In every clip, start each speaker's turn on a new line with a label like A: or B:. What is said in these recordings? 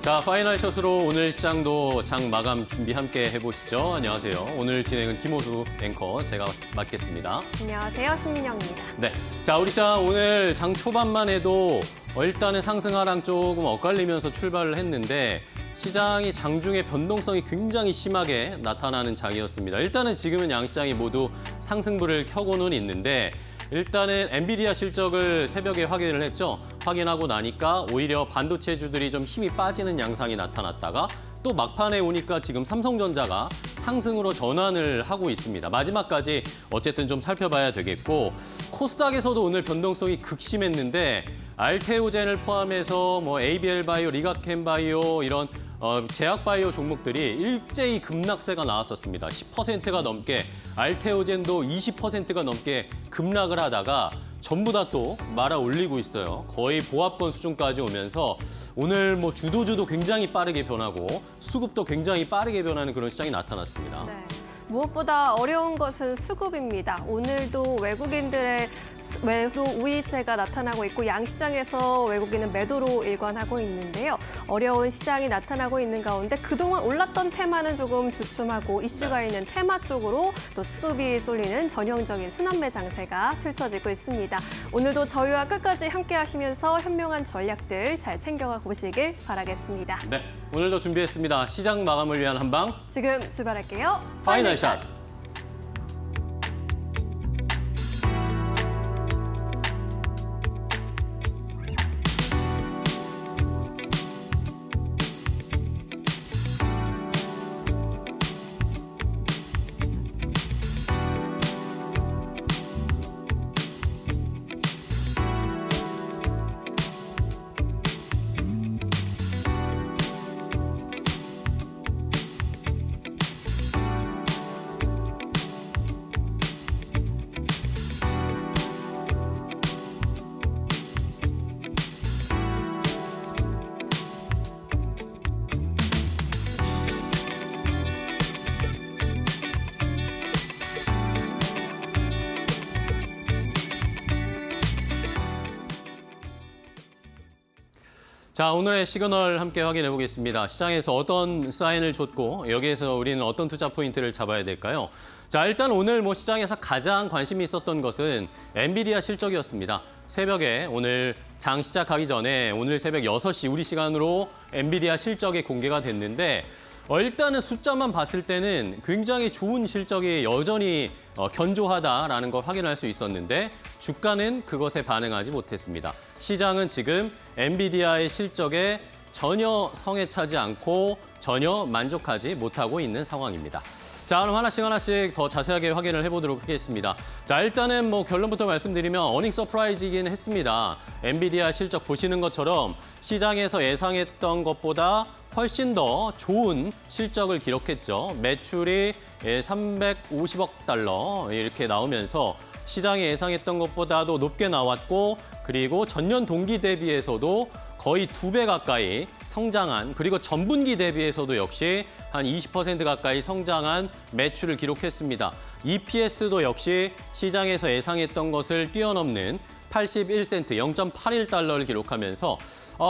A: 자, 파이널 샷으로 오늘 시장도 장 마감 준비 함께 해보시죠. 안녕하세요. 오늘 진행은 김호수 앵커 제가 맡겠습니다.
B: 안녕하세요. 신민영입니다.
A: 네, 자 우리 시장 오늘 장 초반만 해도 일단은 상승 하락 조금 엇갈리면서 출발을 했는데 시장이 장중에 변동성이 굉장히 심하게 나타나는 장이었습니다. 일단은 지금은 양시장이 모두 상승불을 켜고는 있는데 일단은 엔비디아 실적을 새벽에 확인을 했죠. 확인하고 나니까 오히려 반도체주들이 좀 힘이 빠지는 양상이 나타났다가 또 막판에 오니까 지금 삼성전자가 상승으로 전환을 하고 있습니다. 마지막까지 어쨌든 좀 살펴봐야 되겠고 코스닥에서도 오늘 변동성이 극심했는데 알테오젠을 포함해서 뭐 ABL바이오, 리가켄바이오 이런 제약바이오 종목들이 일제히 급락세가 나왔었습니다. 10%가 넘게, 알테오젠도 20%가 넘게 급락을 하다가 전부 다 또 말아 올리고 있어요. 거의 보합권 수준까지 오면서 오늘 뭐 주도주도 굉장히 빠르게 변하고 수급도 굉장히 빠르게 변하는 그런 시장이 나타났습니다.
B: 네. 무엇보다 어려운 것은 수급입니다. 오늘도 외국인들의 매도 우위세가 나타나고 있고 양시장에서 외국인은 매도로 일관하고 있는데요. 어려운 시장이 나타나고 있는 가운데 그동안 올랐던 테마는 조금 주춤하고 이슈가 있는 테마 쪽으로 또 수급이 쏠리는 전형적인 순환매 장세가 펼쳐지고 있습니다. 오늘도 저희와 끝까지 함께 하시면서 현명한 전략들 잘 챙겨가 보시길 바라겠습니다.
A: 네, 오늘도 준비했습니다. 시장 마감을 위한 한방.
B: 지금 출발할게요.
A: 파이널 샷. 자, 오늘의 시그널 함께 확인해 보겠습니다. 시장에서 어떤 사인을 줬고 여기에서 우리는 어떤 투자 포인트를 잡아야 될까요? 자, 일단 오늘 뭐 시장에서 가장 관심이 있었던 것은 엔비디아 실적이었습니다. 새벽에 오늘 장 시작하기 전에 오늘 새벽 6시 우리 시간으로 엔비디아 실적이 공개가 됐는데 일단은 숫자만 봤을 때는 굉장히 좋은 실적이 여전히 견조하다라는 걸 확인할 수 있었는데 주가는 그것에 반응하지 못했습니다. 시장은 지금 엔비디아의 실적에 전혀 성에 차지 않고 전혀 만족하지 못하고 있는 상황입니다. 자, 그럼 하나씩 더 자세하게 확인을 해보도록 하겠습니다. 자, 일단은 뭐 결론부터 말씀드리면 어닝 서프라이즈이긴 했습니다. 엔비디아 실적 보시는 것처럼 시장에서 예상했던 것보다 훨씬 더 좋은 실적을 기록했죠. 매출이 350억 달러 이렇게 나오면서 시장이 예상했던 것보다도 높게 나왔고 그리고 전년 동기 대비해서도 거의 2배 가까이 성장한 그리고 전분기 대비해서도 역시 한 20% 가까이 성장한 매출을 기록했습니다. EPS도 역시 시장에서 예상했던 것을 뛰어넘는 81센트, 0.81달러를 기록하면서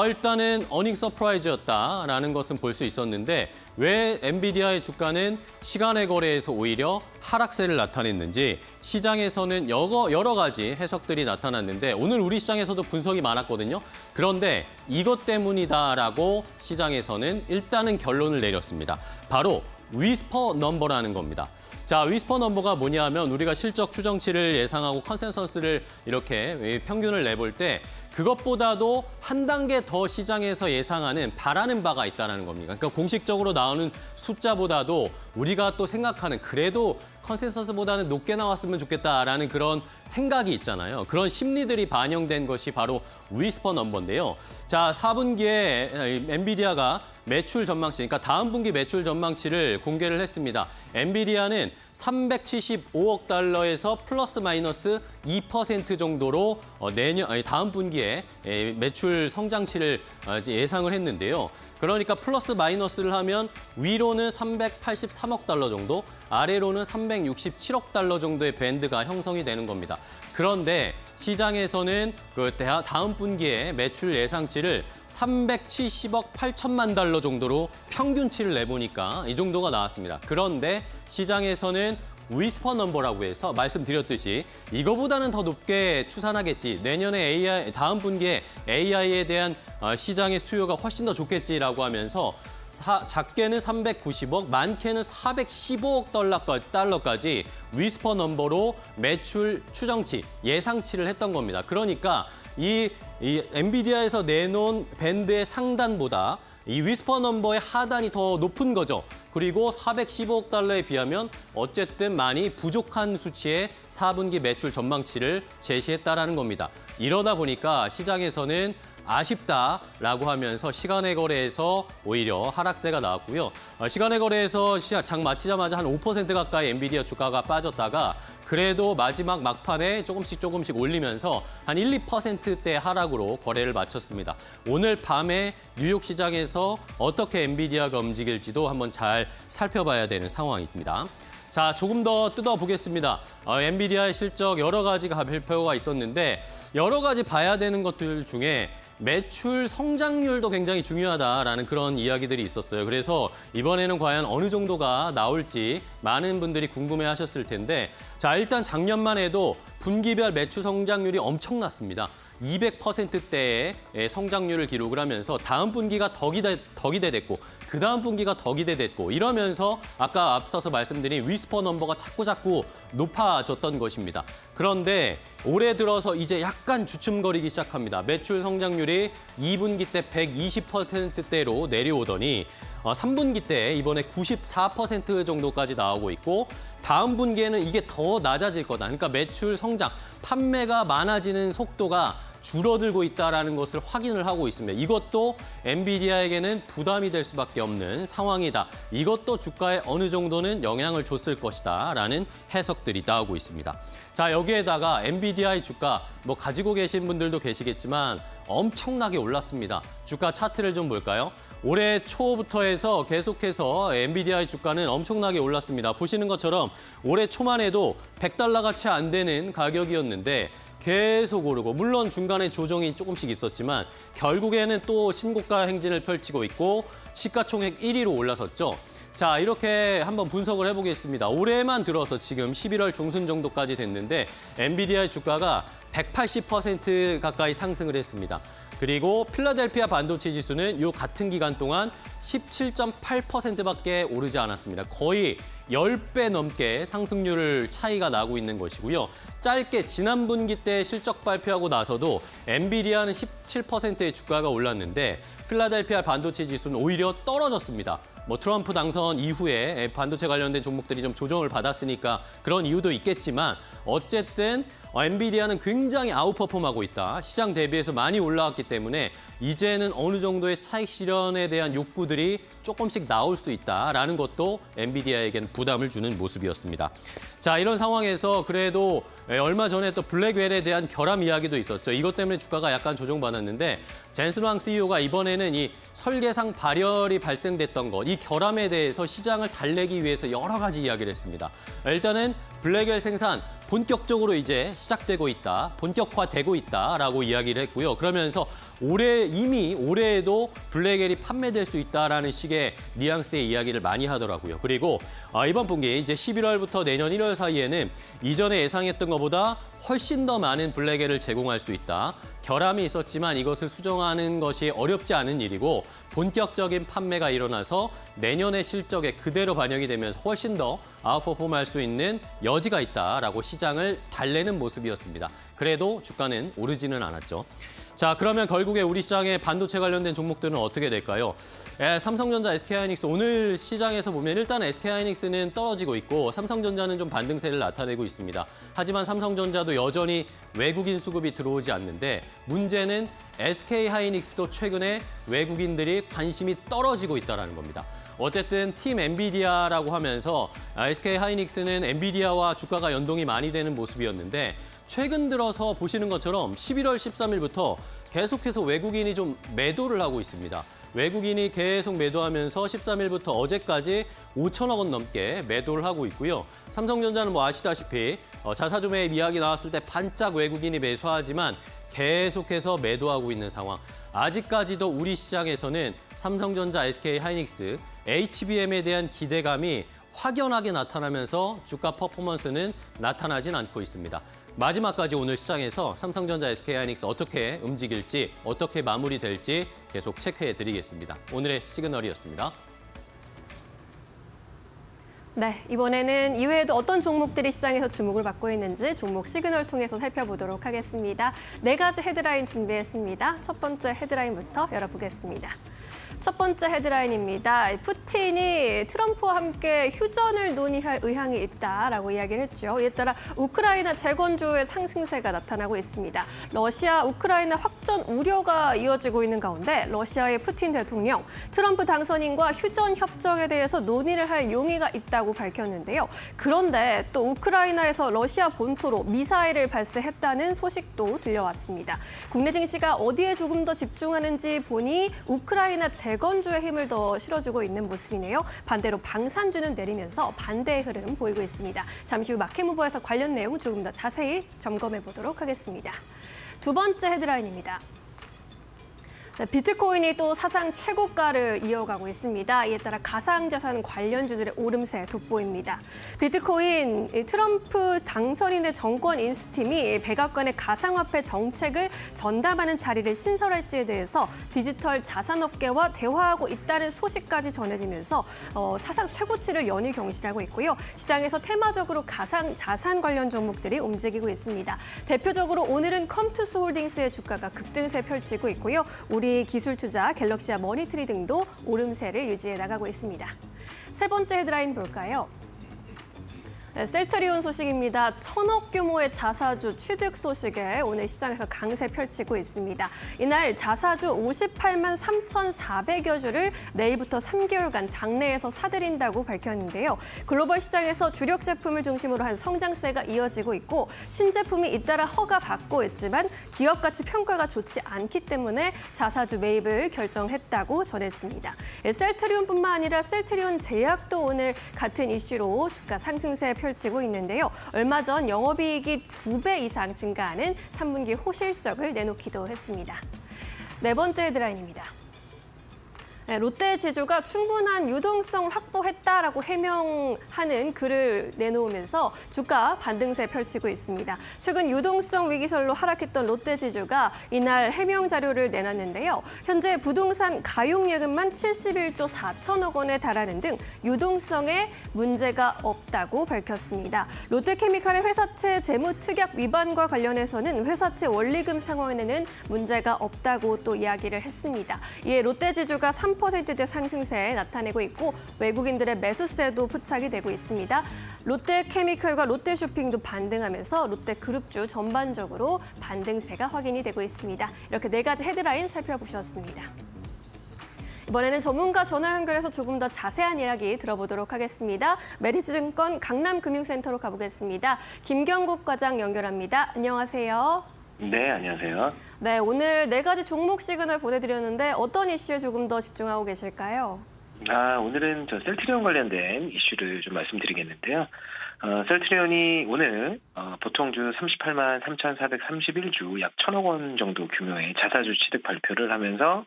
A: 일단은 어닝 서프라이즈였다라는 것은 볼 수 있었는데 왜 엔비디아의 주가는 시간의 거래에서 오히려 하락세를 나타냈는지 시장에서는 여러 가지 해석들이 나타났는데 오늘 우리 시장에서도 분석이 많았거든요. 그런데 이것 때문이다라고 시장에서는 일단은 결론을 내렸습니다. 바로 위스퍼 넘버라는 겁니다. 자, 위스퍼 넘버가 뭐냐 하면 우리가 실적 추정치를 예상하고 컨센서스를 이렇게 평균을 내볼 때 그것보다도 한 단계 더 시장에서 예상하는 바라는 바가 있다는 겁니다. 그러니까 공식적으로 나오는 숫자보다도 우리가 또 생각하는 그래도 컨센서스보다는 높게 나왔으면 좋겠다라는 그런 생각이 있잖아요. 그런 심리들이 반영된 것이 바로 위스퍼 넘버인데요. 자, 4분기에 엔비디아가 매출 전망치, 그러니까 다음 분기 매출 전망치를 공개를 했습니다. 엔비디아는 375억 달러에서 플러스 마이너스 2% 정도로 다음 분기에 매출 성장치를 예상을 했는데요. 그러니까 플러스 마이너스를 하면 위로는 383억 달러 정도, 아래로는 367억 달러 정도의 밴드가 형성이 되는 겁니다. 그런데 시장에서는 그 다음 분기에 매출 예상치를 370억 8천만 달러 정도로 평균치를 내보니까 이 정도가 나왔습니다. 그런데 시장에서는 위스퍼 넘버라고 해서 말씀드렸듯이 이거보다는 더 높게 추산하겠지. 내년에 다음 분기에 AI에 대한 시장의 수요가 훨씬 더 좋겠지라고 하면서 작게는 390억, 많게는 415억 달러까지 위스퍼 넘버로 매출 추정치, 예상치를 했던 겁니다. 그러니까 이 엔비디아에서 내놓은 밴드의 상단보다 이 위스퍼 넘버의 하단이 더 높은 거죠. 그리고 415억 달러에 비하면 어쨌든 많이 부족한 수치의 4분기 매출 전망치를 제시했다라는 겁니다. 이러다 보니까 시장에서는 아쉽다라고 하면서 시간의 거래에서 오히려 하락세가 나왔고요. 시간의 거래에서 장 마치자마자 한 5% 가까이 엔비디아 주가가 빠졌다가 그래도 마지막 막판에 조금씩 올리면서 한 1~2%대 하락으로 거래를 마쳤습니다. 오늘 밤에 뉴욕 시장에서 어떻게 엔비디아가 움직일지도 한번 잘 살펴봐야 되는 상황입니다. 자, 조금 더 뜯어보겠습니다. 엔비디아의 실적 여러 가지가 발표가 있었는데 여러 가지 봐야 되는 것들 중에 매출 성장률도 굉장히 중요하다라는 그런 이야기들이 있었어요. 그래서 이번에는 과연 어느 정도가 나올지 많은 분들이 궁금해하셨을 텐데 자, 일단 작년만 해도 분기별 매출 성장률이 엄청났습니다. 200%대의 성장률을 기록을 하면서 다음 분기가 더 기대됐고 그 다음 분기가 더 기대됐고 이러면서 아까 앞서서 말씀드린 위스퍼 넘버가 자꾸 높아졌던 것입니다. 그런데 올해 들어서 이제 약간 주춤거리기 시작합니다. 매출 성장률이 2분기 때 120%대로 내려오더니 3분기 때 이번에 94% 정도까지 나오고 있고 다음 분기에는 이게 더 낮아질 거다. 그러니까 매출 성장, 판매가 많아지는 속도가 줄어들고 있다는 것을 확인을 하고 있습니다. 이것도 엔비디아에게는 부담이 될 수밖에 없는 상황이다. 이것도 주가에 어느 정도는 영향을 줬을 것이다라는 해석들이 나오고 있습니다. 자, 여기에다가 엔비디아의 주가 뭐 가지고 계신 분들도 계시겠지만 엄청나게 올랐습니다. 주가 차트를 좀 볼까요? 올해 초부터 해서 계속해서 엔비디아의 주가는 엄청나게 올랐습니다. 보시는 것처럼 올해 초만 해도 100달러가 채 안 되는 가격이었는데 계속 오르고 물론 중간에 조정이 조금씩 있었지만 결국에는 또 신고가 행진을 펼치고 있고 시가총액 1위로 올라섰죠. 자, 이렇게 한번 분석을 해보겠습니다. 올해만 들어서 지금 11월 중순 정도까지 됐는데 엔비디아의 주가가 180% 가까이 상승을 했습니다. 그리고 필라델피아 반도체 지수는 이 같은 기간 동안 17.8%밖에 오르지 않았습니다. 거의 10배 넘게 상승률 차이가 나고 있는 것이고요. 짧게 지난 분기 때 실적 발표하고 나서도 엔비디아는 17%의 주가가 올랐는데 필라델피아 반도체 지수는 오히려 떨어졌습니다. 뭐 트럼프 당선 이후에 반도체 관련된 종목들이 좀 조정을 받았으니까 그런 이유도 있겠지만 어쨌든 엔비디아는 굉장히 아웃퍼폼하고 있다. 시장 대비해서 많이 올라왔기 때문에 이제는 어느 정도의 차익 실현에 대한 욕구들이 조금씩 나올 수 있다라는 것도 엔비디아에게는 부담을 주는 모습이었습니다. 자, 이런 상황에서 그래도 얼마 전에 또 블랙웰에 대한 결함 이야기도 있었죠. 이것 때문에 주가가 약간 조정받았는데 젠슨 왕 CEO가 이번에는 이 설계상 발열이 발생됐던 것, 이 결함에 대해서 시장을 달래기 위해서 여러 가지 이야기를 했습니다. 일단은 블랙웰 생산 본격적으로 이제 시작되고 있다, 본격화되고 있다라고 이야기를 했고요. 그러면서 이미 올해에도 블랙웰이 판매될 수 있다라는 식의 뉘앙스의 이야기를 많이 하더라고요. 그리고 이번 분기 이제 11월부터 내년 1월 사이에는 이전에 예상했던 것보다 훨씬 더 많은 블랙웰을 제공할 수 있다. 결함이 있었지만 이것을 수정하는 것이 어렵지 않은 일이고 본격적인 판매가 일어나서 내년의 실적에 그대로 반영이 되면서 훨씬 더 아웃퍼폼할 수 있는 여지가 있다라고 시장을 달래는 모습이었습니다. 그래도 주가는 오르지는 않았죠. 자, 그러면 결국에 우리 시장의 반도체 관련된 종목들은 어떻게 될까요? 삼성전자, SK하이닉스 오늘 시장에서 보면 일단 SK하이닉스는 떨어지고 있고 삼성전자는 좀 반등세를 나타내고 있습니다. 하지만 삼성전자도 여전히 외국인 수급이 들어오지 않는데 문제는 SK하이닉스도 최근에 외국인들이 관심이 떨어지고 있다는 겁니다. 어쨌든 팀 엔비디아라고 하면서 SK하이닉스는 엔비디아와 주가가 연동이 많이 되는 모습이었는데 최근 들어서 보시는 것처럼 11월 13일부터 계속해서 외국인이 좀 매도를 하고 있습니다. 외국인이 계속 매도하면서 13일부터 어제까지 5천억 원 넘게 매도를 하고 있고요. 삼성전자는 뭐 아시다시피 자사주 매입 이야기 나왔을 때 반짝 외국인이 매수하지만 계속해서 매도하고 있는 상황. 아직까지도 우리 시장에서는 삼성전자, SK하이닉스, HBM에 대한 기대감이 확연하게 나타나면서 주가 퍼포먼스는 나타나진 않고 있습니다. 마지막까지 오늘 시장에서 삼성전자, SK하이닉스 어떻게 움직일지, 어떻게 마무리될지 계속 체크해드리겠습니다. 오늘의 시그널이었습니다.
B: 네, 이번에는 이외에도 어떤 종목들이 시장에서 주목을 받고 있는지 종목 시그널 통해서 살펴보도록 하겠습니다. 4가지 헤드라인 준비했습니다. 첫 번째 헤드라인부터 열어보겠습니다. 첫 번째 헤드라인입니다. 푸틴이 트럼프와 함께 휴전을 논의할 의향이 있다라고 이야기를 했죠. 이에 따라 우크라이나 재건조의 상승세가 나타나고 있습니다. 러시아, 우크라이나 확전 우려가 이어지고 있는 가운데 러시아의 푸틴 대통령, 트럼프 당선인과 휴전 협정에 대해서 논의를 할 용의가 있다고 밝혔는데요. 그런데 또 우크라이나에서 러시아 본토로 미사일을 발사했다는 소식도 들려왔습니다. 국내 증시가 어디에 조금 더 집중하는지 보니 우크라이나 재건조에 힘을 더 실어주고 있는 모습이네요. 반대로 방산주는 내리면서 반대의 흐름 보이고 있습니다. 잠시 후 마켓무버에서 관련 내용 조금 더 자세히 점검해 보도록 하겠습니다. 두 번째 헤드라인입니다. 네, 비트코인이 또 사상 최고가를 이어가고 있습니다. 이에 따라 가상자산 관련주들의 오름세 돋보입니다. 비트코인, 트럼프 당선인의 정권 인수팀이 백악관의 가상화폐 정책을 전담하는 자리를 신설할지에 대해서 디지털 자산업계와 대화하고 있다는 소식까지 전해지면서 사상 최고치를 연일 경신하고 있고요. 시장에서 테마적으로 가상자산 관련 종목들이 움직이고 있습니다. 대표적으로 오늘은 컴투스 홀딩스의 주가가 급등세 펼치고 있고요. 우리 기술투자, 갤럭시와 머니트리 등도 오름세를 유지해 나가고 있습니다. 세 번째 헤드라인 볼까요? 네, 셀트리온 소식입니다. 1,000억 규모의 자사주 취득 소식에 오늘 시장에서 강세 펼치고 있습니다. 이날 자사주 58만 3,400여 주를 내일부터 3개월간 장내에서 사들인다고 밝혔는데요. 글로벌 시장에서 주력 제품을 중심으로 한 성장세가 이어지고 있고 신제품이 잇따라 허가받고 있지만 기업 가치 평가가 좋지 않기 때문에 자사주 매입을 결정했다고 전했습니다. 셀트리온뿐만 아니라 셀트리온 제약도 오늘 같은 이슈로 주가 상승세 펼치고 있는데요. 얼마 전 영업이익이 2배 이상 증가하는 3분기 호실적을 내놓기도 했습니다. 네 번째 헤드라인입니다. 네, 롯데지주가 충분한 유동성을 확보했다라고 해명하는 글을 내놓으면서 주가 반등세 펼치고 있습니다. 최근 유동성 위기설로 하락했던 롯데지주가 이날 해명 자료를 내놨는데요. 현재 부동산 가용예금만 71조 4천억 원에 달하는 등 유동성에 문제가 없다고 밝혔습니다. 롯데케미칼의 회사채 재무특약 위반과 관련해서는 회사채 원리금 상환에는 문제가 없다고 또 이야기를 했습니다. 이에 롯데지주가 3%대 상승세 나타내고 있고 외국인들의 매수세도 포착이 되고 있습니다. 롯데케미칼과 롯데쇼핑도 반등하면서 롯데그룹주 전반적으로 반등세가 확인이 되고 있습니다. 이렇게 4가지 헤드라인 살펴보셨습니다. 이번에는 전문가 전화 연결해서 조금 더 자세한 이야기 들어보도록 하겠습니다. 메리츠증권 강남금융센터로 가보겠습니다. 김경국 과장 연결합니다. 안녕하세요.
C: 네, 안녕하세요.
B: 네, 오늘 4가지 종목 시그널 보내드렸는데 어떤 이슈에 조금 더 집중하고 계실까요?
C: 오늘은 셀트리온 관련된 이슈를 좀 말씀드리겠는데요. 셀트리온이 오늘 보통주 38만 3,431주 약 1,000억 원 정도 규모의 자사주 취득 발표를 하면서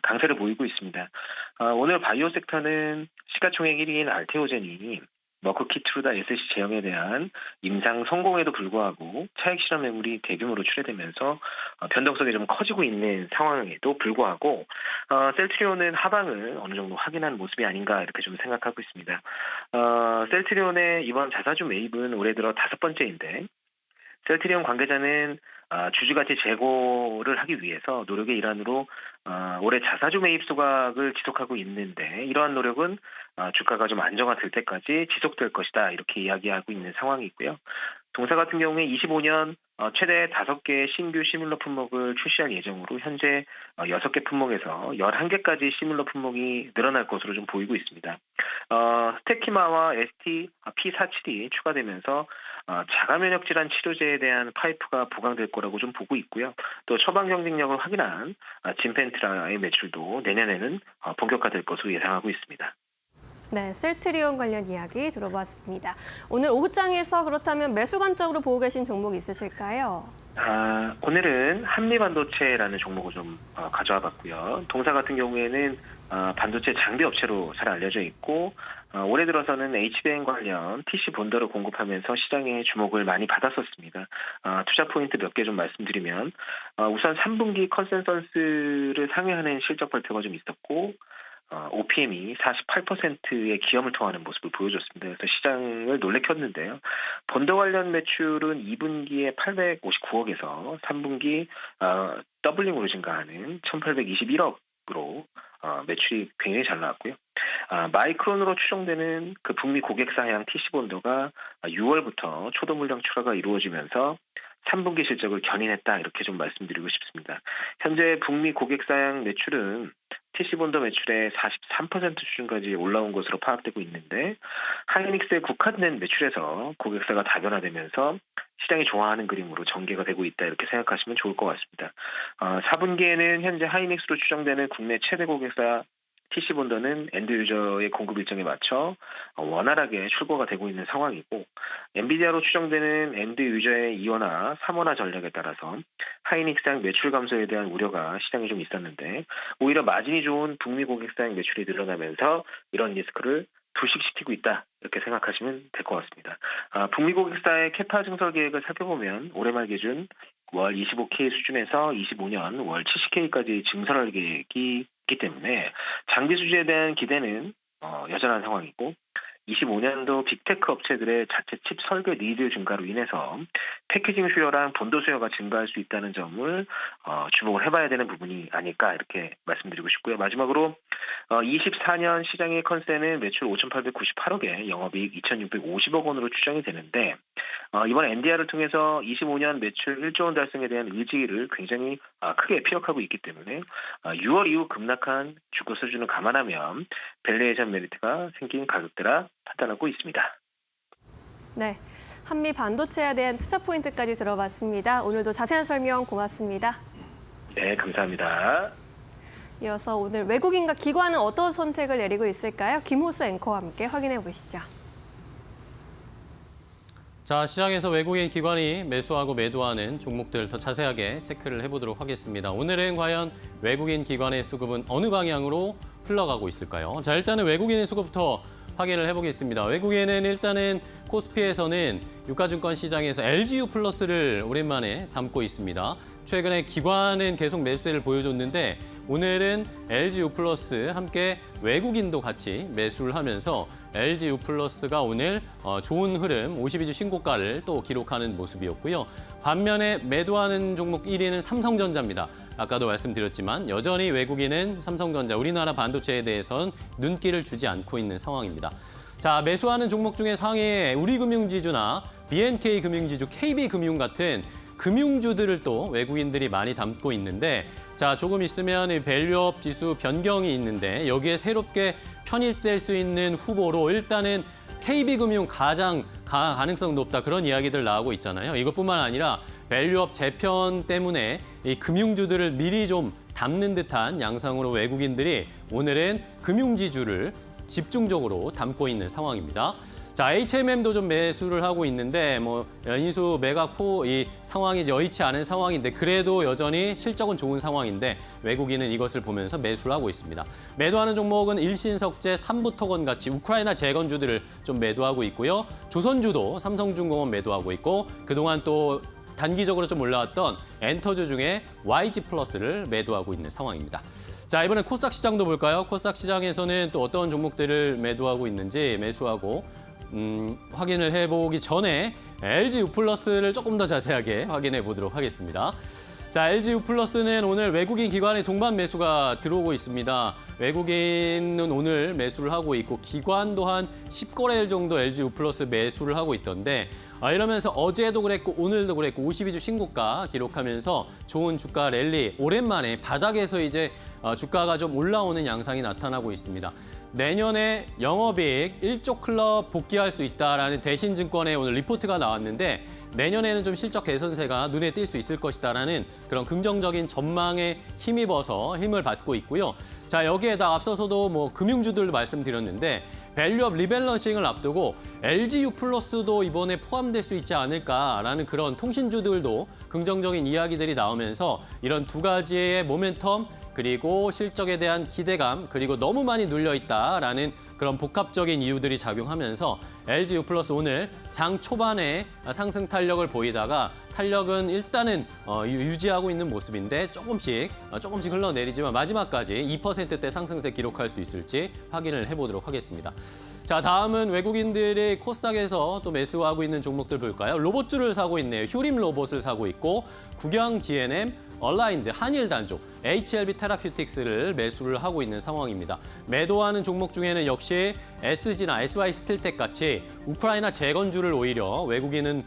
C: 강세를 보이고 있습니다. 오늘 바이오 섹터는 시가총액 1위인 알테오젠이 머크키트루다 SC 제형에 대한 임상 성공에도 불구하고 차액 실험 매물이 대규모로 출회되면서 변동성이 좀 커지고 있는 상황에도 불구하고 셀트리온은 하방을 어느 정도 확인한 모습이 아닌가 이렇게 좀 생각하고 있습니다. 셀트리온의 이번 자사주 매입은 올해 들어 5번째인데 셀트리온 관계자는 주주가치 재고를 하기 위해서 노력의 일환으로 올해 자사주 매입 소각을 지속하고 있는데 이러한 노력은 주가가 좀 안정화될 때까지 지속될 것이다 이렇게 이야기하고 있는 상황이고요. 동사 같은 경우에 25년 최대 5개의 신규 시뮬러 품목을 출시할 예정으로 현재 6개 품목에서 11개까지 시뮬러 품목이 늘어날 것으로 좀 보이고 있습니다. 스테키마와 ST P47이 추가되면서 자가면역 질환 치료제에 대한 파이프가 보강될 거라고 좀 보고 있고요. 또 처방 경쟁력을 확인한 진펜트라의 매출도 내년에는 본격화될 것으로 예상하고 있습니다.
B: 네, 셀트리온 관련 이야기 들어봤습니다. 오늘 오후장에서 그렇다면 매수 관점으로 보고 계신 종목 있으실까요?
C: 오늘은 한미반도체라는 종목을 좀 가져와 봤고요. 동사 같은 경우에는 반도체 장비 업체로 잘 알려져 있고 올해 들어서는 HBM 관련 TC 본더를 공급하면서 시장에 주목을 많이 받았었습니다. 투자 포인트 몇 개 좀 말씀드리면 우선 3분기 컨센서스를 상회하는 실적 발표가 좀 있었고 OPM이 48%의 기염을 통하는 모습을 보여줬습니다. 그래서 시장을 놀래켰는데요. 본더 관련 매출은 2분기에 859억에서 3분기 더블링으로 증가하는 1821억으로 매출이 굉장히 잘 나왔고요. 마이크론으로 추정되는 그 북미 고객사 향 TC 본더가 6월부터 초도 물량 출하가 이루어지면서 3분기 실적을 견인했다 이렇게 좀 말씀드리고 싶습니다. 현재 북미 고객사양 매출은 TC 본더 매출의 43% 수준까지 올라온 것으로 파악되고 있는데 하이닉스의 국한된 매출에서 고객사가 다변화되면서 시장이 좋아하는 그림으로 전개가 되고 있다 이렇게 생각하시면 좋을 것 같습니다. 4분기에는 현재 하이닉스로 추정되는 국내 최대 고객사 TC 본더는 엔드 유저의 공급 일정에 맞춰 원활하게 출고가 되고 있는 상황이고 엔비디아로 추정되는 엔드 유저의 2원화, 3원화 전략에 따라서 하이닉스향 매출 감소에 대한 우려가 시장에 좀 있었는데 오히려 마진이 좋은 북미 고객사향 매출이 늘어나면서 이런 리스크를 불식시키고 있다 이렇게 생각하시면 될 것 같습니다. 북미 고객사의 캐파 증설 계획을 살펴보면 올해 말 기준 월 25K 수준에서 25년 월 70K까지 증설할 계획이 있기 때문에 장비 수주에 대한 기대는 여전한 상황이고 25년도 빅테크 업체들의 자체 칩 설계 니드 증가로 인해서 패키징 수요랑 본도 수요가 증가할 수 있다는 점을 주목을 해봐야 되는 부분이 아닐까 이렇게 말씀드리고 싶고요. 마지막으로 24년 시장의 컨센은 매출 5,898억에 영업이익 2,650억 원으로 추정이 되는데 이번 NDR을 통해서 25년 매출 1조 원 달성에 대한 의지를 굉장히 크게 피력하고 있기 때문에 6월 이후 급락한 주가 수준을 감안하면 밸류에이션 메리트가 생긴 가격대라 판단하고 있습니다.
B: 네, 한미 반도체에 대한 투자 포인트까지 들어봤습니다. 오늘도 자세한 설명 고맙습니다.
C: 네, 감사합니다.
B: 이어서 오늘 외국인과 기관은 어떤 선택을 내리고 있을까요? 김호수 앵커와 함께 확인해 보시죠.
A: 자, 시장에서 외국인 기관이 매수하고 매도하는 종목들 더 자세하게 체크를 해보도록 하겠습니다. 오늘은 과연 외국인 기관의 수급은 어느 방향으로 흘러가고 있을까요? 자, 일단은 외국인의 수급부터 확인을 해보겠습니다. 외국인은 일단은 코스피에서는 유가증권 시장에서 LGU 플러스를 오랜만에 담고 있습니다. 최근에 기관은 계속 매수세를 보여줬는데 오늘은 LGU 플러스 함께 외국인도 같이 매수를 하면서 LGU 플러스가 오늘 좋은 흐름 52주 신고가를 또 기록하는 모습이었고요. 반면에 매도하는 종목 1위는 삼성전자입니다. 아까도 말씀드렸지만 여전히 외국인은 삼성전자, 우리나라 반도체에 대해서는 눈길을 주지 않고 있는 상황입니다. 자, 매수하는 종목 중에 상위에 우리금융지주나 BNK금융지주, KB금융 같은 금융주들을 또 외국인들이 많이 담고 있는데 자, 조금 있으면 이 밸류업 지수 변경이 있는데 여기에 새롭게 편입될 수 있는 후보로 일단은 KB금융 가장 가능성 높다 그런 이야기들 나오고 있잖아요. 이것뿐만 아니라 밸류업 재편 때문에 이 금융주들을 미리 좀 담는 듯한 양상으로 외국인들이 오늘은 금융지주를 집중적으로 담고 있는 상황입니다. 자, HMM도 좀 매수를 하고 있는데 연이수 매각포 이 상황이 여의치 않은 상황인데 그래도 여전히 실적은 좋은 상황인데 외국인은 이것을 보면서 매수를 하고 있습니다. 매도하는 종목은 일신석재, 삼부토건 같이 우크라이나 재건주들을 좀 매도하고 있고요. 조선주도 삼성중공업 매도하고 있고 그동안 또 단기적으로 좀 올라왔던 엔터주 중에 YG 플러스를 매도하고 있는 상황입니다. 자, 이번엔 코스닥 시장도 볼까요? 코스닥 시장에서는 또 어떤 종목들을 매도하고 있는지 매수하고 확인을 해보기 전에 LGU 플러스를 조금 더 자세하게 확인해 보도록 하겠습니다. 자, LGU 플러스는 오늘 외국인 기관의 동반 매수가 들어오고 있습니다. 외국인은 오늘 매수를 하고 있고 기관도 한 10거래일 정도 LGU 플러스 매수를 하고 있던데 이러면서 어제도 그랬고 오늘도 그랬고 52주 신고가 기록하면서 좋은 주가 랠리 오랜만에 바닥에서 이제 주가가 좀 올라오는 양상이 나타나고 있습니다. 내년에 영업이익 1조 클럽 복귀할 수 있다라는 대신증권의 오늘 리포트가 나왔는데 내년에는 좀 실적 개선세가 눈에 띌 수 있을 것이다라는 그런 긍정적인 전망에 힘입어서 힘을 받고 있고요. 자, 여기에다 앞서서도 뭐 금융주들도 말씀드렸는데 밸류업 리밸런싱을 앞두고 LGU+도 이번에 포함될 수 있지 않을까라는 그런 통신주들도 긍정적인 이야기들이 나오면서 이런 두 가지의 모멘텀 그리고 실적에 대한 기대감 그리고 너무 많이 눌려 있다라는 그런 복합적인 이유들이 작용하면서 LGU+ 오늘 장 초반에 상승 탄력을 보이다가 탄력은 일단은 유지하고 있는 모습인데 조금씩 흘러내리지만 마지막까지 2%대 상승세 기록할 수 있을지 확인을 해보도록 하겠습니다. 자, 다음은 외국인들이 코스닥에서 또 매수하고 있는 종목들 볼까요? 로봇주를 사고 있네요. 휴림 로봇을 사고 있고 국영 GNM, 얼라인드, 한일 단조, HLB 테라퓨틱스를 매수를 하고 있는 상황입니다. 매도하는 종목 중에는 역시 SG나 SY 스틸텍 같이 우크라이나 재건주를 오히려 외국인은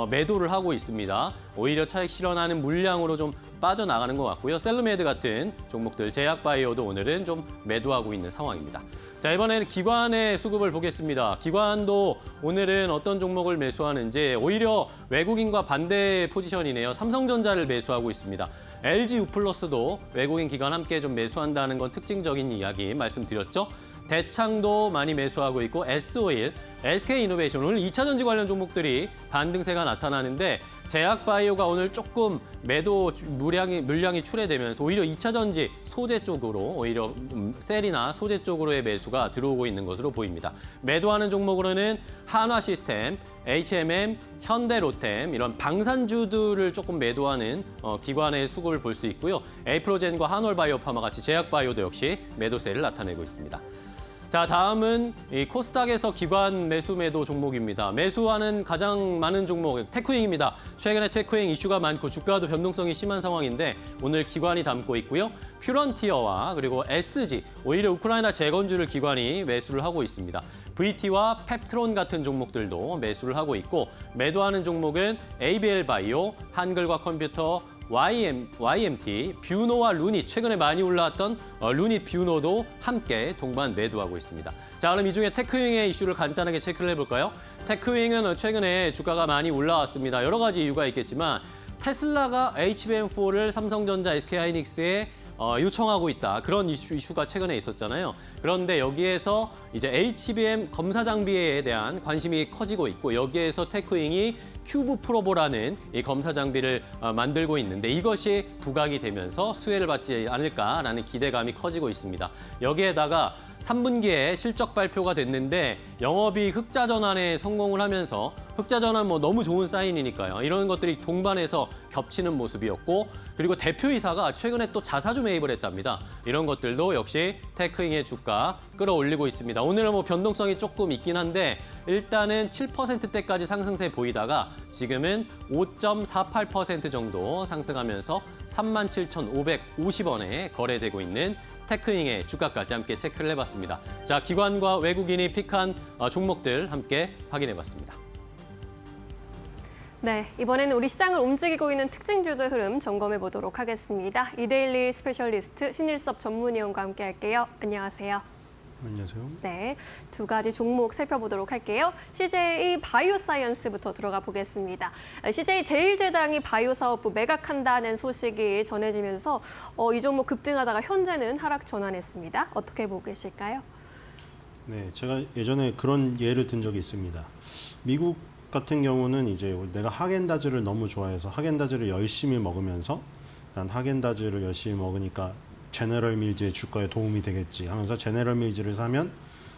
A: 매도를 하고 있습니다. 오히려 차익 실현하는 물량으로 좀 빠져나가는 것 같고요. 셀루메드 같은 종목들, 제약바이오도 오늘은 좀 매도하고 있는 상황입니다. 자, 이번에는 기관의 수급을 보겠습니다. 기관도 오늘은 어떤 종목을 매수하는지 오히려 외국인과 반대 포지션이네요. 삼성전자를 매수하고 있습니다. LGU+도 외국인 기관 함께 좀 매수한다는 건 특징적인 이야기 말씀드렸죠. 대창도 많이 매수하고 있고 S-오일, SK이노베이션 오늘 2차 전지 관련 종목들이 반등세가 나타나는데 제약바이오가 오늘 조금 매도 물량이 출회되면서 오히려 2차 전지 소재 쪽으로 오히려 셀이나 소재 쪽으로의 매수가 들어오고 있는 것으로 보입니다. 매도하는 종목으로는 한화시스템, HMM, 현대로템 이런 방산주들을 조금 매도하는 기관의 수급을 볼 수 있고요. 에이프로젠과 한올바이오파마 같이 제약바이오도 역시 매도세를 나타내고 있습니다. 자, 다음은 이 코스닥에서 기관 매도 종목입니다. 매수하는 가장 많은 종목 테크윙입니다. 최근에 테크윙 이슈가 많고 주가도 변동성이 심한 상황인데 오늘 기관이 담고 있고요. 퓨런티어와 그리고 SG, 오히려 우크라이나 재건주를 기관이 매수를 하고 있습니다. VT와 펩트론 같은 종목들도 매수를 하고 있고 매도하는 종목은 ABL 바이오, 한글과 컴퓨터, YMT, 뷰노와 루닛, 최근에 많이 올라왔던 루닛 뷰노도 함께 동반 매도하고 있습니다. 자, 그럼 이 중에 테크윙의 이슈를 간단하게 체크를 해볼까요? 테크윙은 최근에 주가가 많이 올라왔습니다. 여러 가지 이유가 있겠지만 테슬라가 HBM4를 삼성전자, SK하이닉스에 요청하고 있다. 그런 이슈가 최근에 있었잖아요. 그런데 여기에서 이제 HBM 검사 장비에 대한 관심이 커지고 있고 여기에서 테크윙이 큐브 프로보라는 이 검사 장비를 만들고 있는데 이것이 부각이 되면서 수혜를 받지 않을까라는 기대감이 커지고 있습니다. 여기에다가 3분기에 실적 발표가 됐는데 영업이익 흑자 전환에 성공을 하면서 흑자 전환 뭐 너무 좋은 사인이니까요. 이런 것들이 동반해서 겹치는 모습이었고 그리고 대표이사가 최근에 또 자사주 매입을 했답니다. 이런 것들도 역시 테크윙의 주가 끌어올리고 있습니다. 오늘은 뭐 변동성이 조금 있긴 한데 일단은 7%대까지 상승세 보이다가 지금은 5.48% 정도 상승하면서 37,550원에 거래되고 있는 테크윙의 주가까지 함께 체크를 해봤습니다. 자, 기관과 외국인이 픽한 종목들 함께 확인해봤습니다.
B: 네, 이번에는 우리 시장을 움직이고 있는 특징주들 흐름 점검해 보도록 하겠습니다. 이데일리 스페셜리스트 신일섭 전문위원과 함께 할게요. 안녕하세요.
D: 안녕하세요.
B: 네, 두 가지 종목 살펴보도록 할게요. CJ 바이오사이언스부터 들어가 보겠습니다. CJ 제일제당이 바이오 사업부 매각한다는 소식이 전해지면서 이 종목 급등하다가 현재는 하락 전환했습니다. 어떻게 보고 계실까요?
D: 네, 제가 예전에 그런 예를 든 적이 있습니다. 미국 같은 경우는 이제 내가 하겐다즈를 너무 좋아해서 하겐다즈를 열심히 먹으면서 난 하겐다즈를 열심히 먹으니까 제네럴 밀즈의 주가에 도움이 되겠지 하면서 제네럴 밀즈를 사면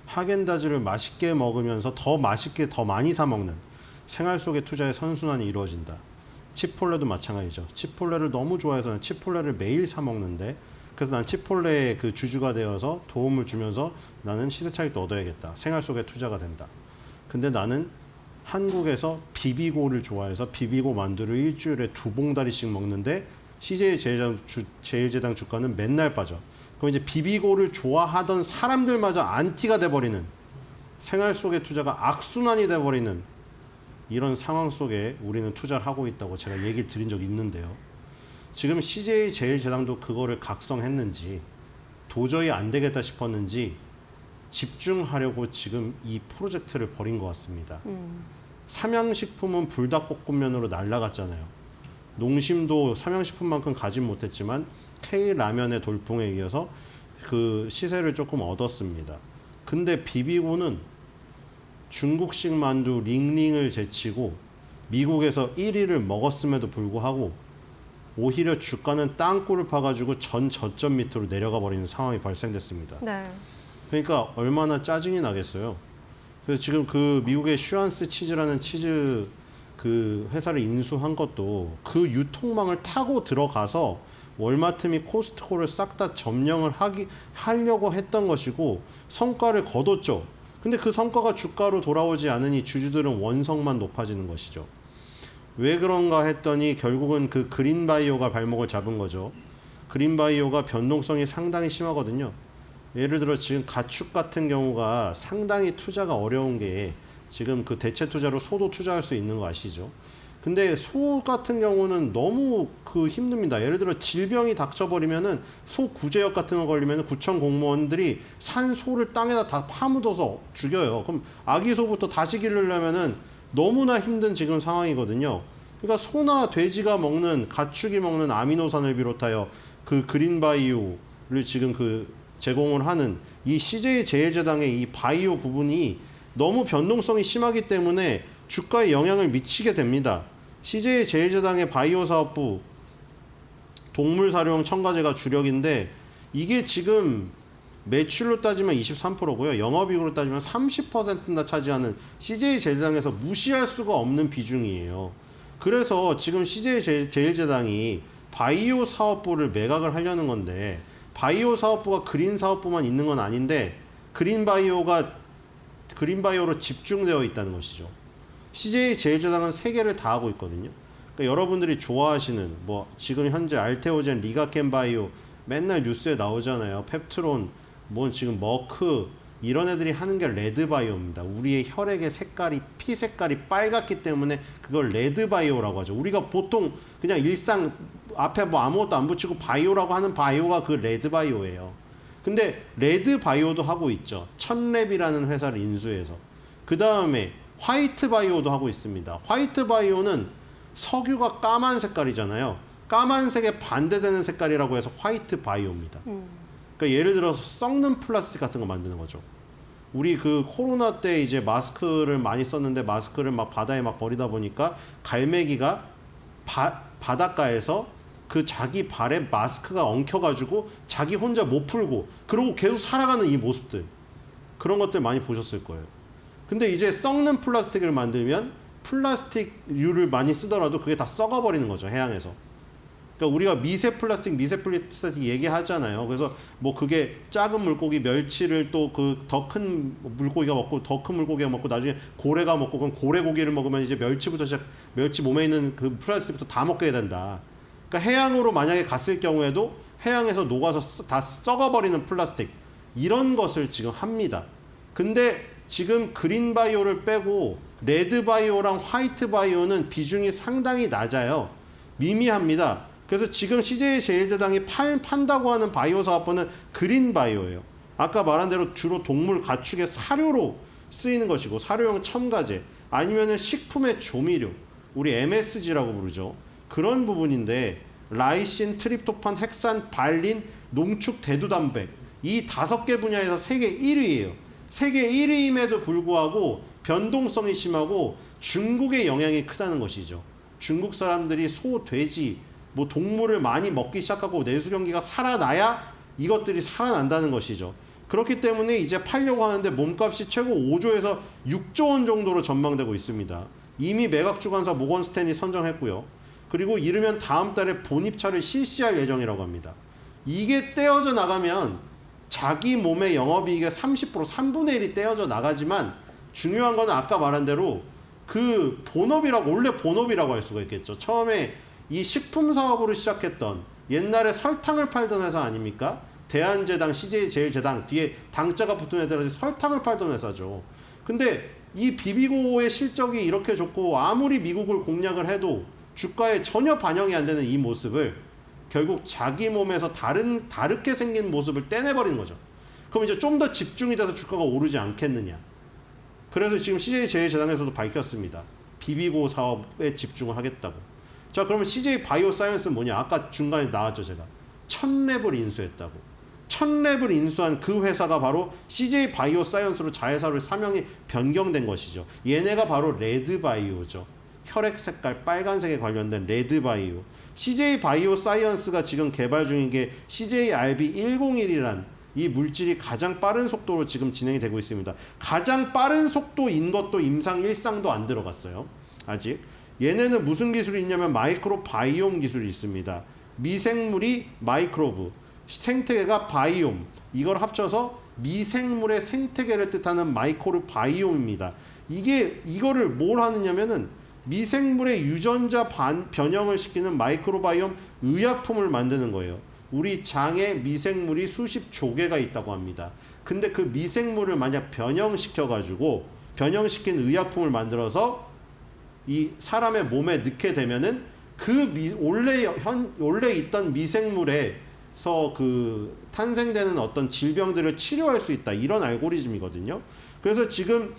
D: 하겐다즈를 맛있게 먹으면서 더 맛있게 더 많이 사 먹는 생활 속의 투자의 선순환이 이루어진다. 치폴레도 마찬가지죠. 치폴레를 너무 좋아해서 치폴레를 매일 사 먹는데 그래서 난 치폴레의 그 주주가 되어서 도움을 주면서 나는 시세 차익도 얻어야겠다. 생활 속의 투자가 된다. 근데 나는 한국에서 비비고를 좋아해서 비비고 만두를 일주일에 2봉다리씩 먹는데 CJ 제일제당 주가는 맨날 빠져. 그럼 이제 비비고를 좋아하던 사람들마저 안티가 돼버리는 생활 속의 투자가 악순환이 돼버리는 이런 상황 속에 우리는 투자를 하고 있다고 제가 얘기 드린 적이 있는데요. 지금 CJ 제일제당도 그거를 각성했는지 도저히 안 되겠다 싶었는지 집중하려고 지금 이 프로젝트를 벌인 것 같습니다. 삼양식품은 불닭볶음면으로 날아갔잖아요. 농심도 삼양식품만큼 가진 못했지만 K라면의 돌풍에 이어서 그 시세를 조금 얻었습니다. 근데 비비고는 중국식 만두 링링을 제치고 미국에서 1위를 먹었음에도 불구하고 오히려 주가는 땅굴을 파가지고 전 저점 밑으로 내려가 버리는 상황이 발생됐습니다.
B: 네.
D: 그러니까 얼마나 짜증이 나겠어요. 그래서 지금 그 미국의 슈안스 치즈라는 치즈 그 회사를 인수한 것도 그 유통망을 타고 들어가서 월마트 및 코스트코를 싹 다 점령을 하려고 했던 것이고 성과를 거뒀죠. 근데 그 성과가 주가로 돌아오지 않으니 주주들은 원성만 높아지는 것이죠. 왜 그런가 했더니 결국은 그 그린바이오가 발목을 잡은 거죠. 그린바이오가 변동성이 상당히 심하거든요. 예를 들어 지금 가축 같은 경우가 상당히 투자가 어려운 게 지금 그 대체 투자로 소도 투자할 수 있는 거 아시죠? 근데 소 같은 경우는 너무 그 힘듭니다. 예를 들어 질병이 닥쳐버리면은 소 구제역 같은 거 걸리면은 구청 공무원들이 산 소를 땅에다 다 파묻어서 죽여요. 그럼 아기 소부터 다시 기르려면은 너무나 힘든 지금 상황이거든요. 그러니까 소나 돼지가 먹는 가축이 먹는 아미노산을 비롯하여 그 그린바이오를 지금 그 제공을 하는 이 CJ 제일제당의 이 바이오 부분이 너무 변동성이 심하기 때문에 주가에 영향을 미치게 됩니다. CJ 제일제당의 바이오 사업부 동물 사료용 첨가제가 주력인데 이게 지금 매출로 따지면 23%고요. 영업이익으로 따지면 30%나 차지하는 CJ 제일제당에서 무시할 수가 없는 비중이에요. 그래서 지금 CJ 제일제당이 바이오 사업부를 매각을 하려는 건데 바이오 사업부가 그린 사업부만 있는 건 아닌데 그린바이오로 집중되어 있다는 것이죠. CJ 제일제당은 3개를 다 하고 있거든요. 그러니까 여러분들이 좋아하시는 뭐 지금 현재 알테오젠, 리가켄바이오 맨날 뉴스에 나오잖아요. 펩트론, 뭐 지금 머크 이런 애들이 하는 게 레드바이오입니다. 우리의 혈액의 색깔이 피 색깔이 빨갛기 때문에 그걸 레드바이오라고 하죠. 우리가 보통 그냥 일상 앞에 뭐 아무것도 안 붙이고 바이오라고 하는 바이오가 그 레드바이오예요. 근데 레드바이오도 하고 있죠. 천랩이라는 회사를 인수해서. 그 다음에 화이트바이오도 하고 있습니다. 화이트바이오는 석유가 까만 색깔이잖아요. 까만색에 반대되는 색깔이라고 해서 화이트바이오입니다. 그러니까 예를 들어서 썩는 플라스틱 같은 거 만드는 거죠. 우리 그 코로나 때 이제 마스크를 많이 썼는데 마스크를 막 바다에 막 버리다 보니까 갈매기가 바닷가에서 그 자기 발에 마스크가 엉켜가지고 자기 혼자 못 풀고 그러고 계속 살아가는 이 모습들, 그런 것들 많이 보셨을 거예요. 근데 이제 썩는 플라스틱을 만들면 플라스틱류를 많이 쓰더라도 그게 다 썩어버리는 거죠, 해양에서. 그러니까 우리가 미세 플라스틱 얘기하잖아요. 그래서 뭐 그게 작은 물고기 멸치를 또 그 더 큰 물고기가 먹고 더 큰 물고기가 먹고 나중에 고래가 먹고 그럼 고래 고기를 먹으면 이제 멸치 몸에 있는 그 플라스틱부터 다 먹게 된다. 그러니까 해양으로 만약에 갔을 경우에도 해양에서 녹아서 다 썩어버리는 플라스틱 이런 것을 지금 합니다. 근데 지금 그린바이오를 빼고 레드바이오랑 화이트바이오는 비중이 상당히 낮아요. 미미합니다. 그래서 지금 CJ 제일제당이 판다고 하는 바이오 사업부는 그린바이오예요. 아까 말한 대로 주로 동물 가축의 사료로 쓰이는 것이고 사료용 첨가제 아니면은 식품의 조미료, 우리 MSG라고 부르죠. 그런 부분인데 라이신, 트립토판, 헥산, 발린, 농축 대두단백 이 5개 분야에서 세계 1위예요. 세계 1위임에도 불구하고 변동성이 심하고 중국의 영향이 크다는 것이죠. 중국 사람들이 소, 돼지, 뭐 동물을 많이 먹기 시작하고 내수경기가 살아나야 이것들이 살아난다는 것이죠. 그렇기 때문에 이제 팔려고 하는데 몸값이 최고 5조에서 6조 원 정도로 전망되고 있습니다. 이미 매각 주관사 모건 스탠이 선정했고요. 그리고 이르면 다음 달에 본입차를 실시할 예정이라고 합니다. 이게 떼어져 나가면 자기 몸의 영업이익의 30% 3분의 1이 떼어져 나가지만 중요한 거는 아까 말한 대로 그 본업이라고 원래 본업이라고 할 수가 있겠죠. 처음에 이 식품 사업으로 시작했던 옛날에 설탕을 팔던 회사 아닙니까? 대한제당, CJ 제일제당 뒤에 당자가 붙은 애들은 설탕을 팔던 회사죠. 근데 이 비비고의 실적이 이렇게 좋고 아무리 미국을 공략을 해도 주가에 전혀 반영이 안 되는 이 모습을 결국 자기 몸에서 다르게 생긴 모습을 떼내버리는 거죠. 그럼 이제 좀 더 집중이 돼서 주가가 오르지 않겠느냐. 그래서 지금 CJ 제일제당에서도 밝혔습니다. 비비고 사업에 집중을 하겠다고. 자, 그러면 CJ 바이오 사이언스는 뭐냐? 아까 중간에 나왔죠, 제가. 천랩을 인수했다고. 1000랩을 인수한 그 회사가 바로 CJ 바이오 사이언스로 자회사로 사명이 변경된 것이죠. 얘네가 바로 레드바이오죠. 혈액 색깔 빨간색에 관련된 레드바이오. CJ 바이오 사이언스가 지금 개발 중인 게 CJRB101이란 이 물질이 가장 빠른 속도로 지금 진행이 되고 있습니다. 가장 빠른 속도인 것도 임상 1상도 안 들어갔어요. 아직. 얘네는 무슨 기술이 있냐면 마이크로바이옴 기술이 있습니다. 미생물이 마이크로브, 생태계가 바이옴, 이걸 합쳐서 미생물의 생태계를 뜻하는 마이크로바이옴입니다. 이거를 뭘 하느냐면은 미생물의 유전자 변형을 시키는 마이크로바이옴 의약품을 만드는 거예요. 우리 장에 미생물이 수십조 개가 있다고 합니다. 근데 그 미생물을 만약 변형시킨 의약품을 만들어서 이 사람의 몸에 넣게 되면은 원래 있던 미생물에서 그 탄생되는 어떤 질병들을 치료할 수 있다. 이런 알고리즘이거든요. 그래서 지금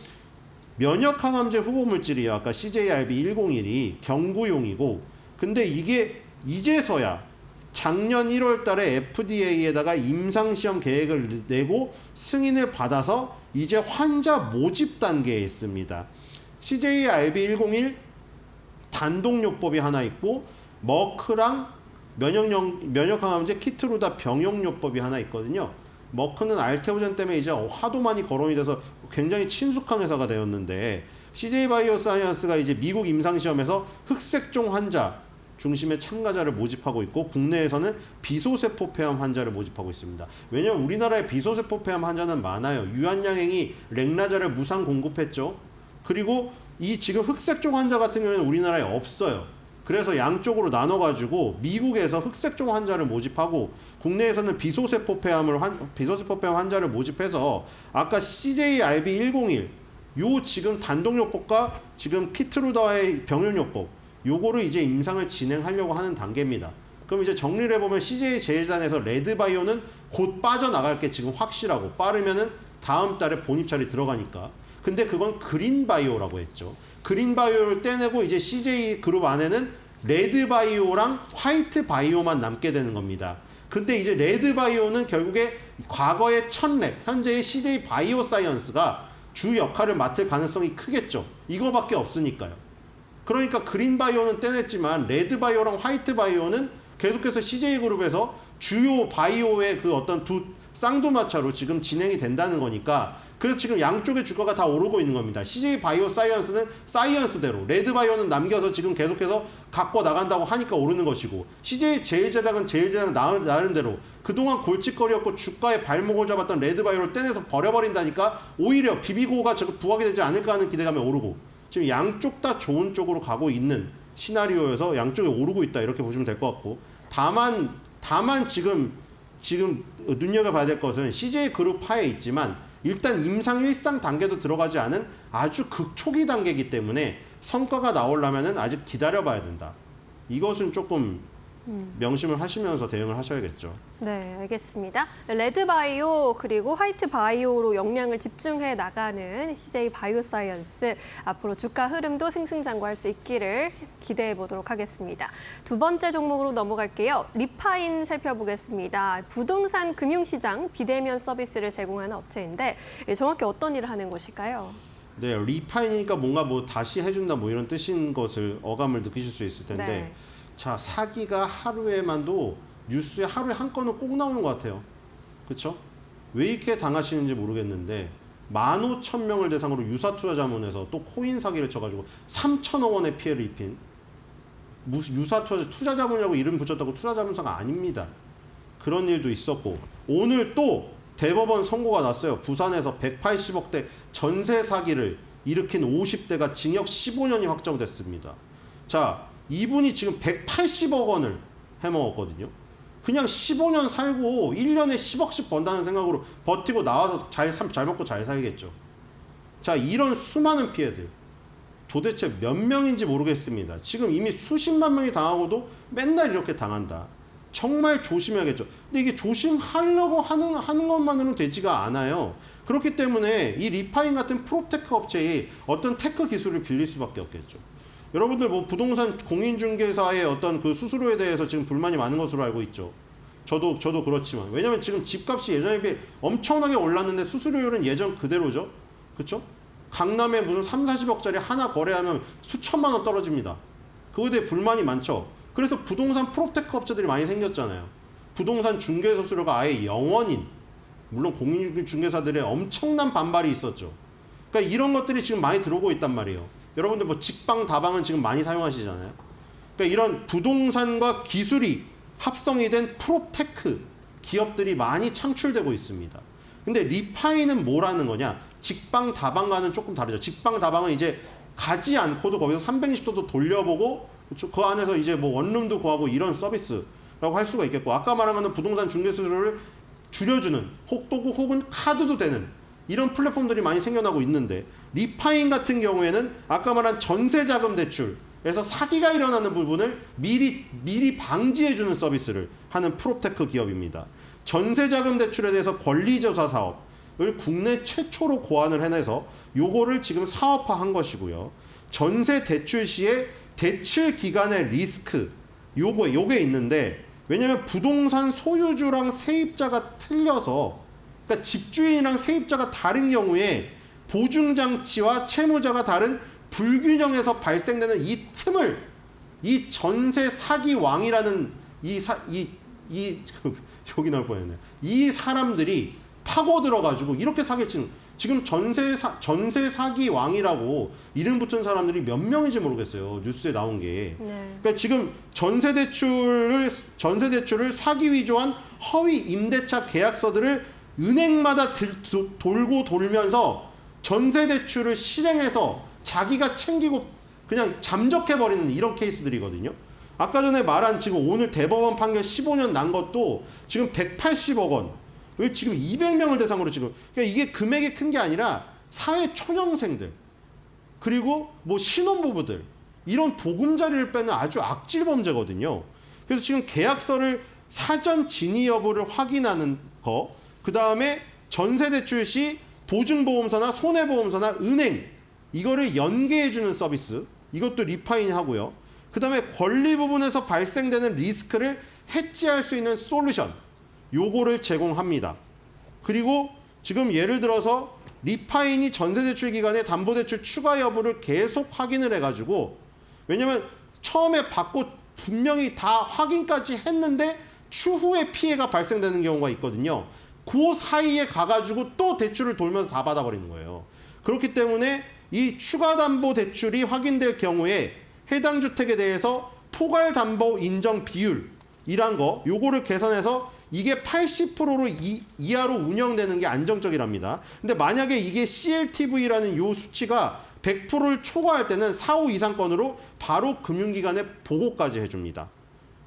D: 면역항암제 후보물질이에요. 아까 CJRB101이 경구용이고, 근데 이게 이제서야 작년 1월 달에 FDA에다가 임상시험 계획을 내고 승인을 받아서 이제 환자 모집 단계에 있습니다. CJRB101 단독요법이 하나 있고, 머크랑 면역항암제 키트루다 병용요법이 하나 있거든요. 머크는 알테오젠 때문에 이제 하도 많이 거론이 돼서 굉장히 친숙한 회사가 되었는데, CJ 바이오 사이언스가 이제 미국 임상시험에서 흑색종 환자 중심의 참가자를 모집하고 있고, 국내에서는 비소세포폐암 환자를 모집하고 있습니다. 왜냐하면 우리나라에 비소세포폐암 환자는 많아요. 유한양행이 렉나자를 무상 공급했죠. 그리고 이 지금 흑색종 환자 같은 경우에는 우리나라에 없어요. 그래서 양쪽으로 나눠가지고 미국에서 흑색종 환자를 모집하고, 국내에서는 비소세포폐암 환자를 모집해서 아까 CJRB101 요 지금 단독요법과 지금 키트루다의 병용요법 요거를 이제 임상을 진행하려고 하는 단계입니다. 그럼 이제 정리를 해보면 CJ 제일장에서 레드바이오는 곧 빠져나갈 게 지금 확실하고, 빠르면은 다음 달에 본입찰이 들어가니까. 근데 그건 그린바이오라고 했죠. 그린바이오를 떼내고 이제 CJ 그룹 안에는 레드바이오랑 화이트바이오만 남게 되는 겁니다. 근데 이제 레드바이오는 결국에 과거의 1000랩, 현재의 CJ 바이오 사이언스가 주 역할을 맡을 가능성이 크겠죠. 이거밖에 없으니까요. 그러니까 그린바이오는 떼냈지만 레드바이오랑 화이트바이오는 계속해서 CJ그룹에서 주요 바이오의 그 어떤 두 쌍두마차로 지금 진행이 된다는 거니까, 그래서 지금 양쪽의 주가가 다 오르고 있는 겁니다. CJ 바이오 사이언스는 사이언스대로, 레드바이오는 남겨서 지금 계속해서 갖고 나간다고 하니까 오르는 것이고, CJ 제일제당은 제일제당 나름대로 그동안 골칫거리였고 주가의 발목을 잡았던 레드바이오를 떼내서 버려버린다니까 오히려 비비고가 부각이 되지 않을까 하는 기대감에 오르고, 지금 양쪽 다 좋은 쪽으로 가고 있는 시나리오여서 양쪽이 오르고 있다, 이렇게 보시면 될 것 같고, 다만 지금 눈여겨봐야 될 것은 CJ 그룹 하에 있지만 일단 임상 1상 단계도 들어가지 않은 아주 극초기 단계이기 때문에 성과가 나오려면은 아직 기다려봐야 된다. 이것은 조금 명심을 하시면서 대응을 하셔야겠죠.
B: 네, 알겠습니다. 레드바이오 그리고 화이트바이오로 역량을 집중해 나가는 CJ 바이오사이언스, 앞으로 주가 흐름도 승승장구할 수 있기를 기대해 보도록 하겠습니다. 두 번째 종목으로 넘어갈게요. 리파인 살펴보겠습니다. 부동산 금융시장 비대면 서비스를 제공하는 업체인데 정확히 어떤 일을 하는 곳일까요?
D: 네, 리파이니까 뭔가 뭐 다시 해준다 뭐 이런 뜻인 것을 어감을 느끼실 수 있을 텐데,
B: 네.
D: 자, 사기가 하루에만도 뉴스에 하루에 한 건은 꼭 나오는 것 같아요. 그렇죠? 왜 이렇게 당하시는지 모르겠는데 15,000명을 대상으로 유사투자자문에서 또 코인 사기를 쳐가지고 3천억 원의 피해를 입힌, 투자자문이라고 이름 붙였다고 투자자문사가 아닙니다. 그런 일도 있었고, 오늘 또 대법원 선고가 났어요. 부산에서 180억대 전세 사기를 일으킨 50대가 징역 15년이 확정됐습니다. 자, 이분이 지금 180억 원을 해먹었거든요. 그냥 15년 살고 1년에 10억씩 번다는 생각으로 버티고 나와서 잘 먹고 잘 살겠죠. 자, 이런 수많은 피해들 도대체 몇 명인지 모르겠습니다. 지금 이미 수십만 명이 당하고도 맨날 이렇게 당한다. 정말 조심해야겠죠. 근데 이게 조심하려고 하는 것만으로는 되지가 않아요. 그렇기 때문에 이 리파인 같은 프로테크 업체의 어떤 테크 기술을 빌릴 수밖에 없겠죠. 여러분들 뭐 부동산 공인중개사의 어떤 그 수수료에 대해서 지금 불만이 많은 것으로 알고 있죠. 저도 그렇지만 왜냐면 지금 집값이 예전에 비해 엄청나게 올랐는데 수수료율은 예전 그대로죠. 그렇죠? 강남에 무슨 3, 40억짜리 하나 거래하면 수천만 원 떨어집니다. 그거에 대해 불만이 많죠. 그래서 부동산 프로테크 업체들이 많이 생겼잖아요. 부동산 중개 수수료가 아예 0원인, 물론 공인중개사들의 엄청난 반발이 있었죠. 그러니까 이런 것들이 지금 많이 들어오고 있단 말이에요. 여러분들 뭐 직방, 다방은 지금 많이 사용하시잖아요. 그러니까 이런 부동산과 기술이 합성이 된 프로테크 기업들이 많이 창출되고 있습니다. 근데 리파이는 뭐라는 거냐? 직방, 다방과는 조금 다르죠. 직방, 다방은 이제 가지 않고도 거기서 360도도 돌려보고 그 안에서 이제 뭐 원룸도 구하고 이런 서비스라고 할 수가 있겠고, 아까 말한 거는 부동산 중개 수수료를 줄여주는 혹은 카드도 되는 이런 플랫폼들이 많이 생겨나고 있는데, 리파인 같은 경우에는 아까 말한 전세자금 대출에서 사기가 일어나는 부분을 미리 방지해주는 서비스를 하는 프로테크 기업입니다. 전세자금 대출에 대해서 권리조사 사업을 국내 최초로 고안을 해내서 요거를 지금 사업화한 것이고요. 전세 대출 시에 대출 기간의 리스크 요게 있는데, 왜냐면 부동산 소유주랑 세입자가 틀려서, 그러니까 집주인이랑 세입자가 다른 경우에 보증장치와 채무자가 다른 불균형에서 발생되는 이 틈을 이 전세 사기 왕이라는 여기 나올 뻔했네. 이 사람들이 파고 들어가지고 이렇게 사기를 치는, 지금 전세 사기 왕이라고 이름 붙은 사람들이 몇 명인지 모르겠어요. 뉴스에 나온 게.
B: 네.
D: 그러니까 지금 전세 대출을 사기 위조한 허위 임대차 계약서들을 은행마다 돌고 돌면서 전세 대출을 실행해서 자기가 챙기고 그냥 잠적해버리는 이런 케이스들이거든요. 아까 전에 말한 지금 오늘 대법원 판결 15년 난 것도 지금 180억 원. 왜 지금 200명을 대상으로 지금. 그러니까 이게 금액이 큰 게 아니라 사회 초년생들, 그리고 뭐 신혼부부들, 이런 보금자리를 빼는 아주 악질 범죄거든요. 그래서 지금 계약서를 사전 진위 여부를 확인하는 거, 그 다음에 전세 대출 시 보증보험사나 손해보험사나 은행, 이거를 연계해주는 서비스, 이것도 리파인 하고요. 그 다음에 권리 부분에서 발생되는 리스크를 해지할 수 있는 솔루션, 요거를 제공합니다. 그리고 지금 예를 들어서 리파인이 전세대출 기간에 담보대출 추가 여부를 계속 확인을 해가지고, 왜냐면 처음에 받고 분명히 다 확인까지 했는데 추후에 피해가 발생되는 경우가 있거든요. 그 사이에 가가지고 또 대출을 돌면서 다 받아버리는 거예요. 그렇기 때문에 이 추가 담보 대출이 확인될 경우에 해당 주택에 대해서 포괄 담보 인정 비율이란 거, 요거를 계산해서 이게 80%로 이하로 운영되는 게 안정적이랍니다. 근데 만약에 이게 CLTV라는 요 수치가 100%를 초과할 때는 4호 이상 건으로 바로 금융기관에 보고까지 해줍니다.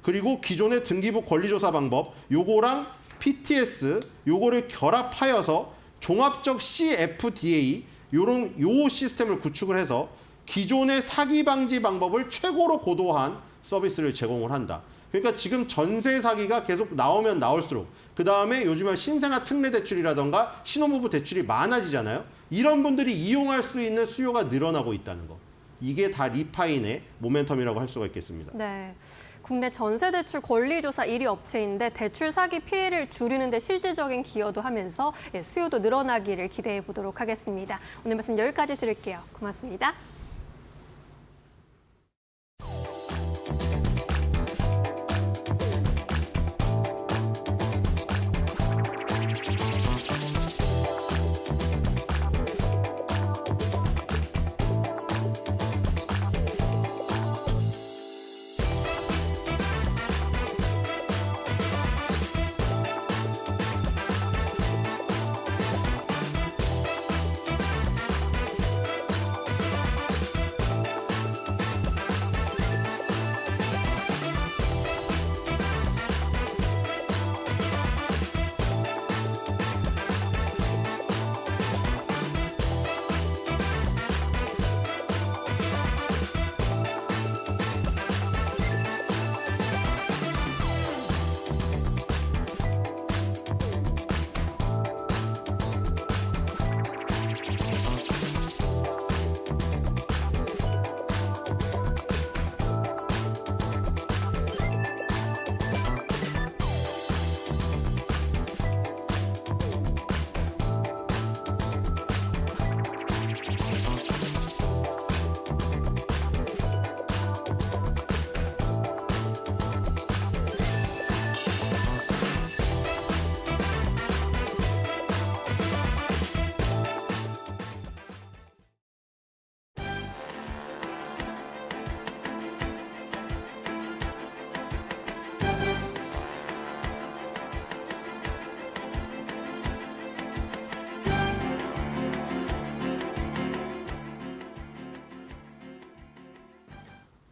D: 그리고 기존의 등기부 권리조사 방법, 요거랑 PTS, 요거를 결합하여서 종합적 CFDA, 요 시스템을 구축을 해서 기존의 사기 방지 방법을 최고로 고도화한 서비스를 제공을 한다. 그러니까 지금 전세 사기가 계속 나오면 나올수록, 그 다음에 요즘에 신생아 특례 대출이라던가 신혼부부 대출이 많아지잖아요. 이런 분들이 이용할 수 있는 수요가 늘어나고 있다는 거. 이게 다 리파인의 모멘텀이라고 할 수가 있겠습니다.
B: 네. 국내 전세대출 권리조사 1위 업체인데 대출 사기 피해를 줄이는 데 실질적인 기여도 하면서 수요도 늘어나기를 기대해 보도록 하겠습니다. 오늘 말씀 여기까지 드릴게요. 고맙습니다.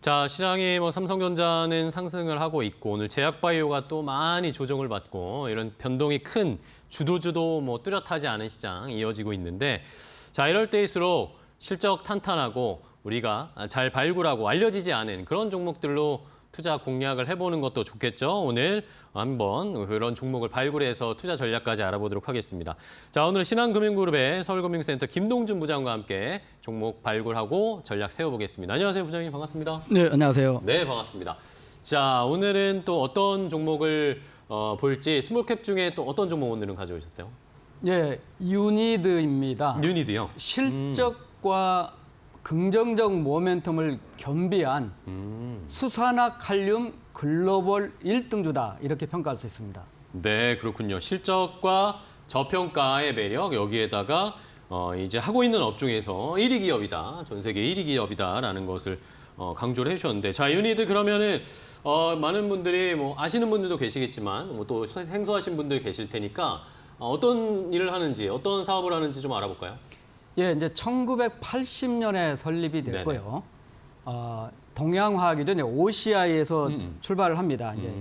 A: 자, 시장이 뭐 삼성전자는 상승을 하고 있고 오늘 제약바이오가 또 많이 조정을 받고 이런 변동이 큰 주도주도 뭐 뚜렷하지 않은 시장 이어지고 있는데 자, 이럴 때일수록 실적 탄탄하고 우리가 잘 발굴하고 알려지지 않은 그런 종목들로 투자 공략을 해보는 것도 좋겠죠. 오늘 한번 그런 종목을 발굴해서 투자 전략까지 알아보도록 하겠습니다. 자, 오늘 신한금융그룹의 서울금융센터 김동준 부장과 함께 종목 발굴하고 전략 세워보겠습니다. 안녕하세요, 부장님. 반갑습니다.
E: 네, 안녕하세요.
A: 네, 반갑습니다. 자, 오늘은 또 어떤 종목을 볼지 스몰캡 중에 또 어떤 종목 오늘은 가져오셨어요?
E: 예, 유니드입니다.
A: 유니드요.
E: 실적과 긍정적 모멘텀을 겸비한 수산화칼륨 글로벌 1등주다 이렇게 평가할 수 있습니다.
A: 네, 그렇군요. 실적과 저평가의 매력 여기에다가 이제 하고 있는 업종에서 1위 기업이다. 전 세계 1위 기업이다라는 것을 강조를 해주셨는데 자, 유니드 그러면은 많은 분들이 뭐 아시는 분들도 계시겠지만 뭐 또 생소하신 분들 계실 테니까 어떤 일을 하는지 어떤 사업을 하는지 좀 알아볼까요?
E: 예, 이제 1980년에 설립이 됐고요. 동양화학이죠. 이제 OCI에서 출발을 합니다. 이제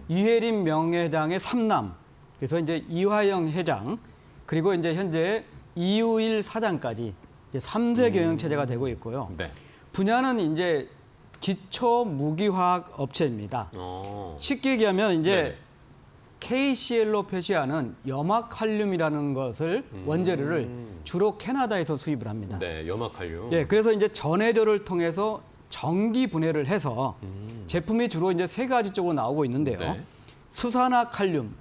E: 이혜림 명예회장의 3남, 그래서 이제 이화영 회장, 그리고 이제 현재 이우일 사장까지 이제 3세 경영 체제가 되고 있고요.
A: 네.
E: 분야는 이제 기초 무기화학 업체입니다. 쉽게 얘기하면 이제
A: 네네.
E: KCl로 표시하는 염화칼륨이라는 것을 원재료를 주로 캐나다에서 수입을 합니다.
A: 네, 염화칼륨.
E: 예, 그래서 이제 전해조를 통해서 전기 분해를 해서 제품이 주로 이제 세 가지 쪽으로 나오고 있는데요.
A: 네.
E: 수산화칼륨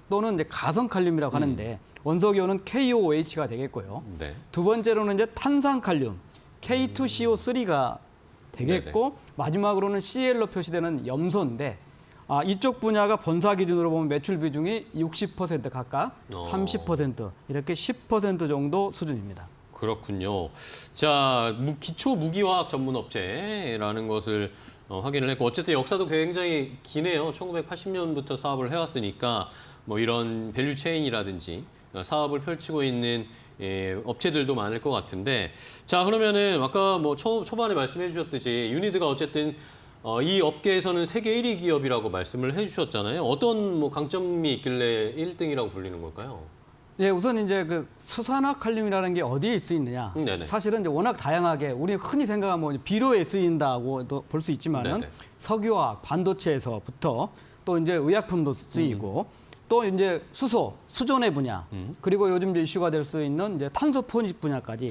E: 또는 이제 가성칼륨이라고 하는데 원소기호는 KOH가 되겠고요.
A: 네.
E: 두 번째로는 이제 탄산칼륨 K2CO3가 되겠고 마지막으로는 CL로 표시되는 염소인데 이쪽 분야가 본사 기준으로 보면 매출 비중이 60% 각각 30% 이렇게 10% 정도 수준입니다.
A: 그렇군요. 자, 기초 무기화학 전문 업체라는 것을 확인을 했고 어쨌든 역사도 굉장히 기네요. 1980년부터 사업을 해왔으니까 뭐 이런 밸류 체인이라든지 사업을 펼치고 있는 업체들도 많을 것 같은데 자, 그러면은 아까 뭐 초반에 말씀해 주셨듯이 유니드가 어쨌든 이 업계에서는 세계 1위 기업이라고 말씀을 해주셨잖아요. 어떤 뭐 강점이 있길래 1등이라고 불리는 걸까요?
E: 예, 우선 이제 그 수산화칼륨이라는 게 어디에 쓰이느냐?
A: 네네.
E: 사실은 이제 워낙 다양하게 우리 흔히 생각하면 뭐 비료에 쓰인다고도 볼 수 있지만은
A: 네네.
E: 석유화학, 반도체에서부터 또 이제 의약품도 쓰이고 또 이제 수소, 수존의 분야 그리고 요즘 이제 이슈가 될 수 있는 이제 탄소 포집 분야까지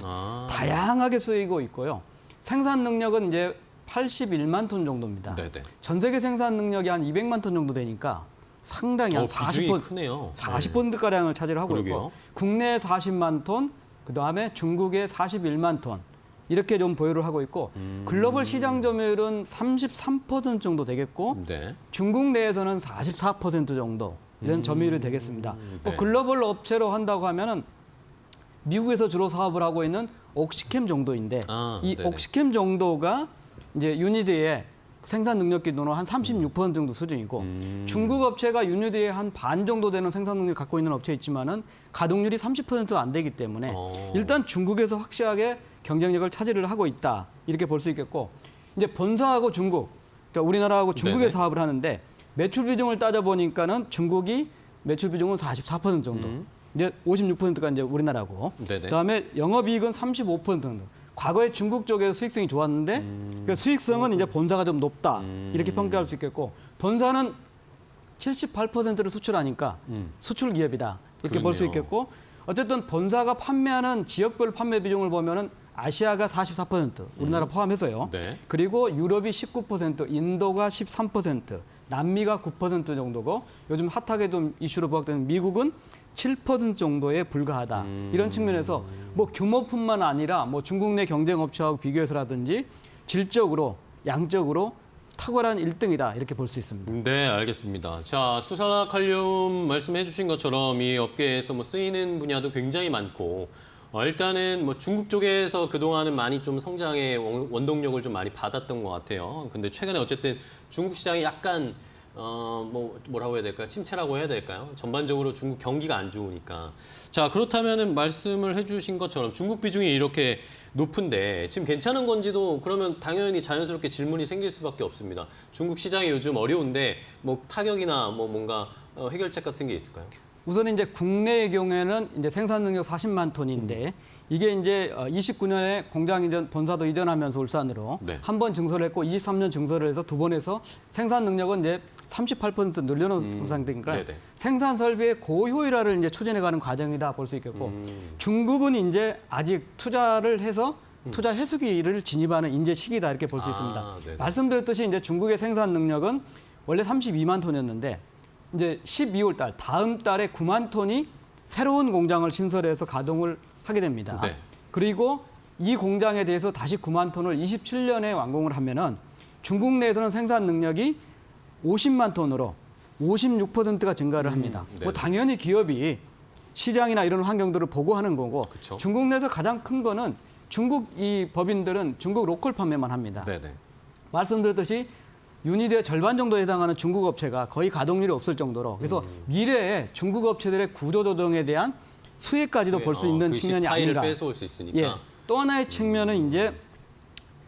E: 다양하게 쓰이고 있고요. 생산 능력은 이제 81만 톤 정도입니다.
A: 네네.
E: 전 세계 생산 능력이 한 200만 톤 정도 되니까 상당히 한
A: 비중이
E: 40%
A: 크네요.
E: 40%가량을 차지를 하고
A: 그러게요.
E: 있고 국내 40만 톤, 그다음에 중국에 41만 톤 이렇게 좀 보유를 하고 있고 글로벌 시장 점유율은 33% 정도 되겠고
A: 네.
E: 중국 내에서는 44% 정도 이런 점유율이 되겠습니다. 또
A: 네.
E: 글로벌 업체로 한다고 하면은 미국에서 주로 사업을 하고 있는 옥시캠 정도인데 이
A: 네네.
E: 옥시캠 정도가 이제 유니드의 생산 능력 기준으로 한 36% 정도 수준이고 중국 업체가 유니드의 한 반 정도 되는 생산 능력을 갖고 있는 업체 있지만은 가동률이 30%도 안 되기 때문에 일단 중국에서 확실하게 경쟁력을 차지를 하고 있다 이렇게 볼 수 있겠고 이제 본사하고 중국, 그러니까 우리나라하고 중국에
A: 네네.
E: 사업을 하는데 매출 비중을 따져 보니까는 중국이 매출 비중은 44% 정도, 이제 56%가 이제 우리나라고,
A: 네네.
E: 그다음에 영업이익은 35% 정도. 과거에 중국 쪽에서 수익성이 좋았는데 그 수익성은 이제 본사가 좀 높다 이렇게 평가할 수 있겠고 본사는 78%를 수출하니까 수출 기업이다 이렇게 볼 수
A: 그렇네요.
E: 있겠고 어쨌든 본사가 판매하는 지역별 판매 비중을 보면은 아시아가 44% 우리나라 포함해서요.
A: 네.
E: 그리고 유럽이 19%, 인도가 13%, 남미가 9% 정도고 요즘 핫하게 좀 이슈로 부각되는 미국은 7% 정도에 불과하다. 이런 측면에서 뭐 규모뿐만 아니라 뭐 중국 내 경쟁 업체하고 비교해서라든지 질적으로 양적으로 탁월한 1등이다 이렇게 볼 수 있습니다.
A: 네, 알겠습니다. 자, 수산화칼륨 말씀해 주신 것처럼 이 업계에서 뭐 쓰이는 분야도 굉장히 많고 일단은 뭐 중국 쪽에서 그동안은 많이 좀 성장의 원동력을 좀 많이 받았던 것 같아요. 근데 최근에 어쨌든 중국 시장이 약간 뭐라고 해야 될까요? 침체라고 해야 될까요? 전반적으로 중국 경기가 안 좋으니까. 자, 그렇다면은 말씀을 해주신 것처럼 중국 비중이 이렇게 높은데 지금 괜찮은 건지도 그러면 당연히 자연스럽게 질문이 생길 수밖에 없습니다. 중국 시장이 요즘 어려운데 뭐 타격이나 뭐 뭔가 해결책 같은 게 있을까요?
E: 우선 이제 국내의 경우에는 이제 생산 능력 40만 톤인데 이게 이제 29년에 공장 이전 본사도 이전하면서 울산으로
A: 네.
E: 한 번 증설을 했고 23년 증설을 해서 두 번 해서 생산 능력은 이제 38% 늘려놓은 상태니까
A: 네네.
E: 생산 설비의 고효율화를 이제 추진해가는 과정이다 볼 수 있겠고 중국은 이제 아직 투자를 해서 투자 해수기를 진입하는 인재 시기다 이렇게 볼 수 있습니다.
A: 네네.
E: 말씀드렸듯이 이제 중국의 생산 능력은 원래 32만 톤이었는데 이제 12월 달 다음 달에 9만 톤이 새로운 공장을 신설해서 가동을 하게 됩니다.
A: 네.
E: 그리고 이 공장에 대해서 다시 9만 톤을 27년에 완공을 하면은 중국 내에서는 생산 능력이 50만 톤으로 56%가 증가를 합니다.
A: 네.
E: 뭐 당연히 기업이 시장이나 이런 환경들을 보고 하는 거고
A: 그쵸.
E: 중국 내에서 가장 큰 거는 중국 이 법인들은 중국 로컬 판매만 합니다.
A: 네네.
E: 말씀드렸듯이 유니드의 절반 정도에 해당하는 중국 업체가 거의 가동률이 없을 정도로 그래서 미래에 중국 업체들의 구조 조정에 대한 수혜까지도 볼 수 있는
A: 그
E: 측면이
A: 파일을
E: 아닌가.
A: 뺏어올 수 있으니까.
E: 예. 또 하나의 측면은 이제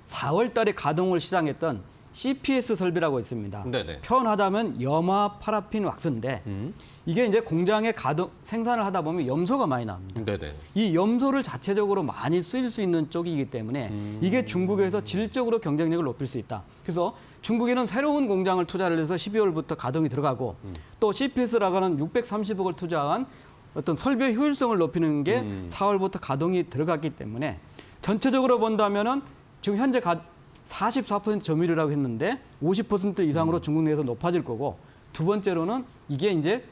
E: 4월 달에 가동을 시작했던 CPS 설비라고 있습니다.
A: 네네.
E: 표현하자면 염화 파라핀 왁스인데 이게 이제 공장에 생산을 하다 보면 염소가 많이 나옵니다.
A: 네네.
E: 이 염소를 자체적으로 많이 쓰일 수 있는 쪽이기 때문에 이게 중국에서 질적으로 경쟁력을 높일 수 있다. 그래서 중국에는 새로운 공장을 투자를 해서 12월부터 가동이 들어가고 또 CPS라고 하는 630억을 투자한 어떤 설비의 효율성을 높이는 게 4월부터 가동이 들어갔기 때문에 전체적으로 본다면은 지금 현재 44% 점유율이라고 했는데 50% 이상으로 중국 내에서 높아질 거고 두 번째로는 이게 이제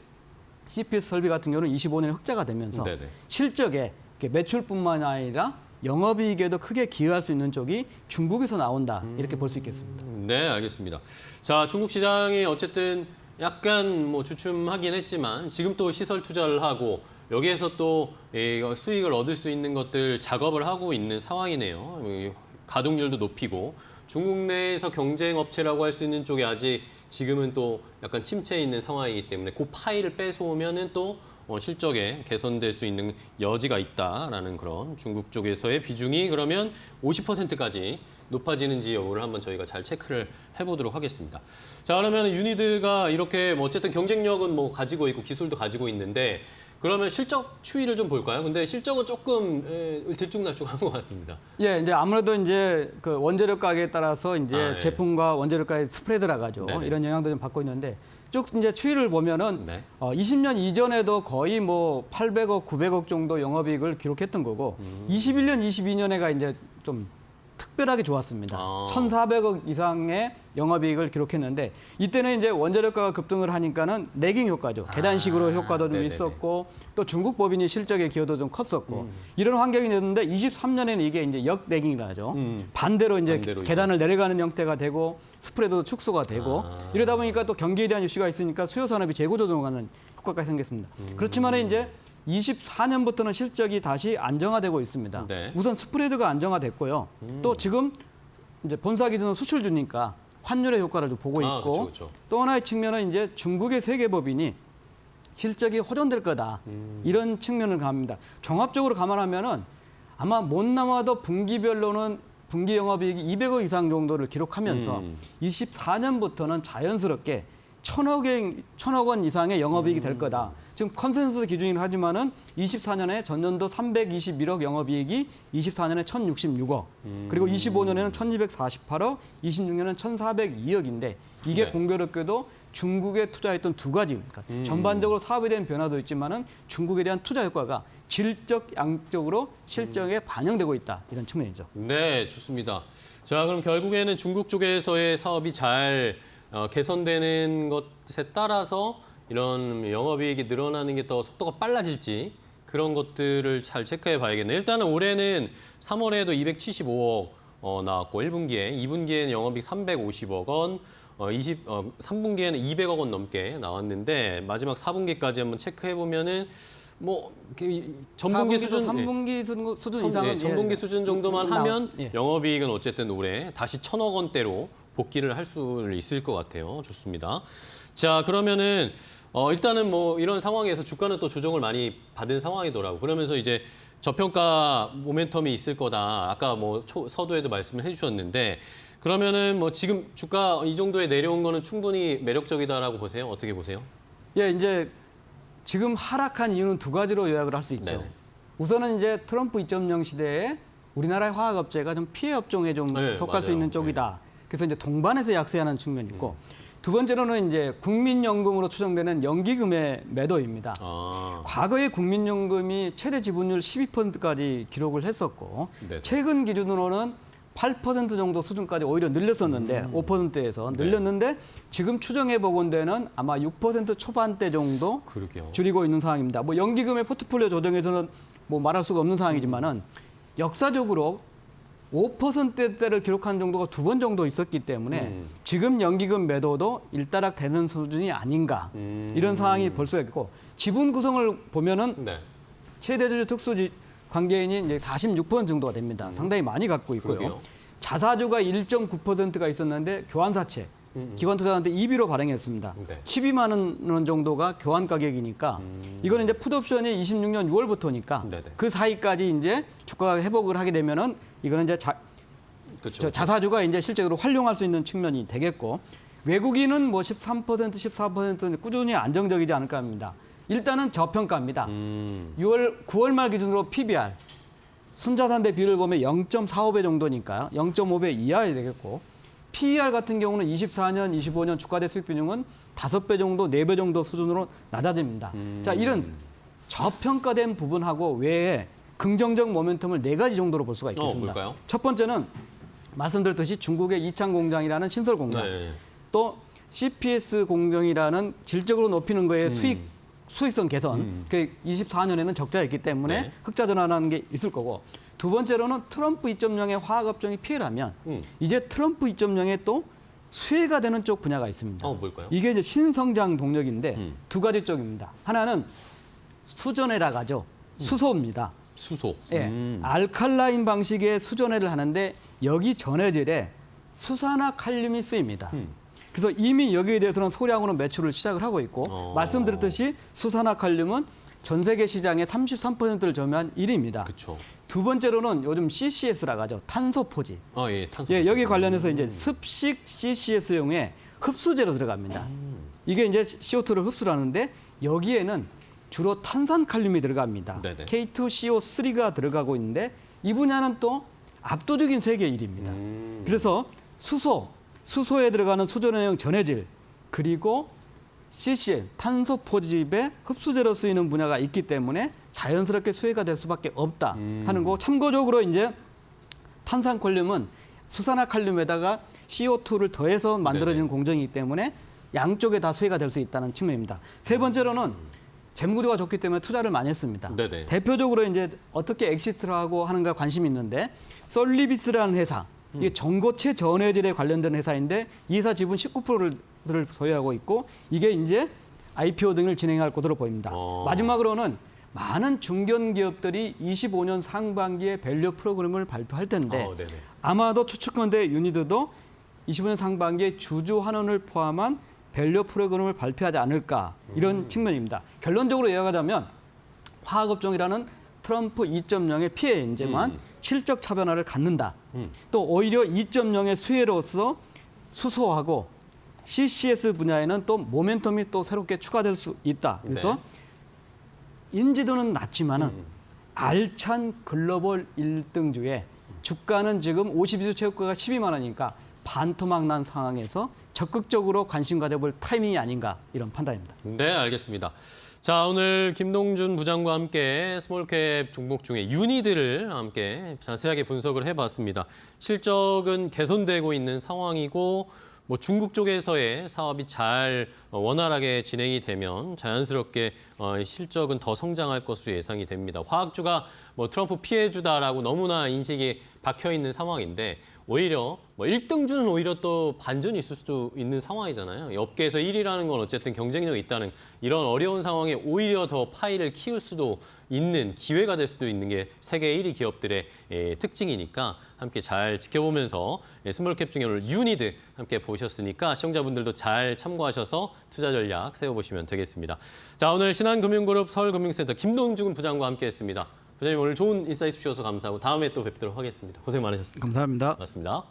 E: CPS 설비 같은 경우는 25년에 흑자가 되면서
A: 네네.
E: 실적에 매출뿐만 아니라 영업이익에도 크게 기여할 수 있는 쪽이 중국에서 나온다 이렇게 볼 수 있겠습니다.
A: 네, 알겠습니다. 자, 중국 시장이 어쨌든 약간 뭐 주춤하긴 했지만 지금 또 시설 투자를 하고 여기에서 또 수익을 얻을 수 있는 것들 작업을 하고 있는 상황이네요. 가동률도 높이고 중국 내에서 경쟁 업체라고 할 수 있는 쪽이 아직 지금은 또 약간 침체에 있는 상황이기 때문에 그 파일을 뺏어오면은 또 실적에 개선될 수 있는 여지가 있다라는 그런 중국 쪽에서의 비중이 그러면 50%까지 높아지는지 여부를 한번 저희가 잘 체크를 해보도록 하겠습니다. 자, 그러면 유니드가 이렇게 뭐 어쨌든 경쟁력은 뭐 가지고 있고 기술도 가지고 있는데 그러면 실적 추이를 좀 볼까요? 근데 실적은 조금 들쭉날쭉한 것 같습니다.
E: 예, 이제 아무래도 이제 그 원재료 가격에 따라서 이제
A: 아, 예.
E: 제품과 원재료 가격 스프레드라 가죠.
A: 네네.
E: 이런 영향도 좀 받고 있는데 쭉 이제 추이를 보면은
A: 네.
E: 20년 이전에도 거의 뭐 800억, 900억 정도 영업이익을 기록했던 거고 21년, 22년에가 이제 좀 특별하게 좋았습니다.
A: 아.
E: 1,400억 이상의 영업이익을 기록했는데 이때는 이제 원재료가가 급등을 하니까는 레깅 효과죠. 계단식으로 효과도 좀
A: 네네네.
E: 있었고 또 중국 법인이 실적의 기여도 좀 컸었고 이런 환경이 됐는데 23년에는 이게 이제 역레깅이라 하죠. 반대로 이제
A: 반대로
E: 계단을 내려가는 형태가 되고 스프레드도 축소가 되고 이러다 보니까 또 경기에 대한 이슈가 있으니까 수요 산업이 재고 조정하는 효과가 생겼습니다. 그렇지만 이제 24년부터는 실적이 다시 안정화되고 있습니다.
A: 네.
E: 우선 스프레드가 안정화됐고요. 또 지금 이제 본사 기준으로 수출주니까 환율의 효과를 좀 보고
A: 아,
E: 있고
A: 그쵸.
E: 또 하나의 측면은 이제 중국의 세계법인이 실적이 호전될 거다 이런 측면을 감합니다. 종합적으로 감안하면은 아마 못 남아도 분기별로는 분기 영업이익이 200억 이상 정도를 기록하면서 24년부터는 자연스럽게 1,000억 원 이상의 영업이익이 될 거다. 지금 컨센서스 기준이긴 하지만은 24년에 전년도 321억 영업이익이 24년에 1,066억, 그리고 25년에는 1,248억, 26년에는 1,402억인데 이게
A: 네.
E: 공교롭게도 중국에 투자했던 두 가지, 그러니까 전반적으로 사업에 대한 변화도 있지만은 중국에 대한 투자 효과가 질적, 양적으로 실적에 반영되고 있다 이런 측면이죠.
A: 네, 좋습니다. 자, 그럼 결국에는 중국 쪽에서의 사업이 잘 개선되는 것에 따라서 이런 영업이익이 늘어나는 게 더 속도가 빨라질지 그런 것들을 잘 체크해 봐야겠네요. 일단은 올해는 3월에도 275억 나왔고 1분기에, 2분기에는 영업이익 350억 원, 3분기에는 200억 원 넘게 나왔는데 마지막 4분기까지 한번 체크해 보면은 뭐 전분기 수준,
E: 3분기 수준 이상은
A: 전분기 수준 정도만 하면
E: 예.
A: 영업이익은 어쨌든 올해 다시 1,000억 원대로 복귀를 할 수 있을 것 같아요. 좋습니다. 자, 그러면은 일단은 뭐 이런 상황에서 주가는 또 조정을 많이 받은 상황이더라고. 그러면서 이제 저평가 모멘텀이 있을 거다. 아까 뭐 서두에도 말씀을 해주셨는데 그러면은 뭐 지금 주가 이 정도에 내려온 거는 충분히 매력적이다라고 보세요? 어떻게 보세요?
E: 예, 이제 지금 하락한 이유는 두 가지로 요약을 할 수 있죠.
A: 네네.
E: 우선은 이제 트럼프 2.0 시대에 우리나라의 화학업체가 좀 피해 업종에 좀
A: 네,
E: 속할 수
A: 맞아요.
E: 있는 쪽이다. 그래서 이제 동반해서 약세하는 측면이 있고 두 번째로는 이제 국민연금으로 추정되는 연기금의 매도입니다.
A: 아,
E: 과거에 국민연금이 최대 지분율 12%까지 기록을 했었고
A: 네네.
E: 최근 기준으로는 8% 정도 수준까지 오히려 늘렸었는데 5%에서
A: 네.
E: 늘렸는데 지금 추정해 보건대는 아마 6% 초반대 정도
A: 그러게요.
E: 줄이고 있는 상황입니다. 뭐 연기금의 포트폴리오 조정에서는 뭐 말할 수가 없는 상황이지만은 역사적으로 5%대를 기록한 정도가 두 번 정도 있었기 때문에 지금 연기금 매도도 일단락 되는 수준이 아닌가 이런 상황이 볼 수가 있고 지분 구성을 보면은
A: 네.
E: 최대주주 특수지 관계인이 이제 46% 정도가 됩니다. 상당히 많이 갖고 있고요.
A: 그러게요.
E: 자사주가 1.9%가 있었는데 교환사채 기관 투자자한테 EB로 발행했습니다.
A: 네.
E: 12만 원 정도가 교환 가격이니까 이거는 이제 풋옵션이 26년 6월부터니까
A: 네네.
E: 그 사이까지 이제 주가가 회복을 하게 되면은 이거는 이제
A: 그렇죠.
E: 자사주가 이제 실제로 활용할 수 있는 측면이 되겠고 외국인은 뭐 13%, 14% 꾸준히 안정적이지 않을까 합니다. 일단은 저평가입니다. 9월 말 기준으로 PBR 순자산 대 비율을 보면 0.45배 정도니까요. 0.5배 이하야 되겠고 PER 같은 경우는 24년, 25년 주가 대 수익 비중은 5배 정도, 4배 정도 수준으로 낮아집니다. 자, 이런 저평가된 부분하고 외에 긍정적 모멘텀을 4가지 정도로 볼 수가 있겠습니다.
A: 뭘까요?
E: 첫 번째는 말씀드렸듯이 중국의 이창 공장이라는 신설 공장,
A: 네.
E: 또 CPS 공정이라는 질적으로 높이는 거에 수익성 개선, 그 24년에는 적자였기 때문에
A: 네.
E: 흑자 전환하는 게 있을 거고 두 번째로는 트럼프 2.0의 화학업종이 피해를 하면 이제 트럼프 2.0의 또 수혜가 되는 쪽 분야가 있습니다.
A: 뭘까요?
E: 이게 이제 신성장 동력인데 두 가지 쪽입니다. 하나는 수전해라고 하죠. 수소입니다.
A: 수소.
E: 예, 알칼라인 방식의 수전해를 하는데 여기 전해질에 수산화 칼륨이 쓰입니다. 그래서 이미 여기에 대해서는 소량으로 매출을 시작을 하고 있고 말씀드렸듯이 수산화 칼륨은 전 세계 시장의 33%를 점유한 1위입니다.
A: 그렇죠.
E: 두 번째로는 요즘 CCS라고 하죠. 탄소 포지.
A: 예, 탄소.
E: 예, 여기 관련해서 이제 습식 CCS용의 흡수제로 들어갑니다. 이게 이제 CO2를 흡수를 하는데 여기에는 주로 탄산칼륨이 들어갑니다.
A: 네네.
E: K2CO3가 들어가고 있는데 이 분야는 또 압도적인 세계 1위입니다. 그래서 수소에 들어가는 수전해용 전해질 그리고 CCL, 탄소 포집의 흡수제로 쓰이는 분야가 있기 때문에 자연스럽게 수혜가 될 수밖에 없다 하는 거. 참고적으로 이제 탄산칼륨은 수산화칼륨에다가 CO2를 더해서 만들어지는 공정이기 때문에 양쪽에 다 수혜가 될 수 있다는 측면입니다. 세 번째로는 재무구조가 좋기 때문에 투자를 많이 했습니다.
A: 네네.
E: 대표적으로 이제 어떻게 엑시트를 하고 하는가 관심이 있는데 솔리비스라는 회사, 이게 전고체 전해질에 관련된 회사인데 이 회사 지분 19%를 소유하고 있고 이게 이제 IPO 등을 진행할 것으로 보입니다. 마지막으로는 많은 중견 기업들이 25년 상반기에 밸류 프로그램을 발표할 텐데
A: 네네.
E: 아마도 추측컨대 유니드도 25년 상반기에 주주 환원을 포함한 밸류 프로그램을 발표하지 않을까 이런 측면입니다. 결론적으로 요약하자면 화학업종이라는 트럼프 2.0의 피해인지만 실적 차변화를 갖는다. 또 오히려 2.0의 수혜로서 수소하고 CCS 분야에는 또 모멘텀이 또 새롭게 추가될 수 있다. 그래서 인지도는 낮지만은 알찬 글로벌 1등주에 주가는 지금 52주 최고가가 12만 원이니까 반토막 난 상황에서 적극적으로 관심 가져볼 타이밍이 아닌가 이런 판단입니다.
A: 네, 알겠습니다. 자, 오늘 김동준 부장과 함께 스몰캡 종목 중에 유니드를 함께 자세하게 분석을 해봤습니다. 실적은 개선되고 있는 상황이고 뭐 중국 쪽에서의 사업이 잘 원활하게 진행이 되면 자연스럽게 실적은 더 성장할 것으로 예상이 됩니다. 화학주가 뭐 트럼프 피해주다라고 너무나 인식이 박혀 있는 상황인데 오히려 뭐 1등주는 오히려 또 반전이 있을 수도 있는 상황이잖아요. 이 업계에서 1위라는 건 어쨌든 경쟁력이 있다는 이런 어려운 상황에 오히려 더 파이를 키울 수도 있는 기회가 될 수도 있는 게 세계 1위 기업들의 특징이니까 함께 잘 지켜보면서 스몰캡 중에 오늘 유니드 함께 보셨으니까 시청자분들도 잘 참고하셔서 투자 전략 세워보시면 되겠습니다. 자, 오늘 신한금융그룹 서울금융센터 김동준 부장과 함께했습니다. 부장님 오늘 좋은 인사이트 주셔서 감사하고 다음에 또 뵙도록 하겠습니다. 고생 많으셨습니다.
E: 감사합니다.
A: 고맙습니다.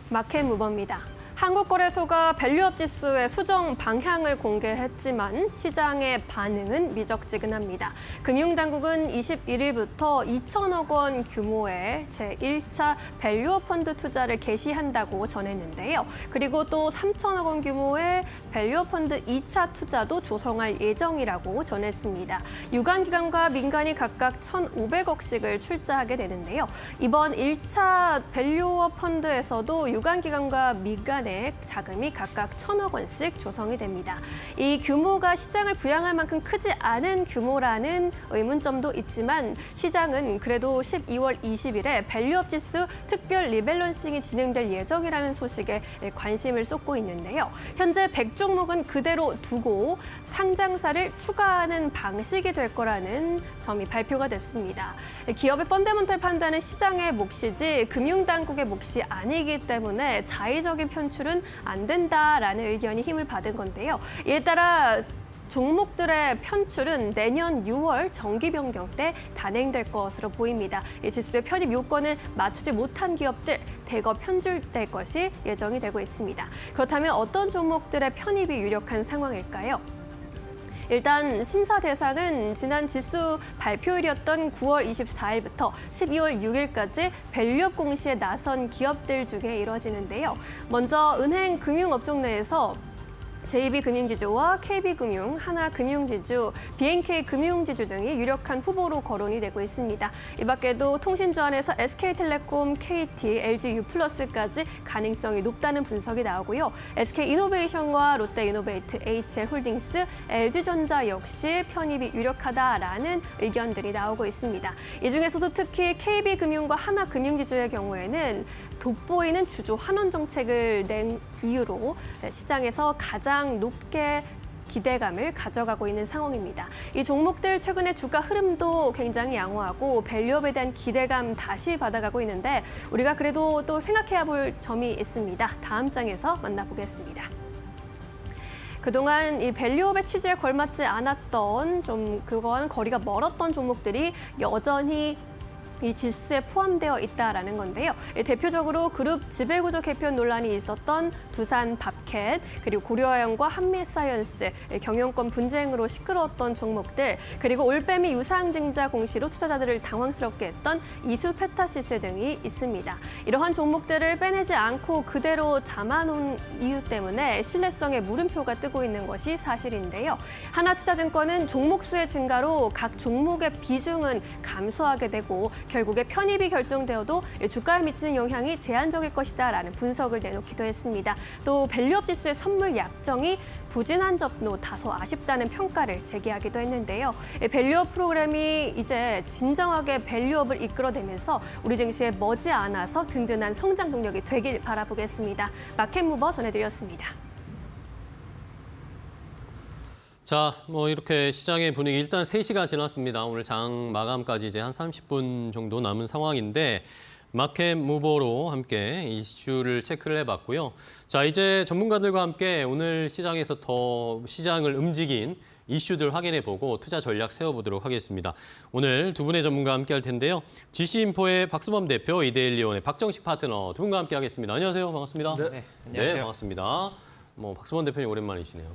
B: 마켓 무버입니다. 한국거래소가 밸류업 지수의 수정 방향을 공개했지만 시장의 반응은 미적지근합니다. 금융당국은 21일부터 2천억 원 규모의 제1차 밸류업 펀드 투자를 개시한다고 전했는데요. 그리고 또 3천억 원 규모의 밸류업 펀드 2차 투자도 조성할 예정이라고 전했습니다. 유관기관과 민간이 각각 1,500억씩을 출자하게 되는데요. 이번 1차 밸류업 펀드에서도 유관기관과 민간 자금이 각각 1,000억 원씩 조성이 됩니다. 이 규모가 시장을 부양할 만큼 크지 않은 규모라는 의문점도 있지만 시장은 그래도 12월 20일에 밸류업 지수 특별 리밸런싱이 진행될 예정이라는 소식에 관심을 쏟고 있는데요. 현재 100종목은 그대로 두고 상장사를 추가하는 방식이 될 거라는 점이 발표가 됐습니다. 기업의 펀더멘털 판단은 시장의 몫이지 금융당국의 몫이 아니기 때문에 자의적인 편출은 안 된다라는 의견이 힘을 받은 건데요. 이에 따라 종목들의 편출은 내년 6월 정기 변경 때 단행될 것으로 보입니다. 이 지수의 편입 요건을 맞추지 못한 기업들 대거 편출될 것이 예정이 되고 있습니다. 그렇다면 어떤 종목들의 편입이 유력한 상황일까요? 일단 심사 대상은 지난 지수 발표일이었던 9월 24일부터 12월 6일까지 밸류업 공시에 나선 기업들 중에 이뤄지는데요. 먼저 은행 금융업종 내에서 JB금융지주와 KB금융, 하나금융지주, BNK금융지주 등이 유력한 후보로 거론이 되고 있습니다. 이 밖에도 통신주 안에서 SK텔레콤, KT, LG유플러스까지 가능성이 높다는 분석이 나오고요. SK이노베이션과 롯데이노베이트, HL홀딩스, LG전자 역시 편입이 유력하다라는 의견들이 나오고 있습니다. 이 중에서도 특히 KB금융과 하나금융지주의 경우에는 돋보이는 주주 환원 정책을 낸 이유로 시장에서 가장 높게 기대감을 가져가고 있는 상황입니다. 이 종목들 최근에 주가 흐름도 굉장히 양호하고 밸류업에 대한 기대감 다시 받아가고 있는데 우리가 그래도 또 생각해야 볼 점이 있습니다. 다음 장에서 만나보겠습니다. 그동안 이 밸류업의 취지에 걸맞지 않았던 그거와는 거리가 멀었던 종목들이 여전히 이 지수에 포함되어 있다라는 건데요. 대표적으로 그룹 지배구조 개편 논란이 있었던 두산 밥캣, 그리고 고려아연과 한미사이언스, 경영권 분쟁으로 시끄러웠던 종목들, 그리고 올빼미 유상증자 공시로 투자자들을 당황스럽게 했던 이수페타시스 등이 있습니다. 이러한 종목들을 빼내지 않고 그대로 담아놓은 이유 때문에 신뢰성에 물음표가 뜨고 있는 것이 사실인데요. 하나투자증권은 종목 수의 증가로 각 종목의 비중은 감소하게 되고 결국에 편입이 결정되어도 주가에 미치는 영향이 제한적일 것이다라는 분석을 내놓기도 했습니다. 또 밸류업 지수의 선물 약정이 부진한 점도 다소 아쉽다는 평가를 제기하기도 했는데요. 밸류업 프로그램이 이제 진정하게 밸류업을 이끌어내면서 우리 증시에 머지않아서 든든한 성장 동력이 되길 바라보겠습니다. 마켓무버 전해드렸습니다.
A: 자, 뭐 이렇게 시장의 분위기 일단 3시가 지났습니다. 오늘 장 마감까지 이제 한 30분 정도 남은 상황인데 마켓 무버로 함께 이슈를 체크를 해봤고요. 자, 이제 전문가들과 함께 오늘 시장에서 더 시장을 움직인 이슈들 확인해보고 투자 전략 세워보도록 하겠습니다. 오늘 두 분의 전문가 함께 할 텐데요. GC인포의 박수범 대표, 이데일리온의 박정식 파트너 두 분과 함께 하겠습니다. 안녕하세요. 반갑습니다.
F: 네, 안녕하세요.
A: 네, 반갑습니다. 뭐 박수범 대표님 오랜만이시네요.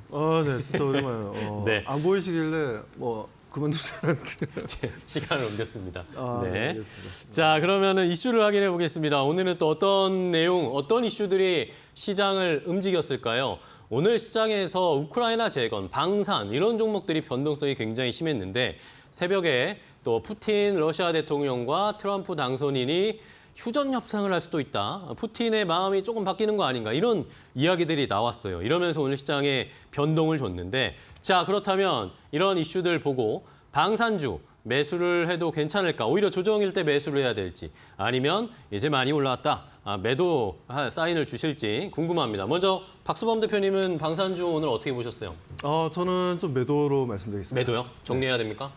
F: 네, 진짜 오랜만이에요.
A: 네.
F: 안 보이시길래 뭐 그만두자는데.
A: 시간을 옮겼습니다.
F: 네. 알겠습니다.
A: 자, 그러면은 이슈를 확인해 보겠습니다. 오늘은 또 어떤 내용, 어떤 이슈들이 시장을 움직였을까요? 오늘 시장에서 우크라이나 재건, 방산 이런 종목들이 변동성이 굉장히 심했는데 새벽에 또 푸틴 러시아 대통령과 트럼프 당선인이 휴전 협상을 할 수도 있다. 푸틴의 마음이 조금 바뀌는 거 아닌가. 이런 이야기들이 나왔어요. 이러면서 오늘 시장에 변동을 줬는데 자, 그렇다면 이런 이슈들 보고 방산주 매수를 해도 괜찮을까? 오히려 조정일 때 매수를 해야 될지 아니면 이제 많이 올라왔다. 매도 사인을 주실지 궁금합니다. 먼저 박수범 대표님은 방산주 오늘 어떻게 보셨어요?
F: 저는 좀 매도로 말씀드리겠습니다.
A: 매도요? 정리해야 됩니까?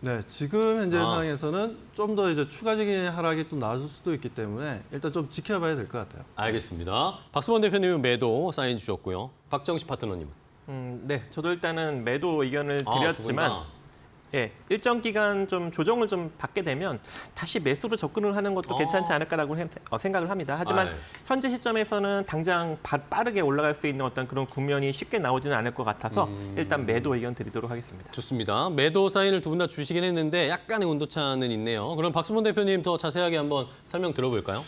F: 네, 지금 현재
A: 아.
F: 상황에서는 좀 더 이제 추가적인 하락이 또 나올 수도 있기 때문에 일단 좀 지켜봐야 될 것 같아요.
A: 알겠습니다. 박수범 대표님은 매도 사인 주셨고요. 박정식 파트너님은?
G: 네, 저도 일단은 매도 의견을
A: 두 분
G: 드렸지만
A: 다.
G: 예, 일정 기간 좀 조정을 좀 받게 되면 다시 매수로 접근을 하는 것도 괜찮지 않을까라고 생각을 합니다. 하지만
A: 네.
G: 현재 시점에서는 당장 빠르게 올라갈 수 있는 어떤 그런 국면이 쉽게 나오지는 않을 것 같아서 일단 매도 의견 드리도록 하겠습니다.
A: 좋습니다. 매도 사인을 두 분 다 주시긴 했는데 약간의 온도차는 있네요. 그럼 박수범 대표님 더 자세하게 한번 설명 들어볼까요?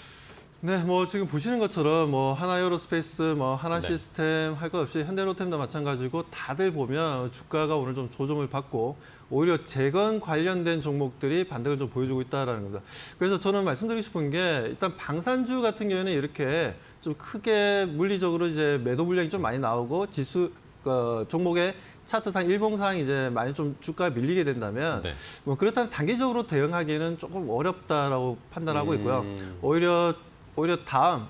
F: 네, 뭐 지금 보시는 것처럼 뭐 하나에어로스페이스, 뭐 하나
A: 네.
F: 시스템 할 것 없이 현대로템도 마찬가지고 다들 보면 주가가 오늘 좀 조정을 받고 오히려 재건 관련된 종목들이 반등을 좀 보여주고 있다라는 겁니다. 그래서 저는 말씀드리고 싶은 게 일단 방산주 같은 경우에는 이렇게 좀 크게 물리적으로 이제 매도 물량이 좀 많이 나오고 지수 종목의 차트상 일봉상 이제 많이 좀 주가가 밀리게 된다면
A: 네.
F: 뭐 그렇다면 단기적으로 대응하기는 조금 어렵다라고 판단하고 있고요. 오히려 다음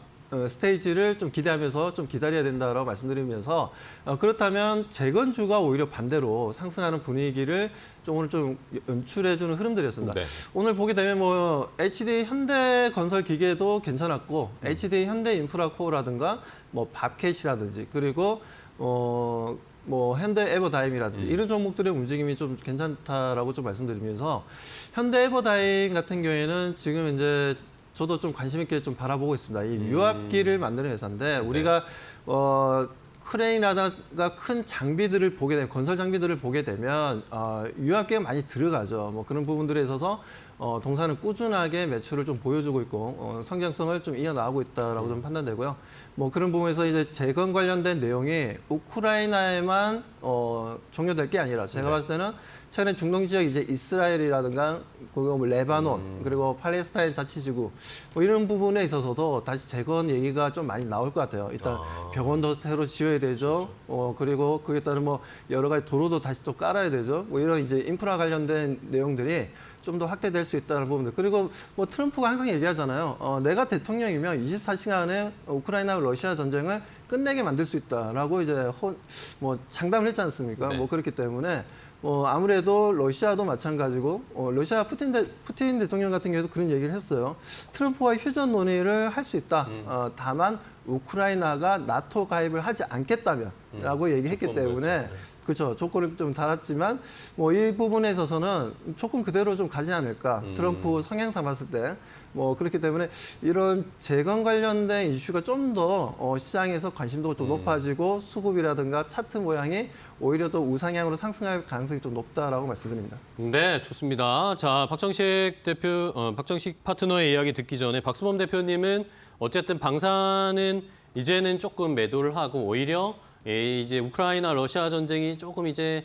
F: 스테이지를 좀 기대하면서 좀 기다려야 된다라고 말씀드리면서 그렇다면 재건주가 오히려 반대로 상승하는 분위기를 좀 오늘 좀 연출해주는 흐름들이었습니다.
A: 네.
F: 오늘 보게 되면 뭐 HD 현대건설 기계도 괜찮았고 HD 현대인프라코어라든가 뭐 밥캣이라든지 그리고 뭐 현대에버다임이라든지 이런 종목들의 움직임이 좀 괜찮다라고 좀 말씀드리면서 현대에버다임 같은 경우에는 지금 이제 저도 좀 관심 있게 좀 바라보고 있습니다. 이 유압기를 만드는 회사인데 우리가 크레인이라든가 큰 장비들을 보게 되면 건설 장비들을 보게 되면 유압기가 많이 들어가죠. 뭐 그런 부분들에 있어서 동사는 꾸준하게 매출을 좀 보여주고 있고 성장성을 좀 이어나가고 있다라고 좀 판단되고요. 뭐 그런 부분에서 이제 재건 관련된 내용이 우크라이나에만 종료될 게 아니라 제가 봤을 때는 최근에 중동 지역 이제 이스라엘이라든가 그리고 뭐 레바논 그리고 팔레스타인 자치지구 뭐 이런 부분에 있어서도 다시 재건 얘기가 좀 많이 나올 것 같아요. 일단 병원도 새로 지어야 되죠. 그리고 그에 따른 뭐 여러 가지 도로도 다시 또 깔아야 되죠. 뭐 이런 이제 인프라 관련된 내용들이 좀 더 확대될 수 있다는 부분들. 그리고 뭐 트럼프가 항상 얘기하잖아요. 내가 대통령이면 24시간에 우크라이나 러시아 전쟁을 끝내게 만들 수 있다라고 이제 뭐 장담을 했지 않습니까?
A: 네.
F: 뭐 그렇기 때문에 아무래도 러시아도 마찬가지고 러시아 푸틴 대통령 같은 경우에도 그런 얘기를 했어요. 트럼프와 휴전 논의를 할 수 있다. 다만 우크라이나가 나토 가입을 하지 않겠다면라고 얘기했기 때문에 그렇죠. 조건을 좀 달았지만 뭐 이 부분에 있어서는 조건 그대로 좀 가지 않을까. 트럼프 성향상 봤을 때. 뭐 그렇기 때문에 이런 재건 관련된 이슈가 좀 더 시장에서 관심도가 좀 높아지고 수급이라든가 차트 모양이 오히려 더 우상향으로 상승할 가능성이 좀 높다라고 말씀드립니다.
A: 네, 좋습니다. 자, 박정식 파트너의 이야기 듣기 전에 박수범 대표님은 어쨌든 방산은 이제는 조금 매도를 하고 오히려 이제 우크라이나 러시아 전쟁이 조금 이제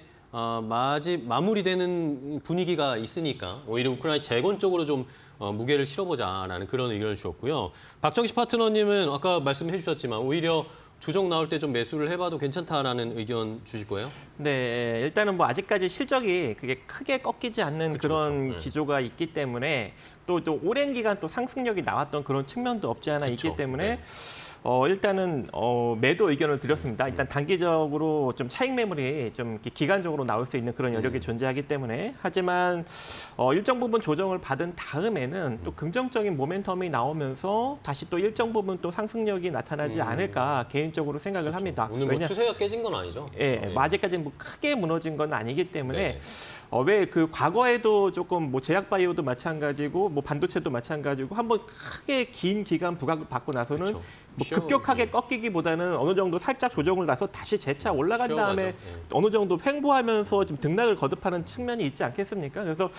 A: 마무리되는 분위기가 있으니까 오히려 우크라이나 재건 쪽으로 좀 무게를 실어보자라는 그런 의견을 주었고요. 박정식 파트너님은 아까 말씀해 주셨지만 오히려 조정 나올 때 좀 매수를 해봐도 괜찮다라는 의견 주실 거예요?
G: 네, 일단은 뭐 아직까지 실적이 그게 크게 꺾이지 않는 그런
A: 그쵸. 네.
G: 기조가 있기 때문에 또 오랜 기간 또 상승력이 나왔던 그런 측면도 없지 않아
A: 그쵸.
G: 있기 때문에
A: 네.
G: 일단은 매도 의견을 드렸습니다. 일단 단기적으로 좀 차익 매물이 좀 이렇게 기간적으로 나올 수 있는 그런 여력이 존재하기 때문에 하지만 일정 부분 조정을 받은 다음에는 또 긍정적인 모멘텀이 나오면서 다시 또 일정 부분 또 상승력이 나타나지 않을까 개인적으로 생각을 합니다.
A: 오늘 뭐 추세가 깨진 건 아니죠?
G: 예,
A: 네.
G: 뭐 아직까지는 뭐 크게 무너진 건 아니기 때문에
A: 네.
G: 왜 그 과거에도 조금 뭐 제약 바이오도 마찬가지고 뭐 반도체도 마찬가지고 한번 크게 긴 기간 부각을 받고 나서는
A: 그쵸.
G: 뭐
A: 쉬어-
G: 급격하게 꺾이기보다는 어느 정도 살짝 조정을 나서 다시 재차 올라간
A: 쉬어가죠.
G: 다음에
A: 예.
G: 어느 정도 횡보하면서 좀 등락을 거듭하는 측면이 있지 않겠습니까? 그래서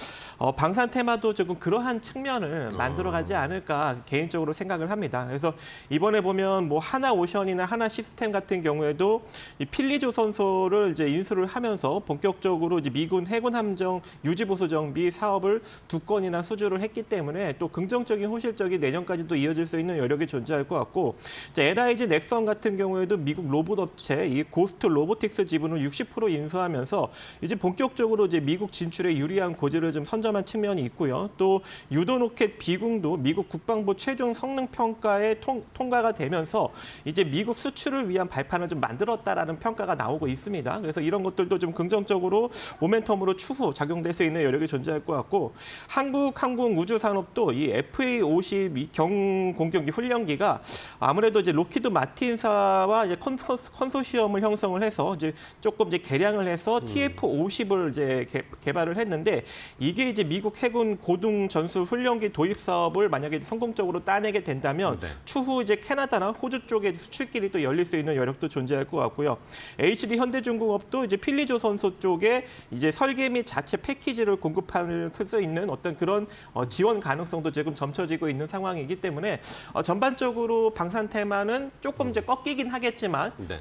G: 방산 테마도 조금 그러한 측면을 만들어가지 않을까 개인적으로 생각을 합니다. 그래서 이번에 보면 뭐 하나오션이나 하나시스템 같은 경우에도 이 필리조선소를 이제 인수를 하면서 본격적으로 이제 미군 해군 함정 유지보수 정비 사업을 2건이나 수주를 했기 때문에 또 긍정적인 호실적이 내년까지도 이어질 수 있는 여력이 존재할 것 같고 이제 LIG 넥선 같은 경우에도 미국 로봇 업체 이 고스트 로보틱스 지분을 60% 인수하면서 이제 본격적으로 이제 미국 진출에 유리한 고지를 좀 선점한 측면이 있고요. 또 유도로켓 비공도 미국 국방부 최종 성능 평가에 통과가 되면서 이제 미국 수출을 위한 발판을 좀 만들었다라는 평가가 나오고 있습니다. 그래서 이런 것들도 좀 긍정적으로 모멘텀으로 추후 작용될 수 있는 여력이 존재할 것 같고 한국 항공우주산업도 이 FA-50 경공격기 훈련기가 아무래도 이제 로키드 마틴사와 이제 컨소시엄을 형성을 해서 이제 조금 이제 개량을 해서 TF-50을 이제 개발을 했는데 이게 이제 미국 해군 고등 전술 훈련기 도입 사업을 만약에 성공적으로 따내게 된다면
A: 네.
G: 추후 이제 캐나다나 호주 쪽에 수출길이 또 열릴 수 있는 여력도 존재할 것 같고요. HD 현대중공업도 이제 필리조선소 쪽에 이제 설계 및 자체 패키지를 공급할 수 있는 어떤 그런 지원 가능성도 지금 점쳐지고 있는 상황이기 때문에 전반적으로 방산 테마는 조금 이제 꺾이긴 하겠지만
A: 네.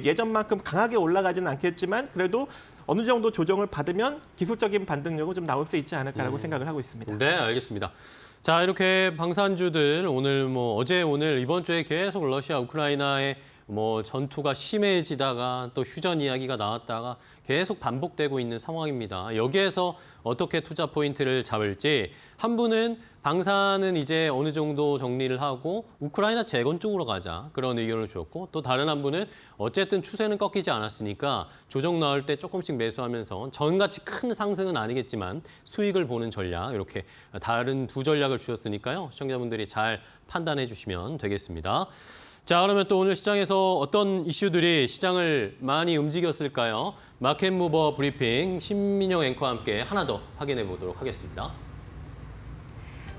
G: 예전만큼 강하게 올라가지는 않겠지만 그래도 어느 정도 조정을 받으면 기술적인 반등력은 좀 나올 수 있지 않을까라고 생각을 하고 있습니다.
A: 네, 알겠습니다. 자, 이렇게 방산주들 오늘 뭐 어제 오늘 이번 주에 계속 러시아 우크라이나의 뭐 전투가 심해지다가 또 휴전 이야기가 나왔다가 계속 반복되고 있는 상황입니다. 여기에서 어떻게 투자 포인트를 잡을지 한 분은 방산은 이제 어느 정도 정리를 하고 우크라이나 재건 쪽으로 가자 그런 의견을 주었고 또 다른 한 분은 어쨌든 추세는 꺾이지 않았으니까 조정 나올 때 조금씩 매수하면서 전같이 큰 상승은 아니겠지만 수익을 보는 전략 이렇게 다른 두 전략을 주셨으니까요. 시청자분들이 잘 판단해 주시면 되겠습니다. 자, 그러면 또 오늘 시장에서 어떤 이슈들이 시장을 많이 움직였을까요? 마켓무버 브리핑 신민영 앵커와 함께 하나 더 확인해 보도록 하겠습니다.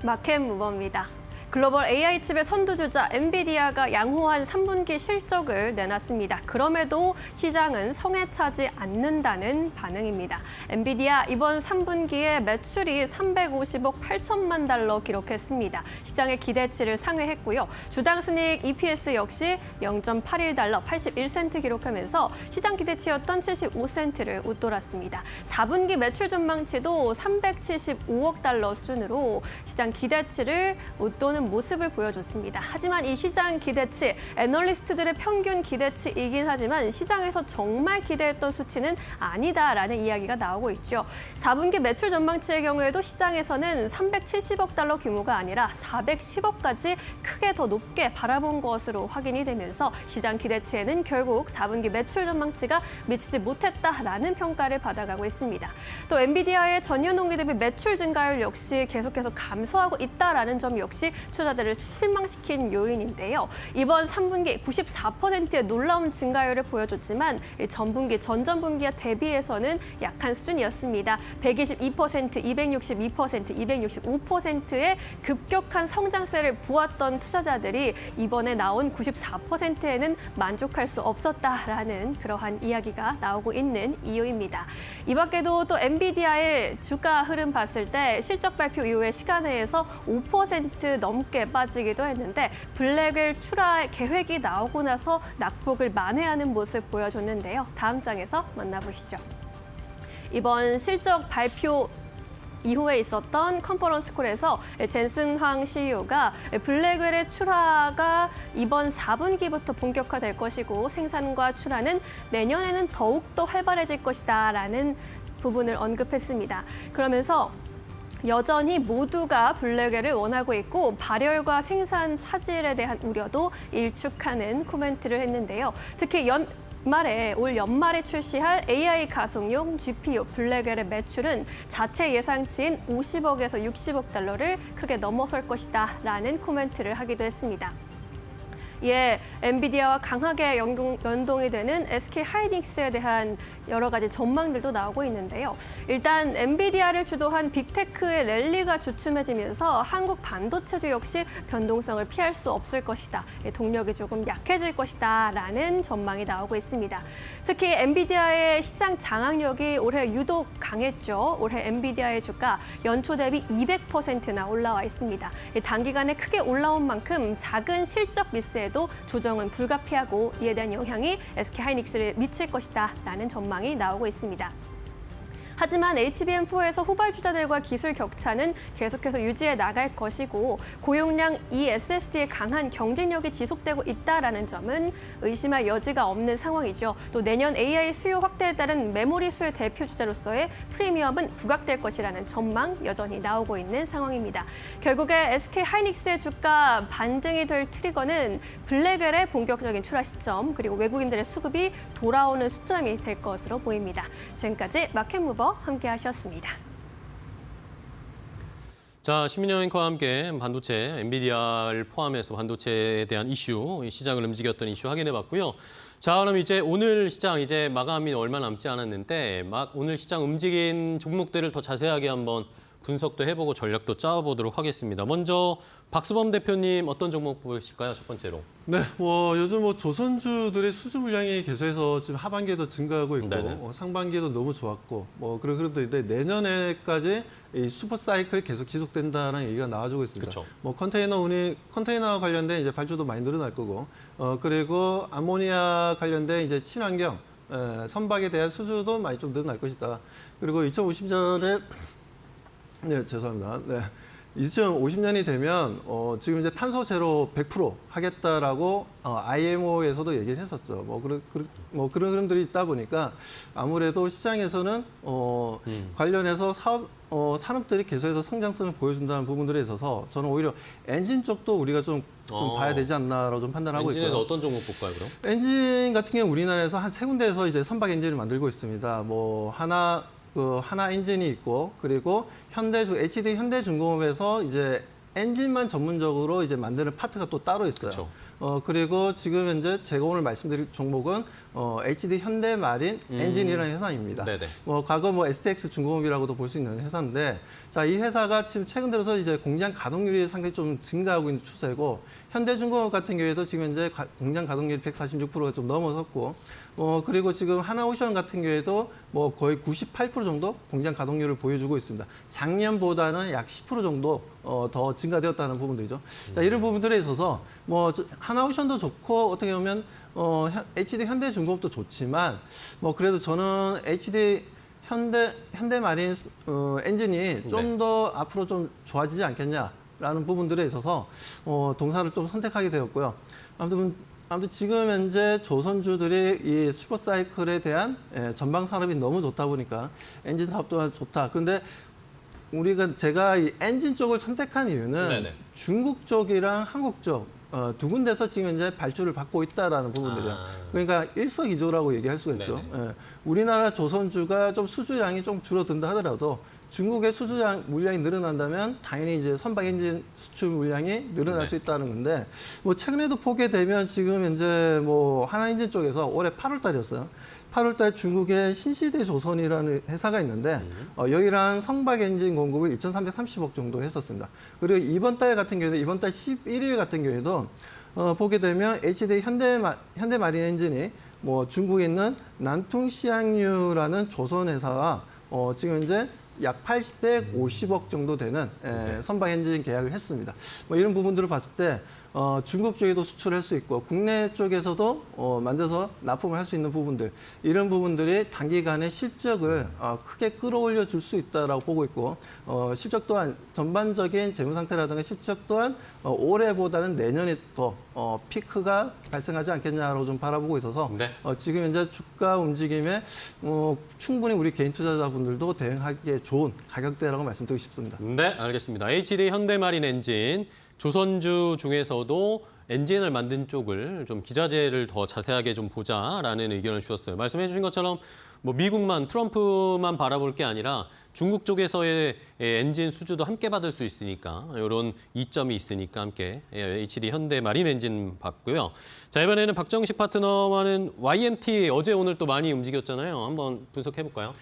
B: 마켓 무버입니다. 글로벌 AI 칩의 선두주자 엔비디아가 양호한 3분기 실적을 내놨습니다. 그럼에도 시장은 성에 차지 않는다는 반응입니다. 엔비디아 이번 3분기에 매출이 350억 8천만 달러 기록했습니다. 시장의 기대치를 상회했고요. 주당 순이익 EPS 역시 0.81달러 81센트 기록하면서 시장 기대치였던 75센트를 웃돌았습니다. 4분기 매출 전망치도 375억 달러 수준으로 시장 기대치를 웃도는 모습을 보여줬습니다. 하지만 이 시장 기대치, 애널리스트들의 평균 기대치이긴 하지만 시장에서 정말 기대했던 수치는 아니다라는 이야기가 나오고 있죠. 4분기 매출 전망치의 경우에도 시장에서는 370억 달러 규모가 아니라 410억까지 크게 더 높게 바라본 것으로 확인이 되면서 시장 기대치에는 결국 4분기 매출 전망치가 미치지 못했다라는 평가를 받아가고 있습니다. 또 엔비디아의 전년 동기 대비 매출 증가율 역시 계속해서 감소하고 있다라는 점 역시 투자자들을 실망시킨 요인인데요. 이번 3분기 94%의 놀라운 증가율을 보여줬지만 전분기, 전전분기와 대비해서는 약한 수준이었습니다. 122%, 262%, 265%의 급격한 성장세를 보았던 투자자들이 이번에 나온 94%에는 만족할 수 없었다라는 그러한 이야기가 나오고 있는 이유입니다. 이 밖에도 또 엔비디아의 주가 흐름 봤을 때 실적 발표 이후에 시간외에서 5% 넘게 빠지기도 했는데 블랙웰 출하 계획이 나오고 나서 낙폭을 만회하는 모습 보여줬는데요. 다음 장에서 만나보시죠. 이번 실적 발표 이후에 있었던 컨퍼런스 콜에서 젠슨 황 CEO가 블랙웰의 출하가 이번 4분기부터 본격화될 것이고 생산과 출하는 내년에는 더욱더 활발해질 것이다라는 부분을 언급했습니다. 그러면서 여전히 모두가 블랙웰을 원하고 있고 발열과 생산 차질에 대한 우려도 일축하는 코멘트를 했는데요. 특히 올 연말에 출시할 AI 가속용 GPU 블랙웰의 매출은 자체 예상치인 50억에서 60억 달러를 크게 넘어설 것이다라는 코멘트를 하기도 했습니다. 이에 엔비디아와 강하게 연동이 되는 SK 하이닉스에 대한 여러 가지 전망들도 나오고 있는데요. 일단 엔비디아를 주도한 빅테크의 랠리가 주춤해지면서 한국 반도체주 역시 변동성을 피할 수 없을 것이다. 동력이 조금 약해질 것이다라는 전망이 나오고 있습니다. 특히 엔비디아의 시장 장악력이 올해 유독 강했죠. 올해 엔비디아의 주가 연초 대비 200%나 올라와 있습니다. 단기간에 크게 올라온 만큼 작은 실적 미스에도 조정은 불가피하고 이에 대한 영향이 SK 하이닉스를 미칠 것이다라는 전망이 나오고 있습니다. 하지만 HBM4에서 후발주자들과 기술 격차는 계속해서 유지해 나갈 것이고 고용량 eSSD의 강한 경쟁력이 지속되고 있다는 점은 의심할 여지가 없는 상황이죠. 또 내년 AI 수요 확대에 따른 메모리 수요 대표 주자로서의 프리미엄은 부각될 것이라는 전망 여전히 나오고 있는 상황입니다. 결국에 SK 하이닉스의 주가 반등이 될 트리거는 블랙웰의 본격적인 출하 시점 그리고 외국인들의 수급이 돌아오는 시점이 될 것으로 보입니다. 지금까지 마켓무버 함께 하셨습니다.
A: 자, 신민영 앵커와 함께 반도체, 엔비디아를 포함해서 반도체에 대한 이슈, 시장을 움직였던 이슈 확인해 봤고요. 자, 그럼 이제 오늘 시장 이제 마감이 얼마 남지 않았는데 오늘 시장 움직인 종목들을 더 자세하게 한번 분석도 해보고 전략도 짜보도록 하겠습니다. 먼저 박수범 대표님 어떤 종목 보실까요? 첫 번째로.
F: 네, 요즘 조선주들의 수주 물량이 계속해서 지금 하반기에도 증가하고 있고 상반기에도 너무 좋았고 그런데 이제 내년에까지 이 슈퍼 사이클이 계속 지속된다는 얘기가 나와주고 있습니다.
A: 그쵸.
F: 컨테이너 관련된 이제 발주도 많이 늘어날 거고 그리고 암모니아 관련된 이제 친환경 선박에 대한 수주도 많이 좀 늘어날 것이다. 그리고 2050년에 네, 죄송합니다. 네. 2050년이 되면 지금 이제 탄소 제로 100% 하겠다라고 IMO에서도 얘기를 했었죠. 그런 흐름들이 있다 보니까 아무래도 시장에서는 관련해서 산업들이 계속해서 성장성을 보여준다는 부분들에 있어서 저는 오히려 엔진 쪽도 우리가 좀 봐야 되지 않나라고 좀 판단하고 있고요.
A: 엔진에서 어떤 종목 볼까요, 그럼?
F: 엔진 같은 경우 우리나라에서 한 3군데에서 이제 선박 엔진을 만들고 있습니다. 하나 엔진이 있고 그리고 HD 현대중공업에서 이제 엔진만 전문적으로 이제 만드는 파트가 또 따로 있어요.
A: 그쵸.
F: 그리고 지금 현재 제가 오늘 말씀드릴 종목은 HD 현대마린 엔진이라는 회사입니다.
A: 네네.
F: 과거 STX 중공업이라고도 볼 수 있는 회사인데, 자, 이 회사가 지금 최근 들어서 이제 공장 가동률이 상당히 좀 증가하고 있는 추세고, 현대중공업 같은 경우에도 지금 현재 공장 가동률이 146%가 좀 넘어섰고, 그리고 지금 하나오션 같은 경우에도 거의 98% 정도 공장 가동률을 보여주고 있습니다. 작년보다는 약 10% 정도 더 증가되었다는 부분들이죠. 자, 이런 부분들에 있어서 하나오션도 좋고 어떻게 보면 HD 현대중공업도 좋지만 그래도 저는 HD 현대마린 엔진이 좀 더 앞으로 좀 좋아지지 않겠냐라는 부분들에 있어서 동사를 좀 선택하게 되었고요. 아무튼 지금 현재 조선주들이 이 슈퍼사이클에 대한 전방 산업이 너무 좋다 보니까 엔진 사업도 좋다. 그런데 제가 이 엔진 쪽을 선택한 이유는 중국 쪽이랑 한국 쪽 두 군데서 지금 현재 발주를 받고 있다라는 부분들이요. 그러니까 일석이조라고 얘기할 수가 있죠. 우리나라 조선주가 좀 수주량이 좀 줄어든다 하더라도 중국의 수주량 물량이 늘어난다면 당연히 이제 선박 엔진 수출 물량이 늘어날 수 있다는 건데 최근에도 보게 되면 지금 현재 하나엔진 쪽에서 올해 8월 달이었어요. 8월 달 중국의 신시대 조선이라는 회사가 있는데 여기랑 선박 엔진 공급을 2,330억 정도 했었습니다. 그리고 이번 달 같은 경우에도 이번 달 11일 같은 경우에도 보게 되면 HD 현대마린 엔진이 중국에 있는 난퉁시앙유라는 조선 회사와 지금 현재 약 150억 정도 되는 선박 엔진 계약을 했습니다. 이런 부분들을 봤을 때 중국 쪽에도 수출할 수 있고 국내 쪽에서도 만들어서 납품을 할 수 있는 부분들 이런 부분들이 단기간에 실적을 크게 끌어올려 줄 수 있다라고 보고 있고 실적 또한 전반적인 재무 상태라든가 실적 또한 올해보다는 내년에 더 피크가 발생하지 않겠냐라고 좀 바라보고 있어서
A: 네.
F: 지금 현재 주가 움직임에 충분히 우리 개인 투자자분들도 대응하기에 좋은 가격대라고 말씀드리고 싶습니다.
A: 네, 알겠습니다. HD 현대마린 엔진, 조선주 중에서도 엔진을 만든 쪽을 좀 기자재를 더 자세하게 좀 보자라는 의견을 주셨어요. 말씀해 주신 것처럼 뭐 미국만, 트럼프만 바라볼 게 아니라 중국 쪽에서의 엔진 수주도 함께 받을 수 있으니까 이런 이점이 있으니까 함께 HD 현대마린 엔진 봤고요. 자, 이번에는 박정식 파트너와는 YMT 어제 오늘 또 많이 움직였잖아요. 한번 분석해 볼까요?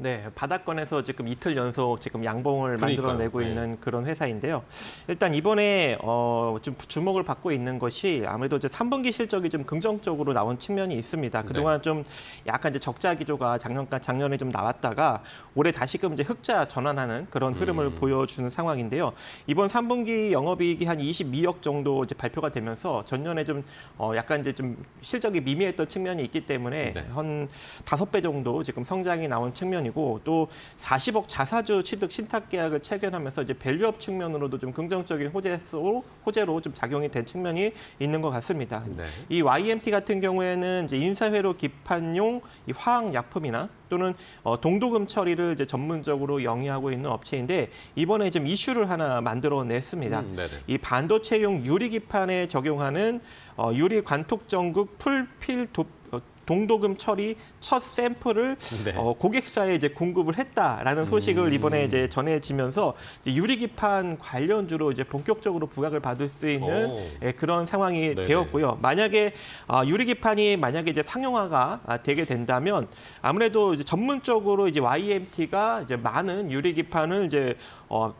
G: 네, 바닥권에서 지금 이틀 연속 지금 양봉을
A: 그러니까요.
G: 만들어내고
A: 네.
G: 있는 그런 회사인데요. 일단 이번에 좀 주목을 받고 있는 것이 아무래도 이제 3분기 실적이 좀 긍정적으로 나온 측면이 있습니다. 그동안 좀 약간 이제 적자 기조가 작년에 좀 나왔다가 올해 다시금 이제 흑자 전환하는 그런 흐름을 보여주는 상황인데요. 이번 3분기 영업이익이 한 22억 정도 이제 발표가 되면서 전년에 좀 약간 이제 좀 실적이 미미했던 측면이 있기 때문에
A: 네.
G: 한 5배 정도 지금 성장이 나온 측면이 또 40억 자사주 취득 신탁 계약을 체결하면서 이제 밸류업 측면으로도 좀 긍정적인 호재로 좀 작용이 된 측면이 있는 것 같습니다.
A: 네.
G: 이 YMT 같은 경우에는 이제 인사회로 기판용 이 화학 약품이나 또는 동도금 처리를 이제 전문적으로 영위하고 있는 업체인데 이번에 좀 이슈를 하나 만들어냈습니다.
A: 네네.
G: 이 반도체용 유리 기판에 적용하는 유리 관톡 전극 풀필 동도금 처리 첫 샘플을
A: 네.
G: 고객사에 이제 공급을 했다라는 소식을 이번에 이제 전해지면서 이제 유리기판 관련주로 이제 본격적으로 부각을 받을 수 있는 그런 상황이
A: 네네.
G: 되었고요. 만약에 유리기판이 만약에 이제 상용화가 되게 된다면 아무래도 이제 전문적으로 이제 YMT가 이제 많은 유리기판을 이제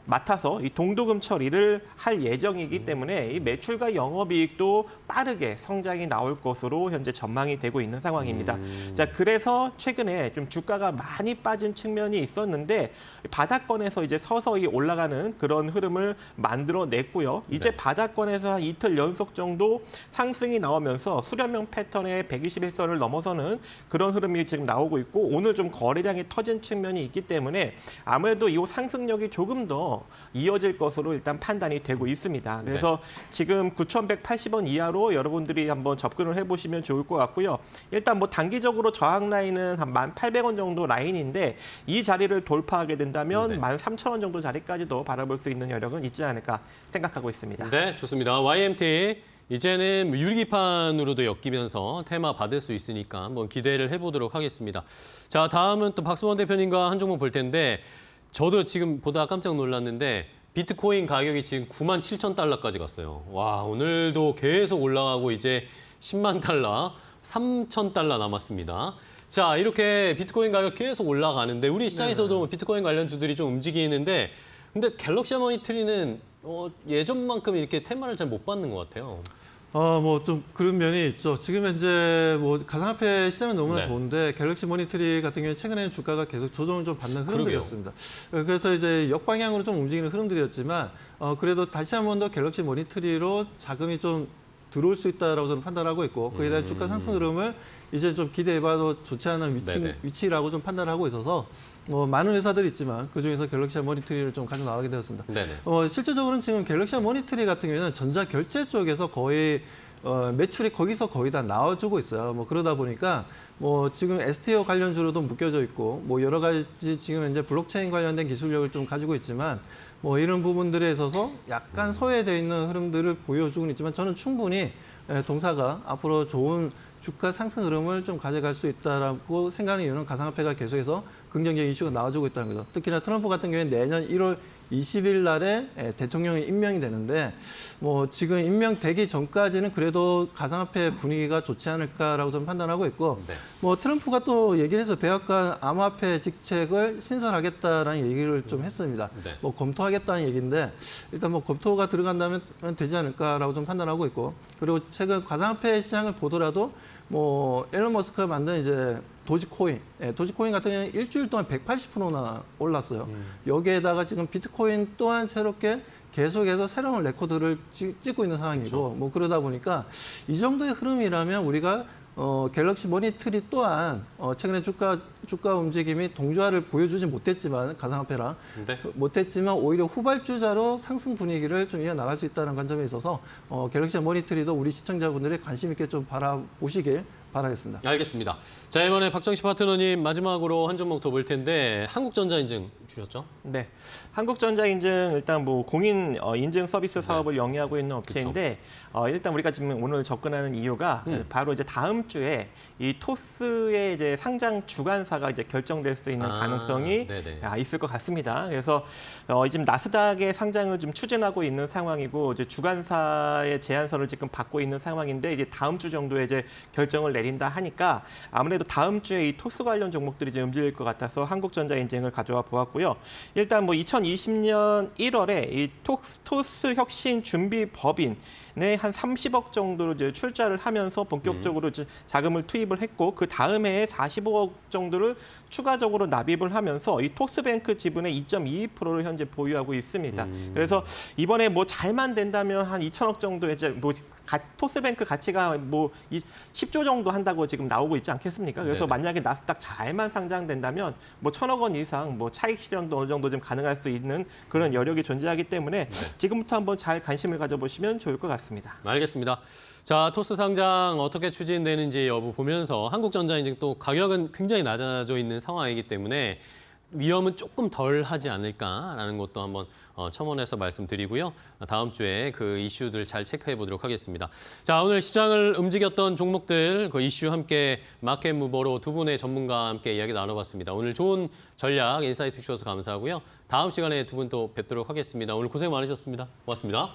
G: 맡아서 이 동도금 처리를 할 예정이기 때문에 이 매출과 영업이익도 빠르게 성장이 나올 것으로 현재 전망이 되고 있는 상황입니다. 자, 그래서 최근에 좀 주가가 많이 빠진 측면이 있었는데 바닥권에서 이제 서서히 올라가는 그런 흐름을 만들어냈고요. 이제
A: 네.
G: 바닥권에서 한 이틀 연속 정도 상승이 나오면서 수렴형 패턴의 121선을 넘어서는 그런 흐름이 지금 나오고 있고 오늘 좀 거래량이 터진 측면이 있기 때문에 아무래도 이 상승력이 조금 더 이어질 것으로 일단 판단이 되고 있습니다. 그래서 지금 9,180원 이하로 여러분들이 한번 접근을 해보시면 좋을 것 같고요. 일단 뭐 단기적으로 저항 라인은 한 1,800원 정도 라인인데 이 자리를 돌파하게 된다면
A: 네.
G: 13,000원 정도 자리까지도 바라볼 수 있는 여력은 있지 않을까 생각하고 있습니다.
A: 네, 좋습니다. YMT 이제는 유리기판으로도 엮이면서 테마 받을 수 있으니까 한번 기대를 해보도록 하겠습니다. 자, 다음은 또 박수원 대표님과 한 종목 볼 텐데 저도 지금 보다 깜짝 놀랐는데 비트코인 가격이 지금 97,000달러까지 갔어요. 와, 오늘도 계속 올라가고 이제 10만 달러, 3,000달러 남았습니다. 자, 이렇게 비트코인 가격 계속 올라가는데 우리 시장에서도 비트코인 관련주들이 좀 움직이는데 근데 갤럭시 모니터리는 예전만큼 이렇게 테마를 잘 못 받는 것 같아요.
F: 뭐 좀 그런 면이 있죠. 지금 현재 뭐 가상화폐 시장은 너무나
A: 네.
F: 좋은데 갤럭시 모니터리 같은 경우에 최근에는 주가가 계속 조정을 좀 받는
A: 그러게요.
F: 흐름들이었습니다. 그래서 이제 역방향으로 좀 움직이는 흐름들이었지만 그래도 다시 한 번 더 갤럭시 모니터리로 자금이 좀 들어올 수 있다라고 저는 판단하고 있고 그에 대한 주가 상승 흐름을 이제 좀 기대해봐도 좋지 않은
A: 네네.
F: 위치라고 좀 판단하고 있어서 많은 회사들이 있지만 그중에서 갤럭시 모니터리를 좀 가져 나가게 되었습니다.
A: 네네.
F: 실제적으로는 지금 갤럭시 모니터리 같은 경우에는 전자결제 쪽에서 거의 매출이 거기서 거의 다 나와주고 있어요. 뭐 그러다 보니까 뭐 지금 STO 관련주로도 묶여져 있고 뭐 여러 가지 지금 현재 블록체인 관련된 기술력을 좀 가지고 있지만 뭐 이런 부분들에 있어서 약간 소외되어 있는 흐름들을 보여주고는 있지만 저는 충분히 동사가 앞으로 좋은 주가 상승 흐름을 좀 가져갈 수 있다라고 생각하는 이유는 가상화폐가 계속해서 긍정적인 이슈가 나와주고 있다는 거죠. 특히나 트럼프 같은 경우에는 내년 1월 20일 날에 대통령이 임명이 되는데 뭐 지금 임명되기 전까지는 그래도 가상화폐 분위기가 좋지 않을까라고 저는 판단하고 있고
A: 네.
F: 뭐 트럼프가 또 얘기를 해서 백악관 암호화폐 직책을 신설하겠다라는 얘기를 좀 했습니다.
A: 네.
F: 뭐 검토하겠다는 얘기인데 일단 뭐 검토가 들어간다면 되지 않을까라고 좀 판단하고 있고 그리고 최근 가상화폐 시장을 보더라도 뭐 일론 머스크가 만든 이제 도지코인. 도지코인 같은 경우는 일주일 동안 180%나 올랐어요. 여기에다가 지금 비트코인 또한 새롭게 계속해서 새로운 레코드를 찍고 있는 상황이고 뭐 그러다 보니까 이 정도의 흐름이라면 우리가 갤럭시 머니트리 또한 최근에 주가 움직임이 동조화를 보여주지 못했지만 가상화폐랑
A: 네.
F: 못했지만 오히려 후발주자로 상승 분위기를 좀 이어나갈 수 있다는 관점에 있어서 갤럭시 머니트리도 우리 시청자분들이 관심 있게 좀 바라보시길 바라겠습니다.
A: 알겠습니다. 자, 이번에 박정식 파트너님 마지막으로 한 종목 더 볼 텐데 한국전자 인증 주셨죠?
G: 네, 한국전자인증 일단 뭐 공인 인증 서비스 사업을 영위하고 있는 업체인데 일단 우리가 지금 오늘 접근하는 이유가 바로 이제 다음 주에 이 토스의 이제 상장 주관사가 이제 결정될 수 있는 가능성이
A: 네네.
G: 있을 것 같습니다. 그래서 지금 나스닥의 상장을 좀 추진하고 있는 상황이고 이제 주관사의 제안서를 지금 받고 있는 상황인데 이제 다음 주 정도에 이제 결정을 내린다 하니까 아무래도 다음 주에 이 토스 관련 종목들이 이제 움직일 것 같아서 한국전자인증을 가져와 보았고요. 일단 뭐 2020년 1월에 이 토스 혁신 준비 법인 한 30억 정도로 이제 출자를 하면서 본격적으로 이제 자금을 투입을 했고 그 다음 해에 45억 정도를 추가적으로 납입을 하면서 이 토스뱅크 지분의 2.22%를 현재 보유하고 있습니다. 그래서 이번에 뭐 잘만 된다면 한 2천억 정도 이제 뭐 토스뱅크 가치가 뭐 10조 정도 한다고 지금 나오고 있지 않겠습니까? 그래서
A: 네네.
G: 만약에 나스닥 잘만 상장된다면 뭐 1,000억 원 이상 뭐 차익 실현도 어느 정도 좀 가능할 수 있는 그런 여력이 존재하기 때문에 지금부터 한번 잘 관심을 가져보시면 좋을 것 같습니다.
A: 알겠습니다. 자, 토스 상장 어떻게 추진되는지 여부 보면서 한국전자인증 또 가격은 굉장히 낮아져 있는 상황이기 때문에 위험은 조금 덜 하지 않을까라는 것도 한번 첨언해서 말씀드리고요. 다음 주에 그 이슈들 잘 체크해 보도록 하겠습니다. 자, 오늘 시장을 움직였던 종목들 그 이슈 함께 마켓 무버로 두 분의 전문가와 함께 이야기 나눠봤습니다. 오늘 좋은 전략 인사이트 주셔서 감사하고요. 다음 시간에 두 분 또 뵙도록 하겠습니다. 오늘 고생 많으셨습니다. 고맙습니다.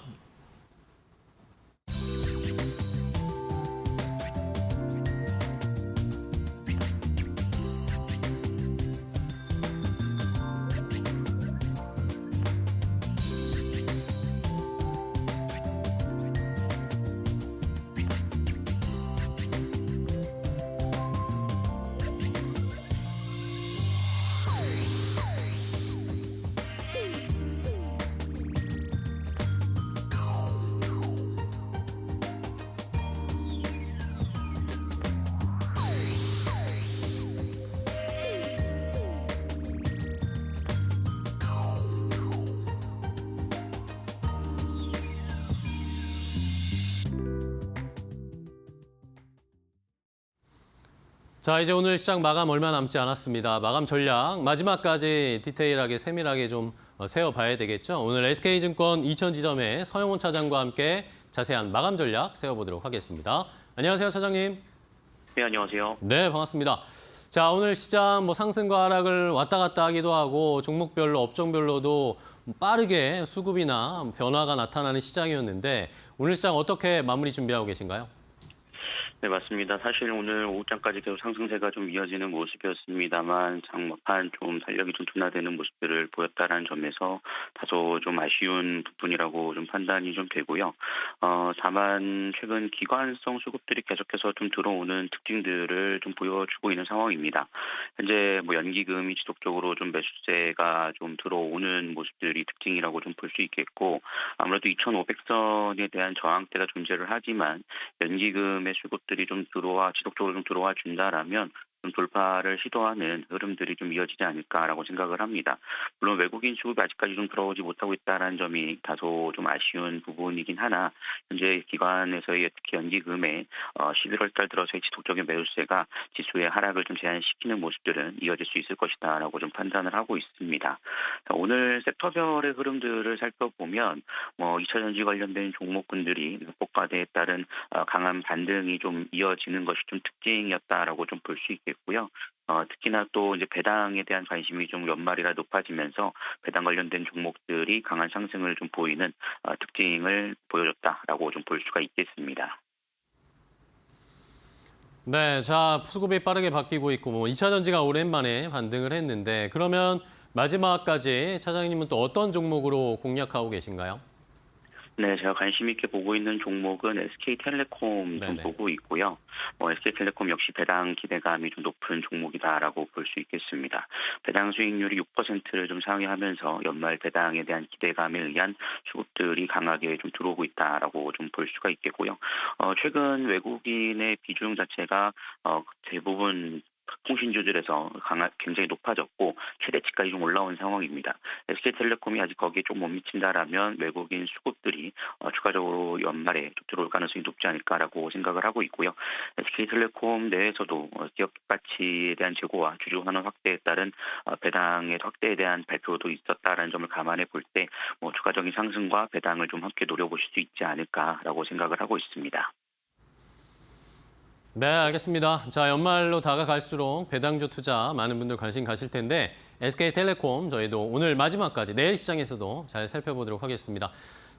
A: 자, 이제 오늘 시장 마감 얼마 남지 않았습니다. 마감 전략 마지막까지 디테일하게 세밀하게 좀 세워봐야 되겠죠. 오늘 SK증권 2000지점의 서영훈 차장과 함께 자세한 마감 전략 세워보도록 하겠습니다. 안녕하세요, 차장님.
H: 네, 안녕하세요.
A: 네, 반갑습니다. 자, 오늘 시장 뭐 상승과 하락을 왔다 갔다 하기도 하고 종목별로 업종별로도 빠르게 수급이나 변화가 나타나는 시장이었는데 오늘 시장 어떻게 마무리 준비하고 계신가요?
H: 네, 맞습니다. 사실 오늘 오후장까지 계속 상승세가 좀 이어지는 모습이었습니다만 장막판 좀 탄력이 좀 둔화되는 모습들을 보였다라는 점에서 다소 좀 아쉬운 부분이라고 좀 판단이 좀 되고요. 다만 최근 기관성 수급들이 계속해서 좀 들어오는 특징들을 좀 보여주고 있는 상황입니다. 현재 뭐 연기금이 지속적으로 좀 매수세가 좀 들어오는 모습들이 특징이라고 좀 볼 수 있겠고 아무래도 2,500선에 대한 저항대가 존재를 하지만 연기금의 수급들이 좀 지속적으로 좀 들어와 준다라면 좀 돌파를 시도하는 흐름들이 좀 이어지지 않을까라고 생각을 합니다. 물론 외국인 수급이 아직까지 좀 들어오지 못하고 있다는 점이 다소 좀 아쉬운 부분이긴 하나 현재 기관에서의 특히 연기금의 11월 달 들어서의 지속적인 매수세가 지수의 하락을 좀 제한시키는 모습들은 이어질 수 있을 것이다라고 좀 판단을 하고 있습니다. 오늘 섹터별의 흐름들을 살펴보면 2차 전지 관련된 종목군들이 복과대에 따른 강한 반등이 좀 이어지는 것이 좀 특징이었다라고 좀 볼 수 있겠습니다. 고요. 특히나 또 이제 배당에 대한 관심이 좀 연말이라 높아지면서 배당 관련된 종목들이 강한 상승을 좀 보이는 특징을 보여줬다라고 좀 볼 수가 있겠습니다.
A: 네, 자, 수급이 빠르게 바뀌고 있고 2차 전지가 오랜만에 반등을 했는데 그러면 마지막까지 차장님은 또 어떤 종목으로 공략하고 계신가요?
H: 네, 제가 관심 있게 보고 있는 종목은 SK텔레콤 좀
A: 네네.
H: 보고 있고요. SK텔레콤 역시 배당 기대감이 좀 높은 종목이다라고 볼 수 있겠습니다. 배당 수익률이 6%를 좀 상회하면서 연말 배당에 대한 기대감에 의한 수급들이 강하게 좀 들어오고 있다라고 좀 볼 수가 있겠고요. 최근 외국인의 비중 자체가 대부분 통신주들에서 굉장히 높아졌고 최대치까지 좀 올라온 상황입니다. SK텔레콤이 아직 거기에 좀 못 미친다라면 외국인 수급들이 추가적으로 연말에 좀 들어올 가능성이 높지 않을까라고 생각을 하고 있고요. SK텔레콤 내에서도 기업 가치에 대한 재고와 주주 환원 확대에 따른 배당의 확대에 대한 발표도 있었다라는 점을 감안해 볼 때 추가적인 상승과 배당을 좀 함께 노려보실 수 있지 않을까라고 생각을 하고 있습니다.
A: 네, 알겠습니다. 자, 연말로 다가갈수록 배당주 투자 많은 분들 관심 가실 텐데 SK텔레콤 저희도 오늘 마지막까지 내일 시장에서도 잘 살펴보도록 하겠습니다.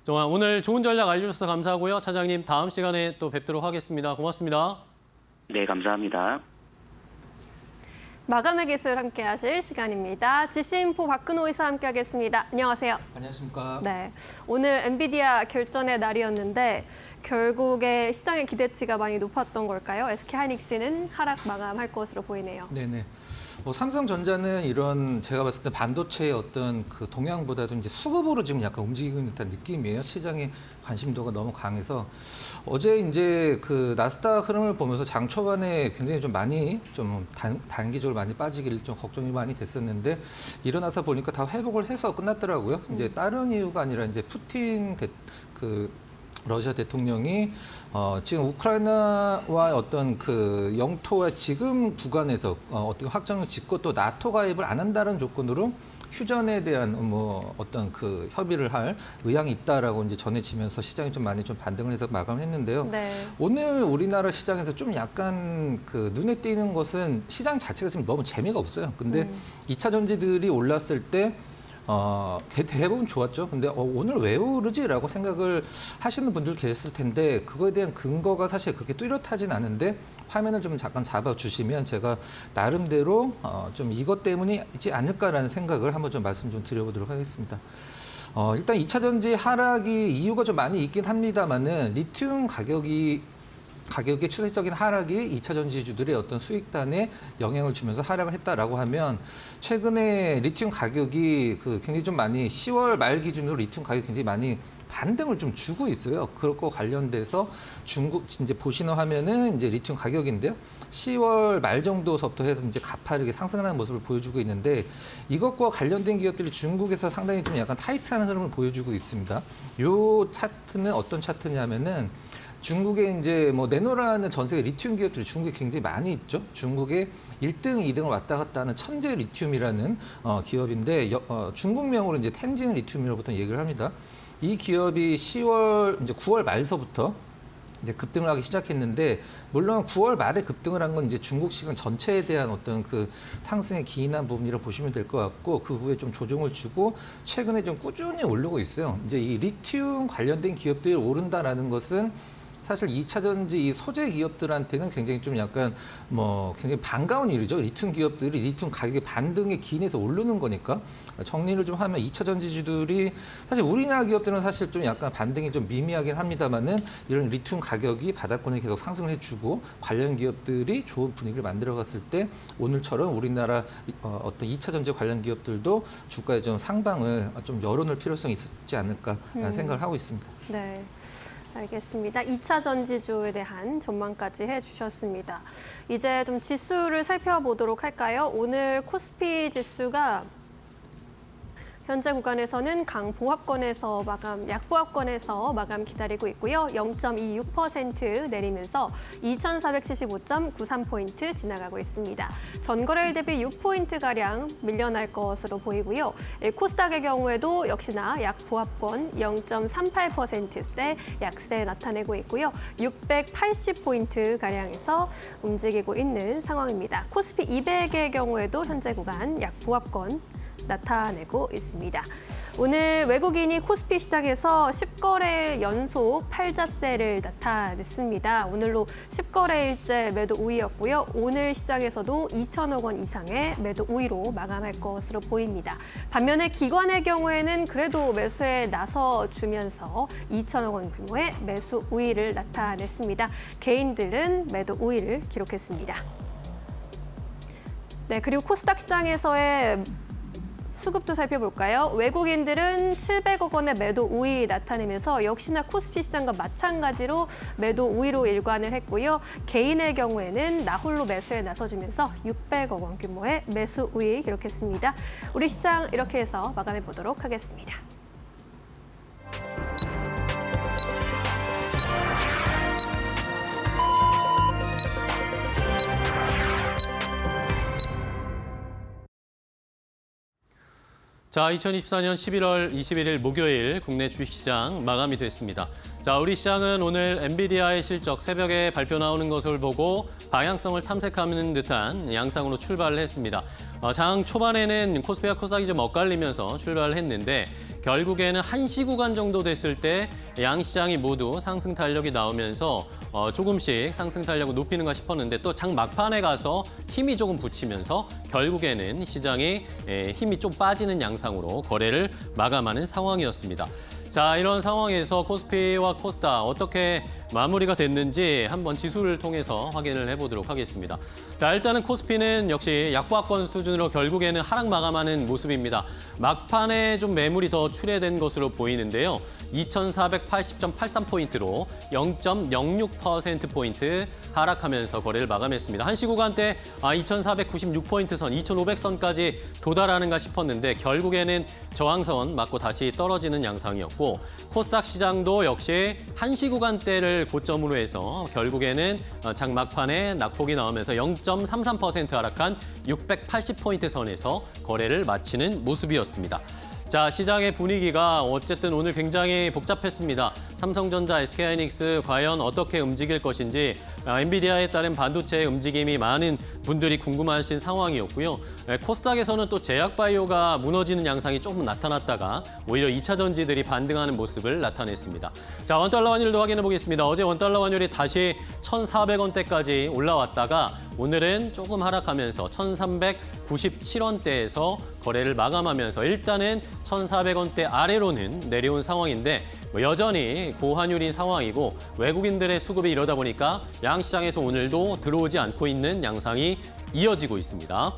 A: 정말 오늘 좋은 전략 알려주셔서 감사하고요. 차장님 다음 시간에 또 뵙도록 하겠습니다. 고맙습니다.
H: 네, 감사합니다.
B: 마감의 기술 함께 하실 시간입니다. 지시인포 박근호 이사 함께 하겠습니다. 안녕하세요.
I: 안녕하십니까.
B: 네, 오늘 엔비디아 결전의 날이었는데 결국에 시장의 기대치가 많이 높았던 걸까요? SK하이닉스는 하락 마감할 것으로 보이네요.
I: 네네. 삼성전자는 이런 제가 봤을 때 반도체의 어떤 그 동향보다도 이제 수급으로 지금 약간 움직이고 있는 듯한 느낌이에요. 시장의 관심도가 너무 강해서 어제 이제 그 나스닥 흐름을 보면서 장 초반에 굉장히 좀 많이 좀 단기적으로 많이 빠지길 좀 걱정이 많이 됐었는데 일어나서 보니까 다 회복을 해서 끝났더라고요. 이제 다른 이유가 아니라 이제 푸틴 러시아 대통령이 지금 우크라이나와 어떤 그 영토와 지금 구간에서 어떻게 확정을 짓고 또 나토 가입을 안 한다는 조건으로 휴전에 대한 어떤 그 협의를 할 의향이 있다라고 이제 전해지면서 시장이 좀 많이 좀 반등을 해서 마감을 했는데요.
B: 네.
I: 오늘 우리나라 시장에서 좀 약간 그 눈에 띄는 것은 시장 자체가 지금 너무 재미가 없어요. 근데 2차 전지들이 올랐을 때 대부분 좋았죠. 근데 오늘 왜 오르지라고 생각을 하시는 분들 계셨을 텐데 그거에 대한 근거가 사실 그렇게 뚜렷하진 않은데 화면을 좀 잠깐 잡아주시면 제가 나름대로 좀 이것 때문이지 않을까라는 생각을 한번 좀 말씀 좀 드려보도록 하겠습니다. 일단 2차 전지 하락이 이유가 좀 많이 있긴 합니다만은 리튬 가격의 추세적인 하락이 2차 전지주들의 어떤 수익단에 영향을 주면서 하락을 했다라고 하면 최근에 리튬 가격이 굉장히 좀 많이 10월 말 기준으로 리튬 가격이 굉장히 많이 반등을 좀 주고 있어요. 그것과 관련돼서 중국 이제 보시는 화면은 이제 리튬 가격인데요. 10월 말 정도서부터 해서 이제 가파르게 상승하는 모습을 보여주고 있는데 이것과 관련된 기업들이 중국에서 상당히 좀 약간 타이트한 흐름을 보여주고 있습니다. 요 차트는 어떤 차트냐면은 중국에 이제 내노라는 전 세계 리튬 기업들이 중국에 굉장히 많이 있죠. 중국에 1등, 2등을 왔다 갔다 하는 천재 리튬이라는 기업인데 중국명으로 이제 텐진 리튬이라고 보통 얘기를 합니다. 이 기업이 이제 9월 말서부터 이제 급등을 하기 시작했는데 물론 9월 말에 급등을 한 건 이제 중국 시장 전체에 대한 어떤 그 상승에 기인한 부분이라고 보시면 될 것 같고 그 후에 좀 조정을 주고 최근에 좀 꾸준히 오르고 있어요. 이제 이 리튬 관련된 기업들이 오른다라는 것은 사실 2차 전지 이 소재 기업들한테는 굉장히 좀 약간 굉장히 반가운 일이죠. 리튬 기업들이 리튬 가격의 반등에 기인해서 오르는 거니까 정리를 좀 하면 2차 전지주들이 사실 우리나라 기업들은 사실 좀 약간 반등이 좀 미미하긴 합니다만은 이런 리튬 가격이 바닥권을 계속 상승을 해주고 관련 기업들이 좋은 분위기를 만들어갔을 때 오늘처럼 우리나라 어떤 2차 전지 관련 기업들도 주가에 좀 상방을 좀 열어놓을 필요성이 있지 않을까라는 생각을 하고 있습니다.
B: 네. 알겠습니다. 2차 전지주에 대한 전망까지 해주셨습니다. 이제 좀 지수를 살펴보도록 할까요? 오늘 코스피 지수가 현재 구간에서는 강보합권에서 약보합권에서 마감 기다리고 있고요. 0.26% 내리면서 2,475.93포인트 지나가고 있습니다. 전거래일 대비 6포인트가량 밀려날 것으로 보이고요. 코스닥의 경우에도 역시나 약보합권 0.38%세 약세 나타내고 있고요. 680포인트가량에서 움직이고 있는 상황입니다. 코스피 200의 경우에도 현재 구간 약보합권 나타내고 있습니다. 오늘 외국인이 코스피 시장에서 10거래일 연속 팔자세를 나타냈습니다. 오늘로 10거래일째 매도 우위였고요. 오늘 시장에서도 2천억 원 이상의 매도 우위로 마감할 것으로 보입니다. 반면에 기관의 경우에는 그래도 매수에 나서주면서 2천억 원 규모의 매수 우위를 나타냈습니다. 개인들은 매도 우위를 기록했습니다. 네, 그리고 코스닥 시장에서의 수급도 살펴볼까요? 외국인들은 700억 원의 매도 우위 나타내면서 역시나 코스피 시장과 마찬가지로 매도 우위로 일관을 했고요. 개인의 경우에는 나홀로 매수에 나서주면서 600억 원 규모의 매수 우위 기록했습니다. 우리 시장 이렇게 해서 마감해 보도록 하겠습니다.
A: 자, 2024년 11월 21일 목요일 국내 주식시장 마감이 됐습니다. 자, 우리 시장은 오늘 엔비디아의 실적 새벽에 발표 나오는 것을 보고 방향성을 탐색하는 듯한 양상으로 출발을 했습니다. 장 초반에는 코스피와 코스닥이 좀 엇갈리면서 출발을 했는데 결국에는 1시 구간 정도 됐을 때 양시장이 모두 상승 탄력이 나오면서 조금씩 상승 탄력을 높이는가 싶었는데 또 장 막판에 가서 힘이 조금 붙이면서 결국에는 시장이 힘이 좀 빠지는 양상으로 거래를 마감하는 상황이었습니다. 자, 이런 상황에서 코스피와 코스닥 어떻게 마무리가 됐는지 한번 지수를 통해서 확인을 해보도록 하겠습니다. 자, 일단은 코스피는 역시 약보합권 수준으로 결국에는 하락 마감하는 모습입니다. 막판에 좀 매물이 더 출회된 것으로 보이는데요. 2,480.83포인트로 0.06%포인트 하락하면서 거래를 마감했습니다. 한시 구간대 2,496포인트 선, 2,500선까지 도달하는가 싶었는데 결국에는 저항선 맞고 다시 떨어지는 양상이었고 코스닥 시장도 역시 한시 구간대를 고점으로 해서 결국에는 장 막판에 낙폭이 나오면서 0.33% 하락한 680포인트 선에서 거래를 마치는 모습이었습니다. 자, 시장의 분위기가 어쨌든 오늘 굉장히 복잡했습니다. 삼성전자, SK하이닉스 과연 어떻게 움직일 것인지 엔비디아에 따른 반도체의 움직임이 많은 분들이 궁금하신 상황이었고요. 코스닥에서는 또 제약바이오가 무너지는 양상이 조금 나타났다가 오히려 2차 전지들이 반등하는 모습을 나타냈습니다. 자, 원달러 환율도 확인해 보겠습니다. 어제 원달러 환율이 다시 1,400원대까지 올라왔다가 오늘은 조금 하락하면서 1,397원대에서 거래를 마감하면서 일단은 1,400원대 아래로는 내려온 상황인데 여전히 고환율인 상황이고 외국인들의 수급이 이러다 보니까 양시장에서 오늘도 들어오지 않고 있는 양상이 이어지고 있습니다.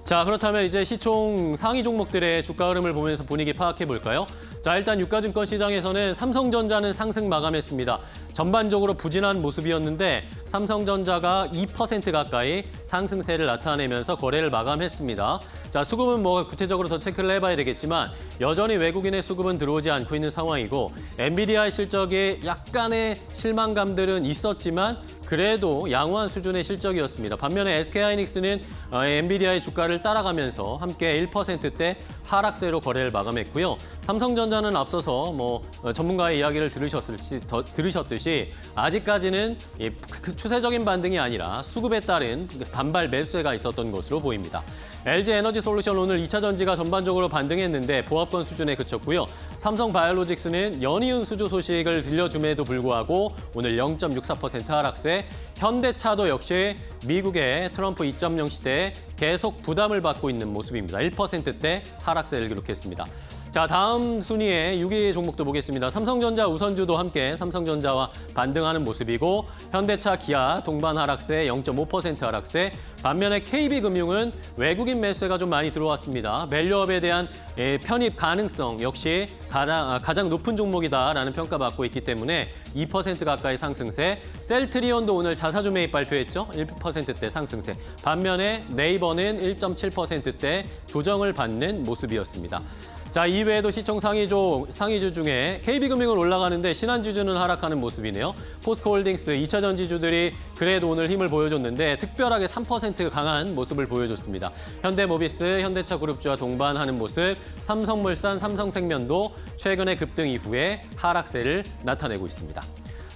A: 자, 그렇다면 이제 시총 상위 종목들의 주가 흐름을 보면서 분위기 파악해 볼까요? 자, 일단 유가증권 시장에서는 삼성전자는 상승 마감했습니다. 전반적으로 부진한 모습이었는데 삼성전자가 2% 가까이 상승세를 나타내면서 거래를 마감했습니다. 자, 수급은 뭐 구체적으로 더 체크를 해봐야 되겠지만 여전히 외국인의 수급은 들어오지 않고 있는 상황이고 엔비디아의 실적에 약간의 실망감들은 있었지만 그래도 양호한 수준의 실적이었습니다. 반면에 SK하이닉스는 엔비디아의 주가를 따라가면서 함께 1%대 하락세로 거래를 마감했고요. 삼성전자는 앞서서 전문가의 이야기를 들으셨듯이 아직까지는 추세적인 반등이 아니라 수급에 따른 반발 매수세가 있었던 것으로 보입니다. LG에너지솔루션 오늘 2차 전지가 전반적으로 반등했는데 보합권 수준에 그쳤고요. 삼성바이오로직스는 연이은 수주 소식을 들려줌에도 불구하고 오늘 0.64% 하락세, 현대차도 역시 미국의 트럼프 2.0 시대에 계속 부담을 받고 있는 모습입니다. 1%대 하락세를 기록했습니다. 자, 다음 순위의 6위 종목도 보겠습니다. 삼성전자 우선주도 함께 삼성전자와 반등하는 모습이고 현대차, 기아 동반 하락세 0.5% 하락세. 반면에 KB금융은 외국인 매수가 좀 많이 들어왔습니다. 밸류업에 대한 편입 가능성 역시 가장 높은 종목이다라는 평가받고 있기 때문에 2% 가까이 상승세. 셀트리온도 오늘 자사주 매입 발표했죠. 1%대 상승세. 반면에 네이버는 1.7%대 조정을 받는 모습이었습니다. 자, 이외에도 시총 상위주 중에 KB금융은 올라가는데 신한주주는 하락하는 모습이네요. 포스코홀딩스, 2차 전지주들이 그래도 오늘 힘을 보여줬는데 특별하게 3% 강한 모습을 보여줬습니다. 현대모비스, 현대차그룹주와 동반하는 모습, 삼성물산, 삼성생명도 최근의 급등 이후에 하락세를 나타내고 있습니다.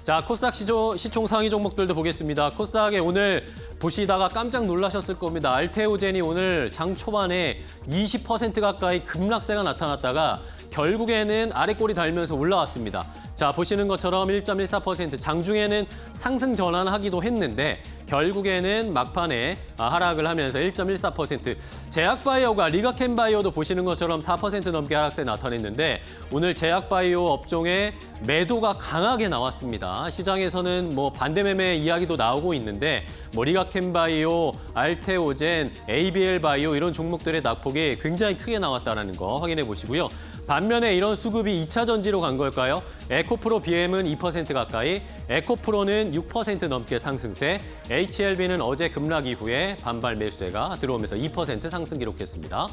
A: 자, 코스닥 시총 상위 종목들도 보겠습니다. 코스닥에 오늘 보시다가 깜짝 놀라셨을 겁니다. 알테오젠이 오늘 장 초반에 20% 가까이 급락세가 나타났다가 결국에는 아래 꼬리 달면서 올라왔습니다. 자, 보시는 것처럼 1.14% 장중에는 상승 전환하기도 했는데 결국에는 막판에 하락을 하면서 1.14%. 제약바이오가 리가켄바이오도 보시는 것처럼 4% 넘게 하락세 나타냈는데 오늘 제약바이오 업종의 매도가 강하게 나왔습니다. 시장에서는 뭐 반대매매 이야기도 나오고 있는데 뭐 리가켄바이오, 알테오젠, ABL바이오 이런 종목들의 낙폭이 굉장히 크게 나왔다는 거 확인해 보시고요. 반면에 이런 수급이 2차 전지로 간 걸까요? 에코프로 BM은 2% 가까이, 에코프로는 6% 넘게 상승세, HLB는 어제 급락 이후에 반발 매수세가 들어오면서 2% 상승 기록했습니다.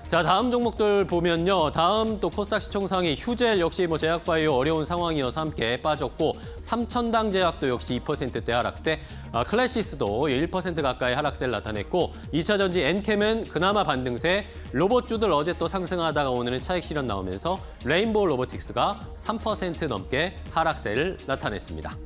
A: 자, 다음 종목들 보면요. 다음 또 코스닥 시총상위 휴젤 역시 뭐 제약바이오 어려운 상황이어서 함께 빠졌고 삼천당 제약도 역시 2%대 하락세, 클래시스도 1% 가까이 하락세를 나타냈고 2차 전지 엔캠은 그나마 반등세, 로봇주들 어제 또 상승하다가 오늘은 차익 실현 나오면서 레인보우 로보틱스가 3% 넘게 하락세를 나타냈습니다.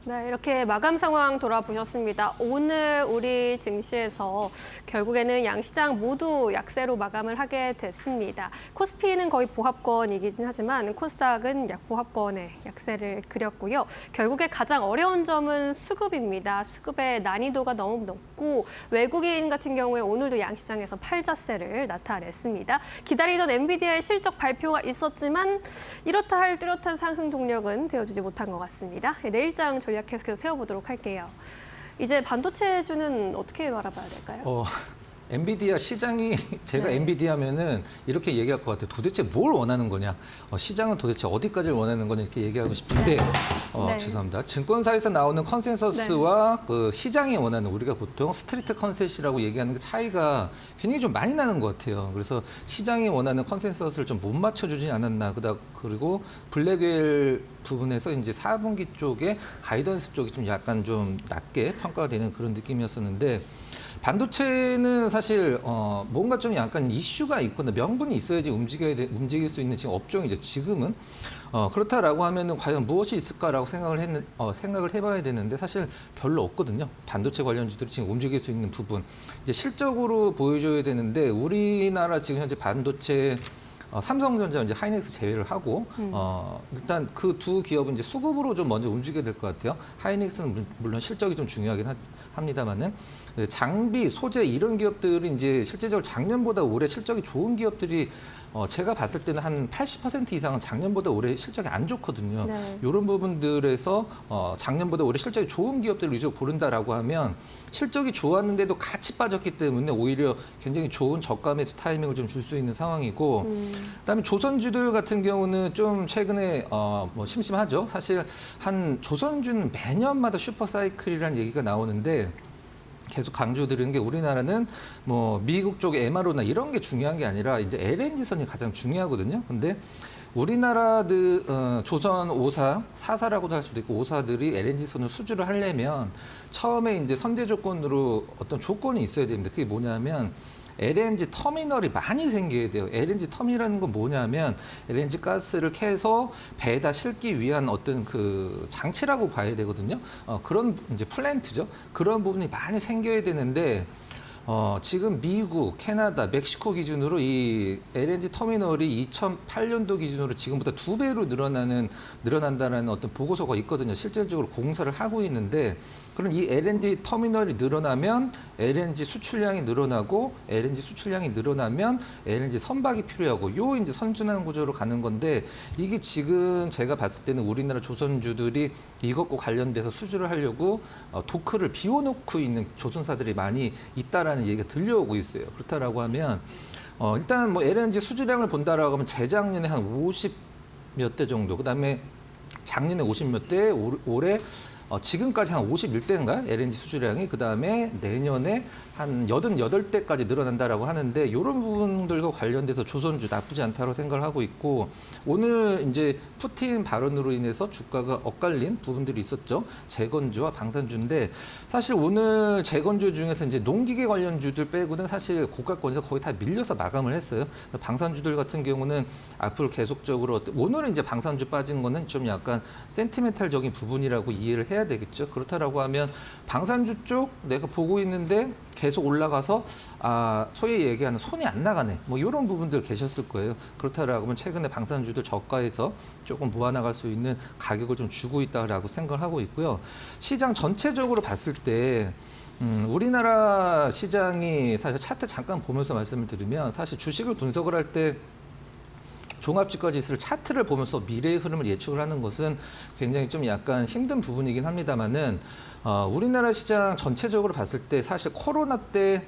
B: 네, 이렇게 마감 상황 돌아보셨습니다. 오늘 우리 증시에서 결국에는 양시장 모두 약세로 마감을 하게 됐습니다. 코스피는 거의 보합권이긴 하지만 코스닥은 약보합권의 약세를 그렸고요. 결국에 가장 어려운 점은 수급입니다. 수급의 난이도가 너무 높고 외국인 같은 경우에 오늘도 양시장에서 팔자세를 나타냈습니다. 기다리던 엔비디아의 실적 발표가 있었지만 이렇다 할 뚜렷한 상승 동력은 되어주지 못한 것 같습니다. 내일장 전략 계속해서 세워보도록 할게요. 이제 반도체주는 어떻게 바라봐야 될까요?
I: 엔비디아 시장이 제가
B: 네.
I: 엔비디아면은 이렇게 얘기할 것 같아요. 도대체 뭘 원하는 거냐? 시장은 도대체 어디까지를 원하는 거냐 이렇게 얘기하고 싶은데
B: 네.
I: 죄송합니다. 증권사에서 나오는 컨센서스와 그 시장이 원하는 우리가 보통 스트리트 컨센이라고 얘기하는 그 차이가 굉장히 좀 많이 나는 것 같아요. 그래서 시장이 원하는 컨센서스를 좀 못 맞춰주지 않았나. 그리고 블랙웰 부분에서 이제 4분기 쪽에 가이던스 쪽이 좀 약간 좀 낮게 평가가 되는 그런 느낌이었었는데 반도체는 사실 뭔가 좀 약간 이슈가 있거나 명분이 있어야지 움직일 수 있는 지금 업종이죠. 지금은 그렇다라고 하면은 과연 무엇이 있을까라고 생각을 해봐야 되는데 사실 별로 없거든요. 반도체 관련주들이 지금 움직일 수 있는 부분 이제 실적으로 보여줘야 되는데 우리나라 지금 현재 반도체 삼성전자 이제 하이닉스 제외를 하고 일단 그 두 기업은 이제 수급으로 좀 먼저 움직여야 될 것 같아요. 하이닉스는 물론 실적이 좀 중요하긴 합니다만은 장비, 소재 이런 기업들이 이제 실제적으로 작년보다 올해 실적이 좋은 기업들이 제가 봤을 때는 한 80% 이상은 작년보다 올해 실적이 안 좋거든요.
B: 네.
I: 이런 부분들에서 작년보다 올해 실적이 좋은 기업들을 위주로 고른다라고 하면 실적이 좋았는데도 같이 빠졌기 때문에 오히려 굉장히 좋은 저가 매수 타이밍을 좀 줄 수 있는 상황이고 그다음에 조선주들 같은 경우는 좀 최근에 뭐 심심하죠. 사실 한 조선주는 매년마다 슈퍼사이클이라는 얘기가 나오는데 계속 강조드리는 게 우리나라는 뭐 미국 쪽의 MRO나 이런 게 중요한 게 아니라 이제 LNG선이 가장 중요하거든요. 근데 우리나라들 조선 5사, 4사라고도 할 수도 있고 5사들이 LNG선을 수주를 하려면 처음에 이제 선제 조건으로 어떤 조건이 있어야 됩니다. 그게 뭐냐면 LNG 터미널이 많이 생겨야 돼요. LNG 터미널이라는 건 뭐냐면 LNG 가스를 캐서 배에다 싣기 위한 어떤 그 장치라고 봐야 되거든요. 그런 이제 플랜트죠. 그런 부분이 많이 생겨야 되는데 지금 미국, 캐나다, 멕시코 기준으로 이 LNG 터미널이 2008년도 기준으로 지금보다 2배로 늘어난다는 어떤 보고서가 있거든요. 실질적으로 공사를 하고 있는데 그럼 이 LNG 터미널이 늘어나면 LNG 수출량이 늘어나고 LNG 수출량이 늘어나면 LNG 선박이 필요하고 요 이제 선순환 구조로 가는 건데 이게 지금 제가 봤을 때는 우리나라 조선주들이 이것과 관련돼서 수주를 하려고 도크를 비워놓고 있는 조선사들이 많이 있다라는 얘기가 들려오고 있어요. 그렇다라고 하면 일단 뭐 LNG 수주량을 본다라고 하면 재작년에 한 50몇 대 정도, 그다음에 작년에 50몇 대, 올해 지금까지 한 51대인가요? LNG 수주량이. 그다음에 내년에 한 88대까지 늘어난다라고 하는데 이런 부분들과 관련돼서 조선주 나쁘지 않다고 생각을 하고 있고 오늘 이제 푸틴 발언으로 인해서 주가가 엇갈린 부분들이 있었죠. 재건주와 방산주인데 사실 오늘 재건주 중에서 이제 농기계 관련주들 빼고는 사실 고가권에서 거의 다 밀려서 마감을 했어요. 방산주들 같은 경우는 앞으로 계속적으로 오늘은 이제 방산주 빠진 거는 좀 약간 센티멘탈적인 부분이라고 이해를 해야 되겠죠. 그렇다라고 하면 방산주 쪽 내가 보고 있는데 계속 올라가서 소위 얘기하는 손이 안 나가네. 뭐 이런 부분들 계셨을 거예요. 그렇다라고 하면 최근에 방산주들 저가에서 조금 모아나갈 수 있는 가격을 좀 주고 있다라고 생각을 하고 있고요. 시장 전체적으로 봤을 때 우리나라 시장이 사실 차트 잠깐 보면서 말씀을 드리면 사실 주식을 분석을 할 때 종합주가지수를 차트를 보면서 미래의 흐름을 예측을 하는 것은 굉장히 좀 약간 힘든 부분이긴 합니다만은 우리나라 시장 전체적으로 봤을 때 사실 코로나 때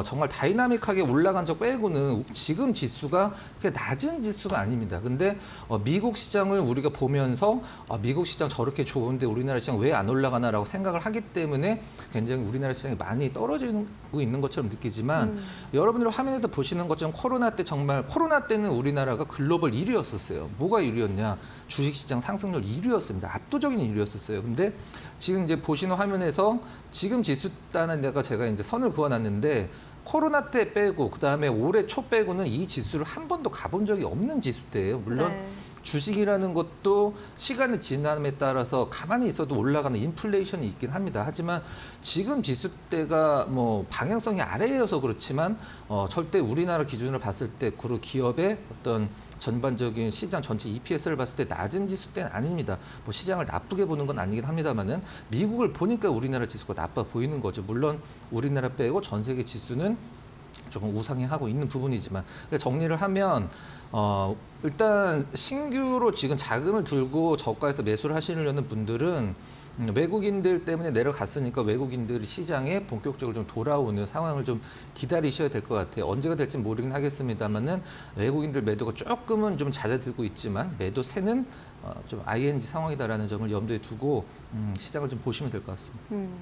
I: 정말 다이나믹하게 올라간 적 빼고는 지금 지수가 그렇게 낮은 지수가 아닙니다. 근데 미국 시장을 우리가 보면서 미국 시장 저렇게 좋은데 우리나라 시장 왜 안 올라가나라고 생각을 하기 때문에 굉장히 우리나라 시장이 많이 떨어지고 있는 것처럼 느끼지만 여러분들 화면에서 보시는 것처럼 코로나 때 정말 코로나 때는 우리나라가 글로벌 1위였었어요. 뭐가 1위였냐? 주식시장 상승률 1위였습니다. 압도적인 1위였었어요. 근데 지금 이제 보시는 화면에서 지금 지수 따는 데가 제가 이제 선을 그어놨는데 코로나 때 빼고 그다음에 올해 초 빼고는 이 지수를 한 번도 가본 적이 없는 지수대예요. 물론
B: 네.
I: 주식이라는 것도 시간이 지남에 따라서 가만히 있어도 올라가는 인플레이션이 있긴 합니다. 하지만 지금 지수대가 뭐 방향성이 아래여서 그렇지만 절대 우리나라 기준으로 봤을 때 그 기업의 어떤 전반적인 시장 전체 EPS를 봤을 때 낮은 지수대는 아닙니다. 뭐 시장을 나쁘게 보는 건 아니긴 합니다만은 미국을 보니까 우리나라 지수가 나빠 보이는 거죠. 물론 우리나라 빼고 전 세계 지수는 조금 우상향하고 있는 부분이지만 정리를 하면 일단 신규로 지금 자금을 들고 저가에서 매수를 하시려는 분들은 외국인들 때문에 내려갔으니까 외국인들이 시장에 본격적으로 좀 돌아오는 상황을 좀 기다리셔야 될 것 같아요. 언제가 될지 모르긴 하겠습니다만은 외국인들 매도가 조금은 좀 잦아들고 있지만 매도세는 좀 ING 상황이다라는 점을 염두에 두고 시장을 좀 보시면 될 것 같습니다.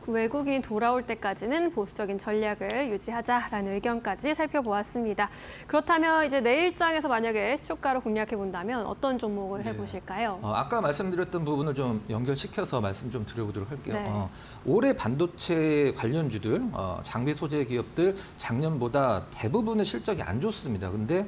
B: 그 외국인이 돌아올 때까지는 보수적인 전략을 유지하자라는 의견까지 살펴보았습니다. 그렇다면 이제 내일장에서 만약에 시초가로 공략해 본다면 어떤 종목을 해보실까요?
I: 아까 말씀드렸던 부분을 좀 연결시켜서 말씀 좀 드려보도록 할게요.
B: 네.
I: 올해 반도체 관련주들, 장비 소재 기업들 작년보다 대부분의 실적이 안 좋습니다. 근데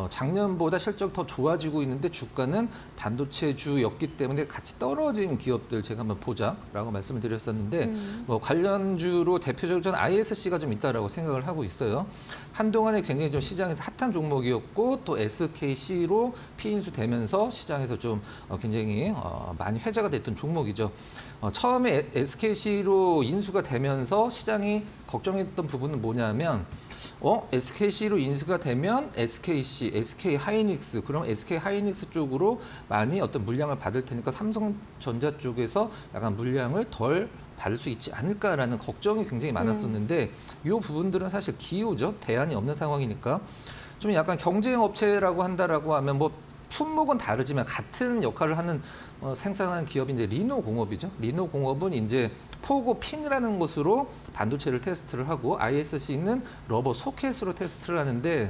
I: 작년보다 실적 더 좋아지고 있는데 주가는 반도체주였기 때문에 같이 떨어진 기업들 제가 한번 보자라고 말씀을 드렸었는데 관련주로 대표적으로 저는 ISC가 좀 있다라고 생각을 하고 있어요. 한동안에 굉장히 좀 시장에서 핫한 종목이었고 또 SKC로 피인수 되면서 시장에서 좀 굉장히 많이 회자가 됐던 종목이죠. 처음에 SKC로 인수가 되면서 시장이 걱정했던 부분은 뭐냐면 SKC로 인수가 되면 SKC, SK 하이닉스, 그럼 SK 하이닉스 쪽으로 많이 어떤 물량을 받을 테니까 삼성전자 쪽에서 약간 물량을 덜 받을 수 있지 않을까라는 걱정이 굉장히 많았었는데 이 부분들은 사실 기우죠. 대안이 없는 상황이니까 좀 약간 경쟁 업체라고 한다라고 하면 뭐 품목은 다르지만 같은 역할을 하는 생산하는 기업이 이제 리노공업이죠. 리노공업은 이제 포고 핀이라는 것으로 반도체를 테스트를 하고 ISC는 러버 소켓으로 테스트를 하는데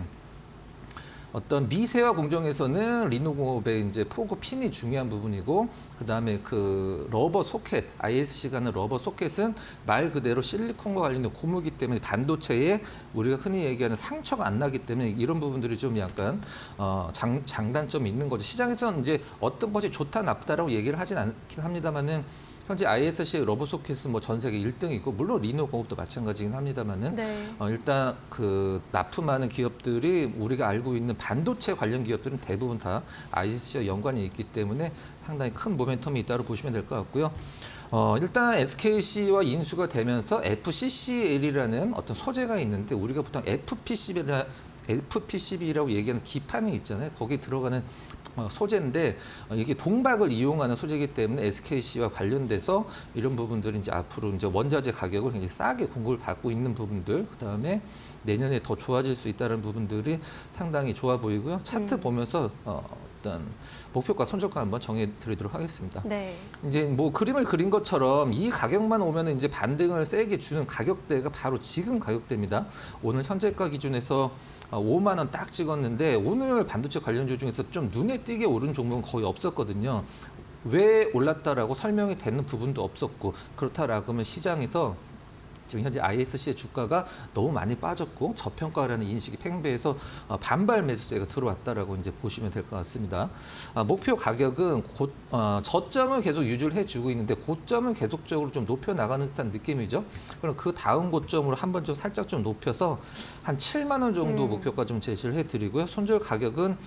I: 어떤 미세화 공정에서는 리노공업의 이제 포고 핀이 중요한 부분이고 그다음에 그 러버 소켓 ISC가 하는 러버 소켓은 말 그대로 실리콘과 관련된 고무기 때문에 반도체에 우리가 흔히 얘기하는 상처가 안 나기 때문에 이런 부분들이 좀 약간 장단점이 있는 거죠. 시장에서는 이제 어떤 것이 좋다 나쁘다라고 얘기를 하진 않긴 합니다만은 현재 ISC의 러버 소켓은 뭐 전 세계 1등이고 물론 리노공업도 마찬가지긴 합니다만은
B: 네.
I: 일단 그 납품하는 기업들이 우리가 알고 있는 반도체 관련 기업들은 대부분 다 ISC와 연관이 있기 때문에 상당히 큰 모멘텀이 있다고 보시면 될 것 같고요. 일단 SKC와 인수가 되면서 FCCL이라는 어떤 소재가 있는데 우리가 보통 FPCB라고 얘기하는 기판이 있잖아요. 거기에 들어가는 소재인데 이게 동박을 이용하는 소재이기 때문에 SKC와 관련돼서 이런 부분들이 이제 앞으로 이제 원자재 가격을 굉장히 싸게 공급을 받고 있는 부분들, 그다음에 내년에 더 좋아질 수 있다는 부분들이 상당히 좋아 보이고요. 차트 보면서 어떤 목표가 손절가 한번 정해드리도록 하겠습니다.
B: 네.
I: 이제 뭐 그림을 그린 것처럼 이 가격만 오면 이제 반등을 세게 주는 가격대가 바로 지금 가격대입니다. 오늘 현재가 기준에서 5만 원 딱 찍었는데 오늘 반도체 관련주 중에서 좀 눈에 띄게 오른 종목은 거의 없었거든요. 왜 올랐다라고 설명이 되는 부분도 없었고 그렇다라고 하면 시장에서 지금 현재 ISC의 주가가 너무 많이 빠졌고 저평가라는 인식이 팽배해서 반발 매수세가 들어왔다라고 이제 보시면 될 것 같습니다. 목표 가격은 저점을 계속 유지를 해주고 있는데 고점은 계속적으로 좀 높여 나가는 듯한 느낌이죠. 그럼 그 다음 고점으로 한번 좀 살짝 좀 높여서 한 7만 원 정도 목표가 좀 제시를 해드리고요. 손절 가격은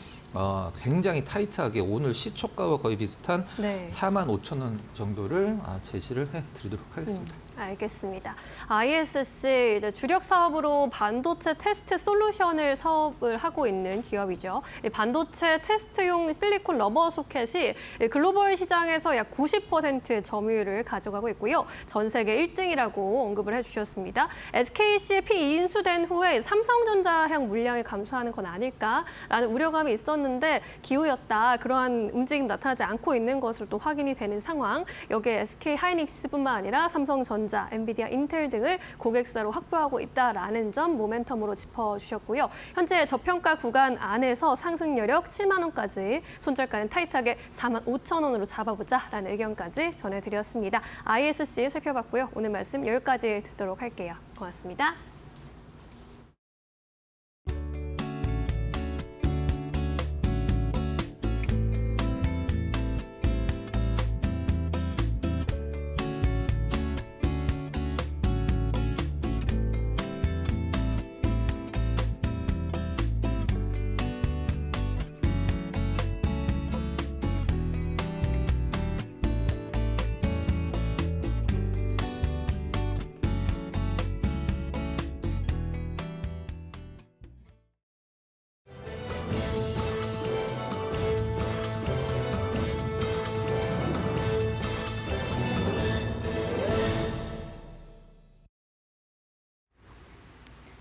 I: 굉장히 타이트하게 오늘 시초가와 거의 비슷한
B: 네.
I: 4만 5천 원 정도를 제시를 해드리도록 하겠습니다.
B: 알겠습니다. ISC 이제 주력 사업으로 반도체 테스트 솔루션을 사업을 하고 있는 기업이죠. 이 반도체 테스트용 실리콘 러버 소켓이 글로벌 시장에서 약 90%의 점유율을 가져가고 있고요. 전 세계 1등이라고 언급을 해주셨습니다. SKCP 인수된 후에 삼성전자향 물량이 감소하는 건 아닐까라는 우려감이 있었는데 기우였다. 그러한 움직임 나타나지 않고 있는 것으로 또 확인이 되는 상황. 여기에 SK하이닉스뿐만 아니라 삼성전자, 엔비디아, 인텔 등을 고객사로 확보하고 있다라는 점 모멘텀으로 짚어주셨고요. 현재 저평가 구간 안에서 상승 여력 7만 원까지, 손절가는 타이트하게 4만 5천 원으로 잡아보자라는 의견까지 전해드렸습니다. ISC 살펴봤고요. 오늘 말씀 여기까지 듣도록 할게요. 고맙습니다.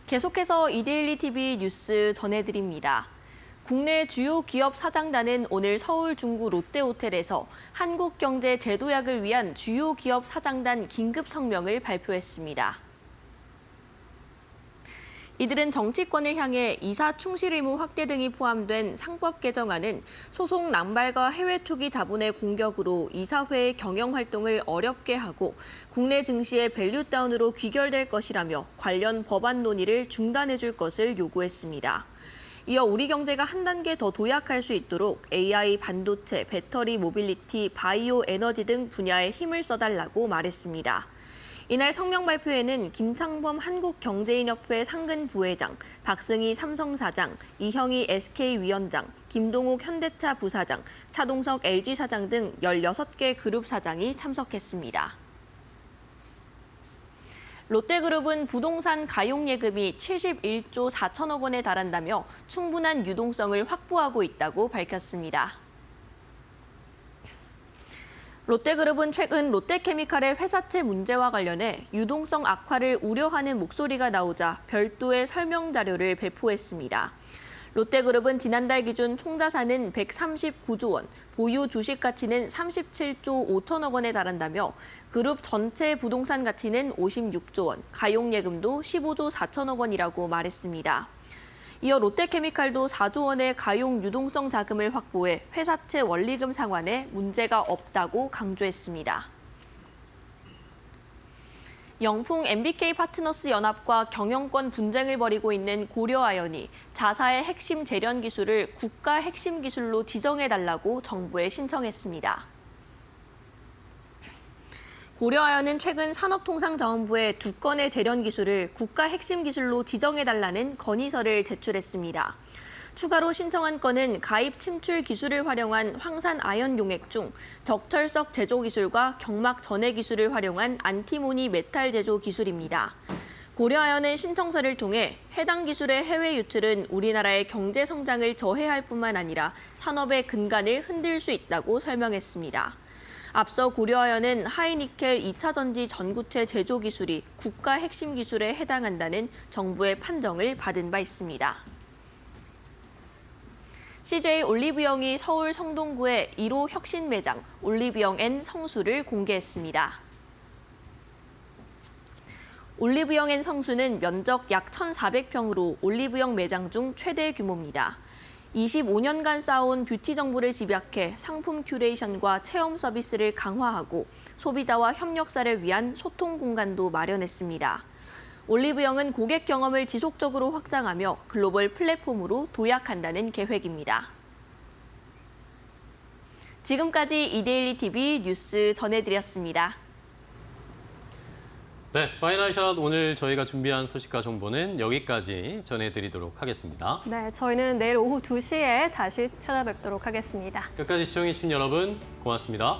J: 계속해서 이데일리 TV 뉴스 전해드립니다. 국내 주요 기업 사장단은 오늘 서울 중구 롯데호텔에서 한국경제 제도약을 위한 주요 기업 사장단 긴급 성명을 발표했습니다. 이들은 정치권을 향해 이사 충실 의무 확대 등이 포함된 상법 개정안은 소송 남발과 해외 투기 자본의 공격으로 이사회의 경영 활동을 어렵게 하고 국내 증시의 밸류다운으로 귀결될 것이라며 관련 법안 논의를 중단해 줄 것을 요구했습니다. 이어 우리 경제가 한 단계 더 도약할 수 있도록 AI, 반도체, 배터리, 모빌리티, 바이오 에너지 등 분야에 힘을 써달라고 말했습니다. 이날 성명 발표에는 김창범 한국경제인협회 상근 부회장, 박승희 삼성 사장, 이형희 SK 위원장, 김동욱 현대차 부사장, 차동석 LG 사장 등 16개 그룹 사장이 참석했습니다. 롯데그룹은 부동산 가용예금이 71조 4천억 원에 달한다며 충분한 유동성을 확보하고 있다고 밝혔습니다. 롯데그룹은 최근 롯데케미칼의 회사채 문제와 관련해 유동성 악화를 우려하는 목소리가 나오자 별도의 설명 자료를 배포했습니다. 롯데그룹은 지난달 기준 총자산은 139조 원, 보유 주식 가치는 37조 5천억 원에 달한다며 그룹 전체 부동산 가치는 56조 원, 가용예금도 15조 4천억 원이라고 말했습니다. 이어 롯데케미칼도 4조 원의 가용 유동성 자금을 확보해 회사채 원리금 상환에 문제가 없다고 강조했습니다. 영풍 MBK 파트너스 연합과 경영권 분쟁을 벌이고 있는 고려아연이 자사의 핵심 재련 기술을 국가 핵심 기술로 지정해달라고 정부에 신청했습니다. 고려아연은 최근 산업통상자원부에 2건의 재련 기술을 국가 핵심 기술로 지정해달라는 건의서를 제출했습니다. 추가로 신청한 건은 가입 침출 기술을 활용한 황산 아연 용액 중 적철석 제조 기술과 경막 전해 기술을 활용한 안티모니 메탈 제조 기술입니다. 고려아연은 신청서를 통해 해당 기술의 해외 유출은 우리나라의 경제 성장을 저해할 뿐만 아니라 산업의 근간을 흔들 수 있다고 설명했습니다. 앞서 고려아연은 하이니켈 2차 전지 전구체 제조 기술이 국가 핵심 기술에 해당한다는 정부의 판정을 받은 바 있습니다. CJ 올리브영이 서울 성동구의 1호 혁신 매장 올리브영 앤 성수를 공개했습니다. 올리브영 앤 성수는 면적 약 1,400평으로 올리브영 매장 중 최대 규모입니다. 25년간 쌓아온 뷰티 정보를 집약해 상품 큐레이션과 체험 서비스를 강화하고 소비자와 협력사를 위한 소통 공간도 마련했습니다. 올리브영은 고객 경험을 지속적으로 확장하며 글로벌 플랫폼으로 도약한다는 계획입니다. 지금까지 이데일리 TV 뉴스 전해드렸습니다.
A: 네, 파이널샷 오늘 저희가 준비한 소식과 정보는 여기까지 전해드리도록 하겠습니다.
B: 네, 저희는 내일 오후 2시에 다시 찾아뵙도록 하겠습니다.
A: 끝까지 시청해주신 여러분 고맙습니다.